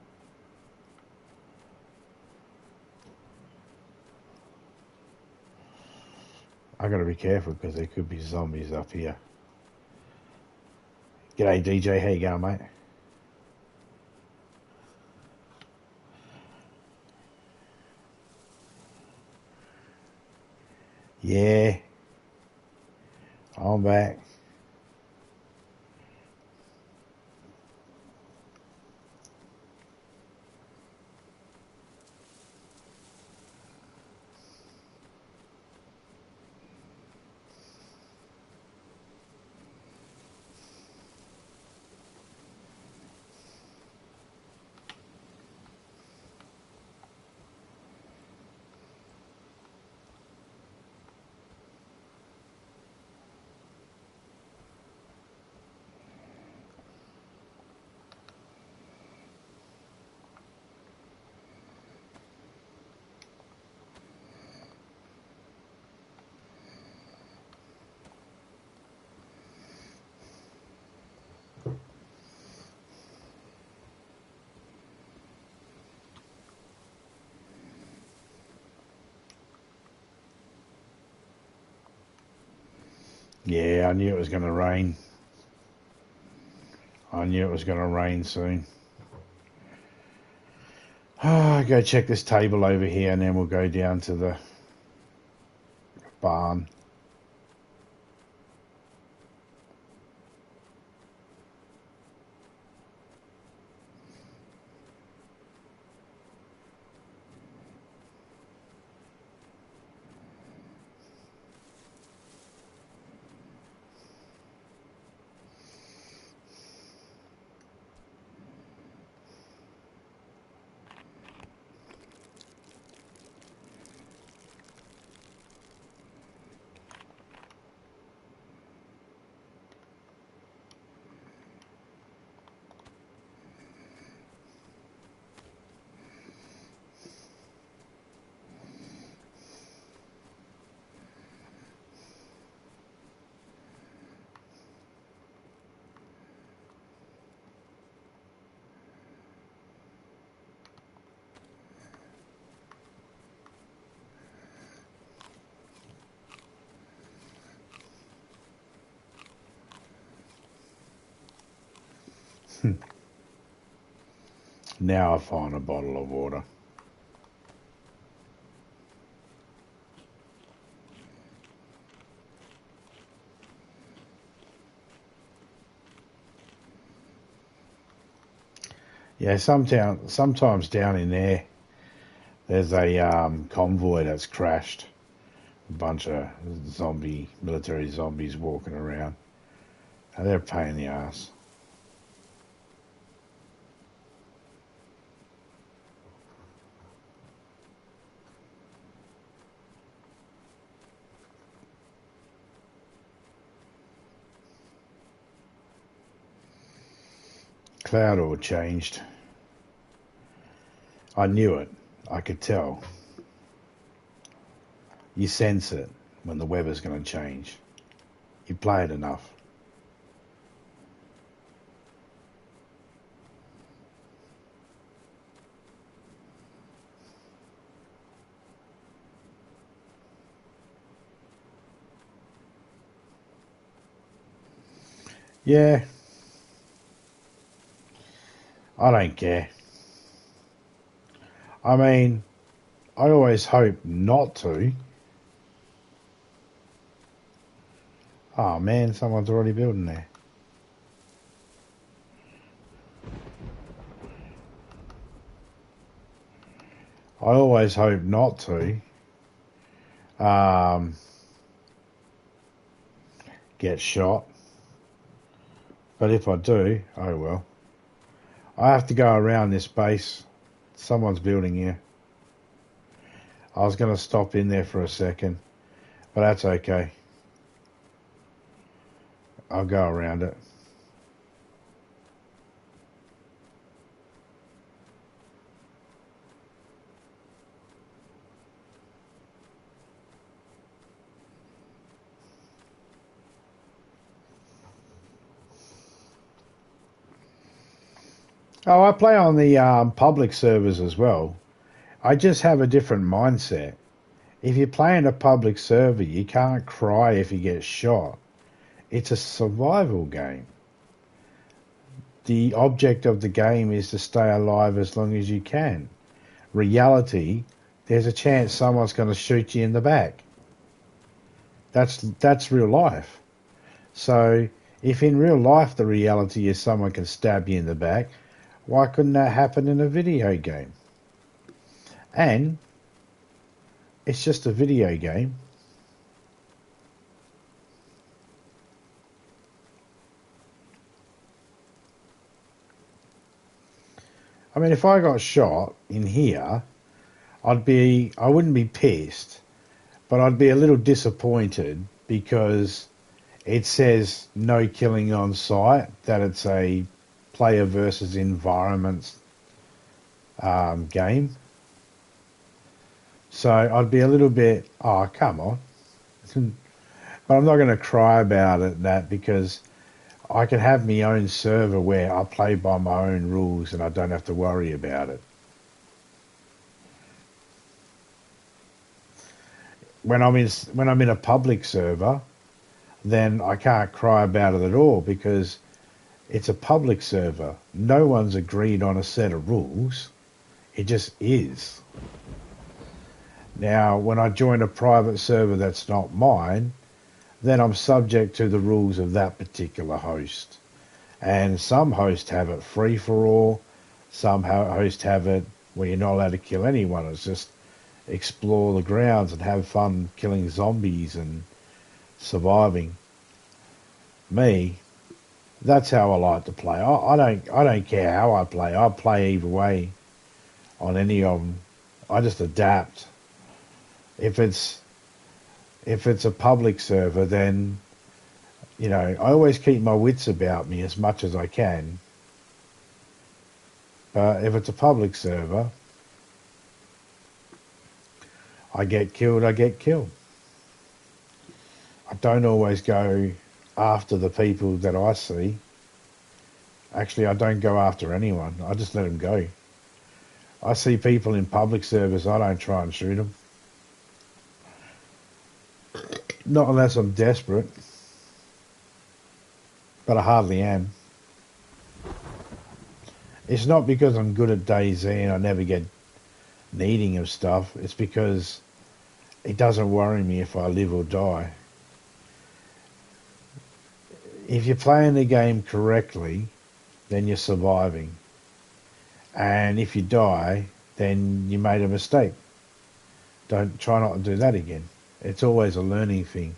I gotta be careful because there could be zombies up here. G'day DJ, how you going, mate? Yeah, I'm back. Yeah, I knew it was going to rain. I knew it was going to rain soon. Go check this table over here, and then we'll go down to the barn. Now I find a bottle of water. Yeah, sometimes down in there's a convoy that's crashed. A bunch of military zombies walking around. And they're a pain in the ass. Cloud all changed. I knew it. I could tell. You sense it when the weather's going to change. You play it enough. Yeah. I don't care. I mean, I always hope not to. Oh man, someone's already building there. I always hope not to get shot. But if I do, oh well. I have to go around this base. Someone's building here. I was going to stop in there for a second, but that's okay. I'll go around it. Oh, I play on the public servers as well. I just have a different mindset. If you play in a public server, you can't cry if you get shot. It's a survival game. The object of the game is to stay alive as long as you can. Reality, there's a chance someone's going to shoot you in the back. That's real life. So if in real life the reality is someone can stab you in the back, why couldn't that happen in a video game? And it's just a video game. I mean, if I got shot in here, I wouldn't be pissed, but I'd be a little disappointed because it says no killing on site, that it's a player versus environments game. So I'd be a little bit, oh, come on. But I'm not going to cry about it, because I can have my own server where I play by my own rules and I don't have to worry about it. When I'm in a public server, then I can't cry about it at all because it's a public server. No one's agreed on a set of rules. It just is. Now, when I join a private server that's not mine, then I'm subject to the rules of that particular host. And some hosts have it free for all. Some hosts have it where you're not allowed to kill anyone. It's just explore the grounds and have fun killing zombies and surviving. Me, that's how I like to play. I don't care how I play. I play either way on any of them. I just adapt. If it's a public server, then I always keep my wits about me as much as I can. But if it's a public server, I get killed. I get killed. I don't always go after the people that I see. Actually, I don't go after anyone. I just let them go. I see people in public servers, I don't try and shoot them. Not unless I'm desperate. But I hardly am. It's not because I'm good at DayZ and I never get needing of stuff. It's because it doesn't worry me if I live or die. If you're playing the game correctly, then you're surviving. And if you die, then you made a mistake. Don't try not to do that again. It's always a learning thing.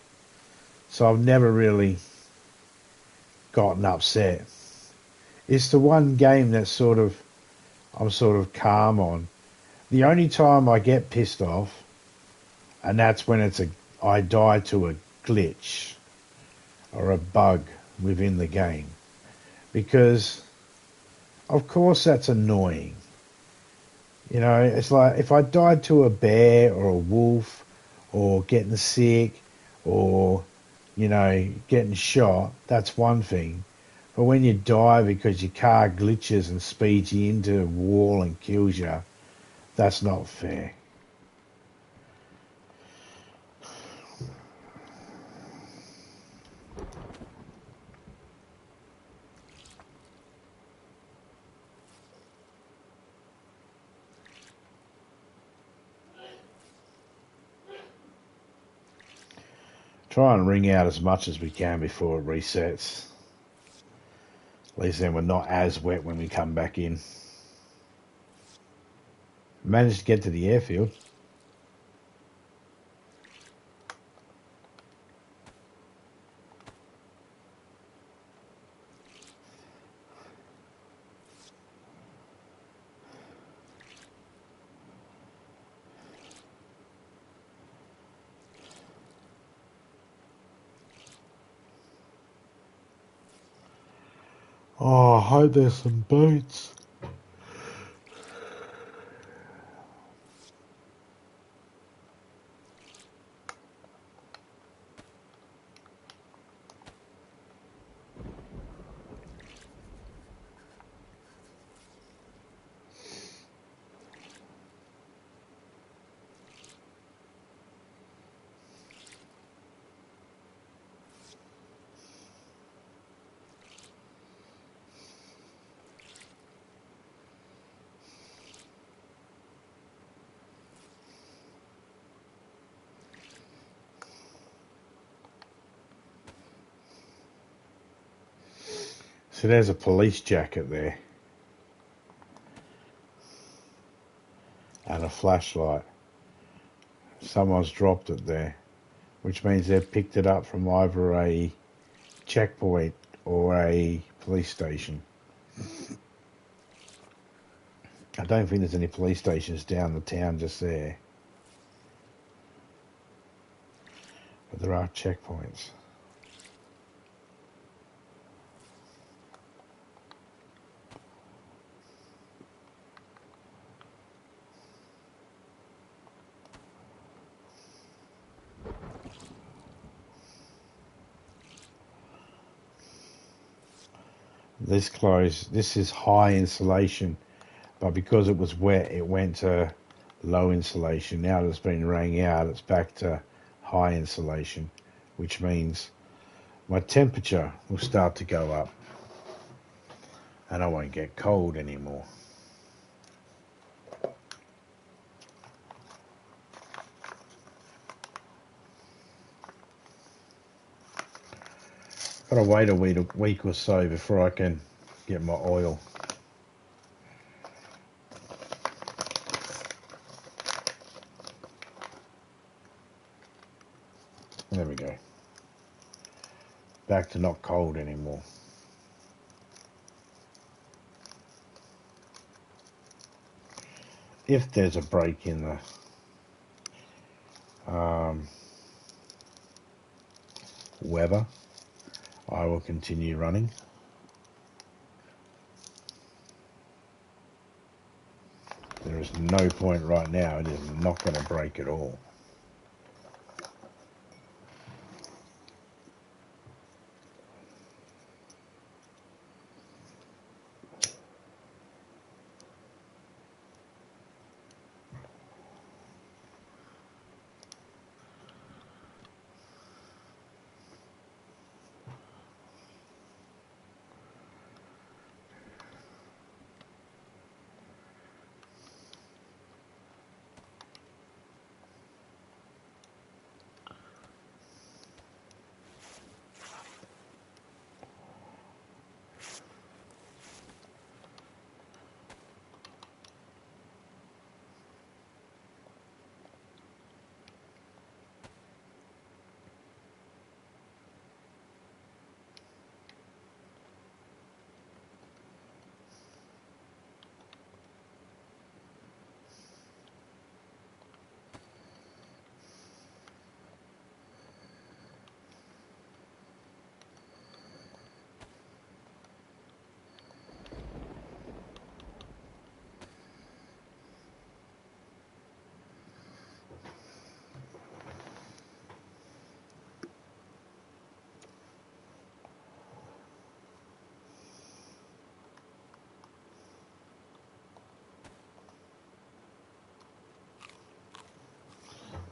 So I've never really gotten upset. It's the one game that I'm sort of calm on. The only time I get pissed off, and that's when I die to a glitch or a bug within the game. Because of course that's annoying. It's like if I died to a bear or a wolf or getting sick or, getting shot, that's one thing. But when you die because your car glitches and speeds you into a wall and kills you, that's not fair. Try and wring out as much as we can before it resets. At least then we're not as wet when we come back in. Managed to get to the airfield. Oh, I hope there's some boots. So there's a police jacket there. And a flashlight. Someone's dropped it there. Which means they've picked it up from either a checkpoint or a police station. I don't think there's any police stations down the town just there. But there are checkpoints. This is high insulation, but because it was wet, it went to low insulation. Now that it's been rang out, it's back to high insulation, which means my temperature will start to go up and I won't get cold anymore. Gotta wait a week or so before I can get my oil. There we go. Back to not cold anymore. If there's a break in the weather, I will continue running. There is no point right now. It is not going to break at all.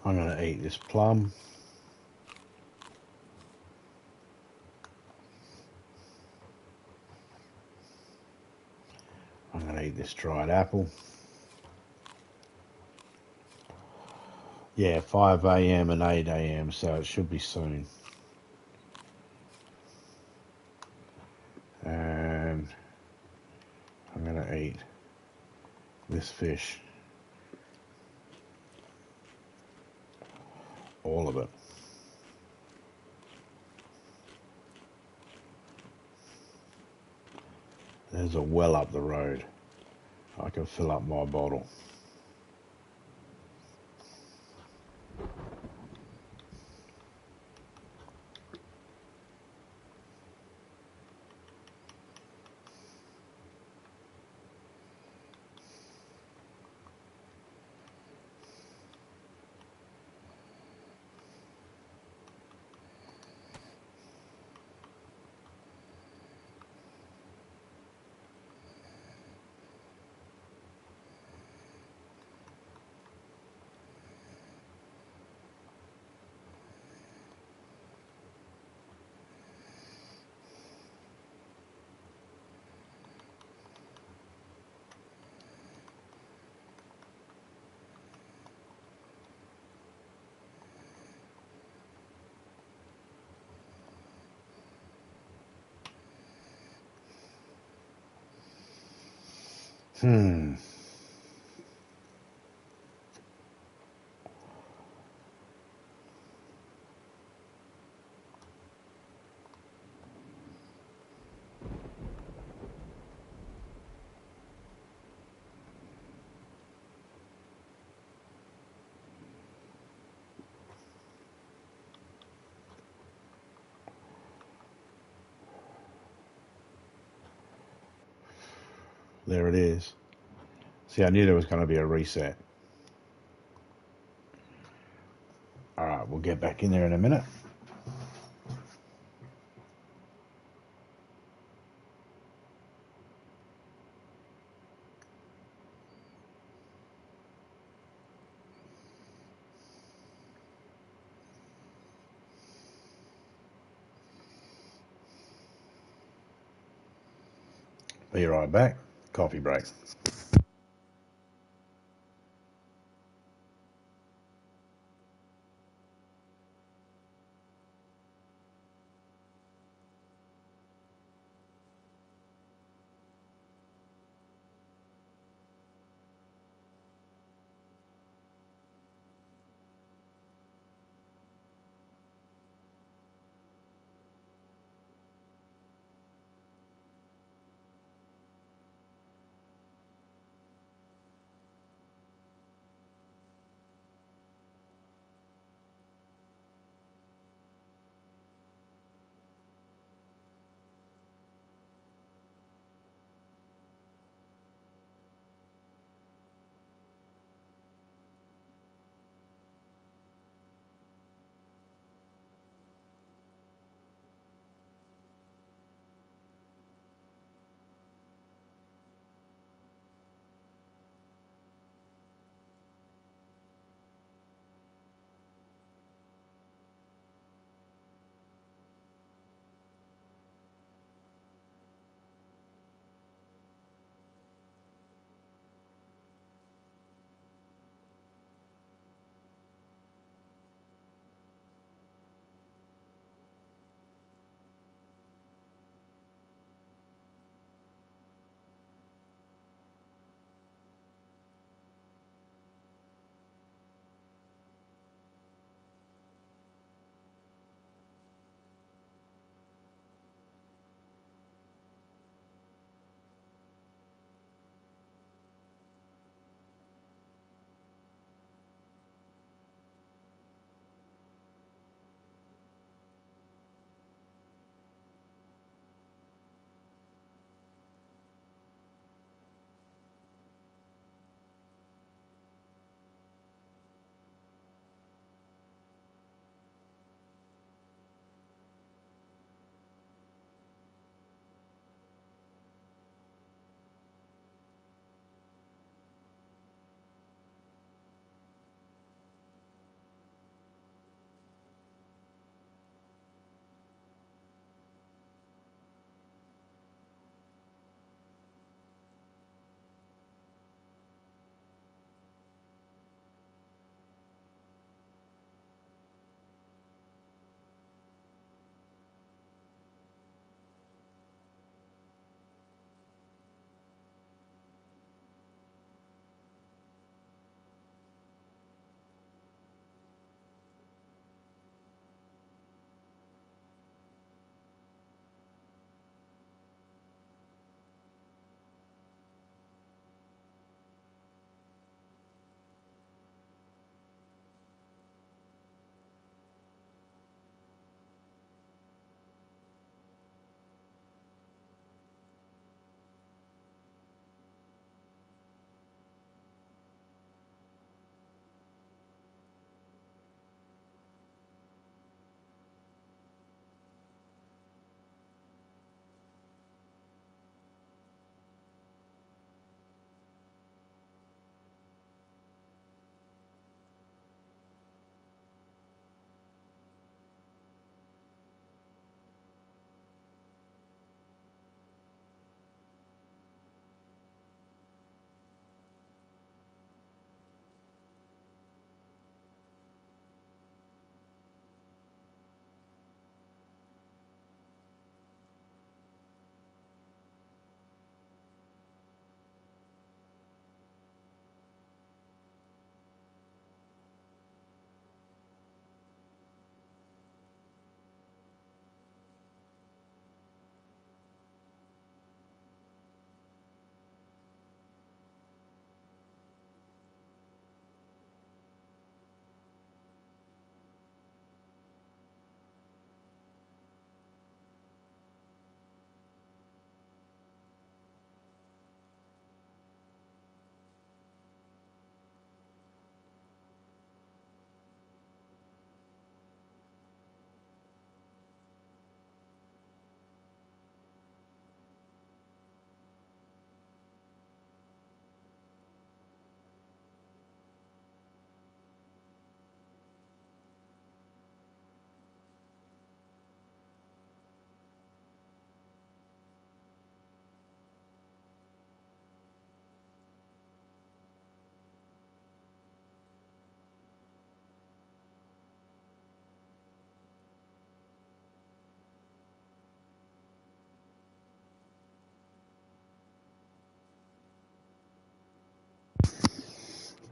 I'm going to eat this plum. I'm going to eat this dried apple. Yeah, 5 a.m. and 8 a.m. so it should be soon. And I'm going to eat this fish. All of it. There's a well up the road. I can fill up my bottle. There it is. See, I knew there was going to be a reset. All right, we'll get back in there in a minute. Be right back. Coffee break.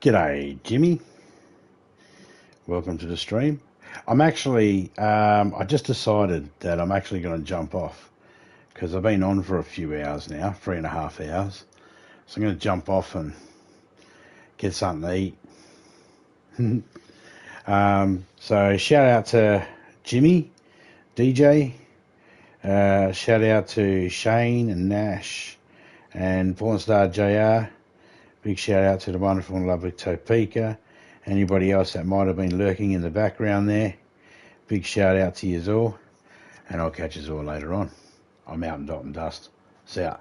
G'day, Jimmy. Welcome to the stream. I'm actually, I just decided that I'm actually going to jump off because I've been on for a few hours now, 3.5 hours. So I'm going to jump off and get something to eat. So shout out to Jimmy, DJ. Shout out to Shane and Nash and Pornstar JR. Big shout out to the wonderful and lovely Topeka. Anybody else that might have been lurking in the background there, big shout out to you all. And I'll catch you all later on. I'm out and dot and dust. See ya.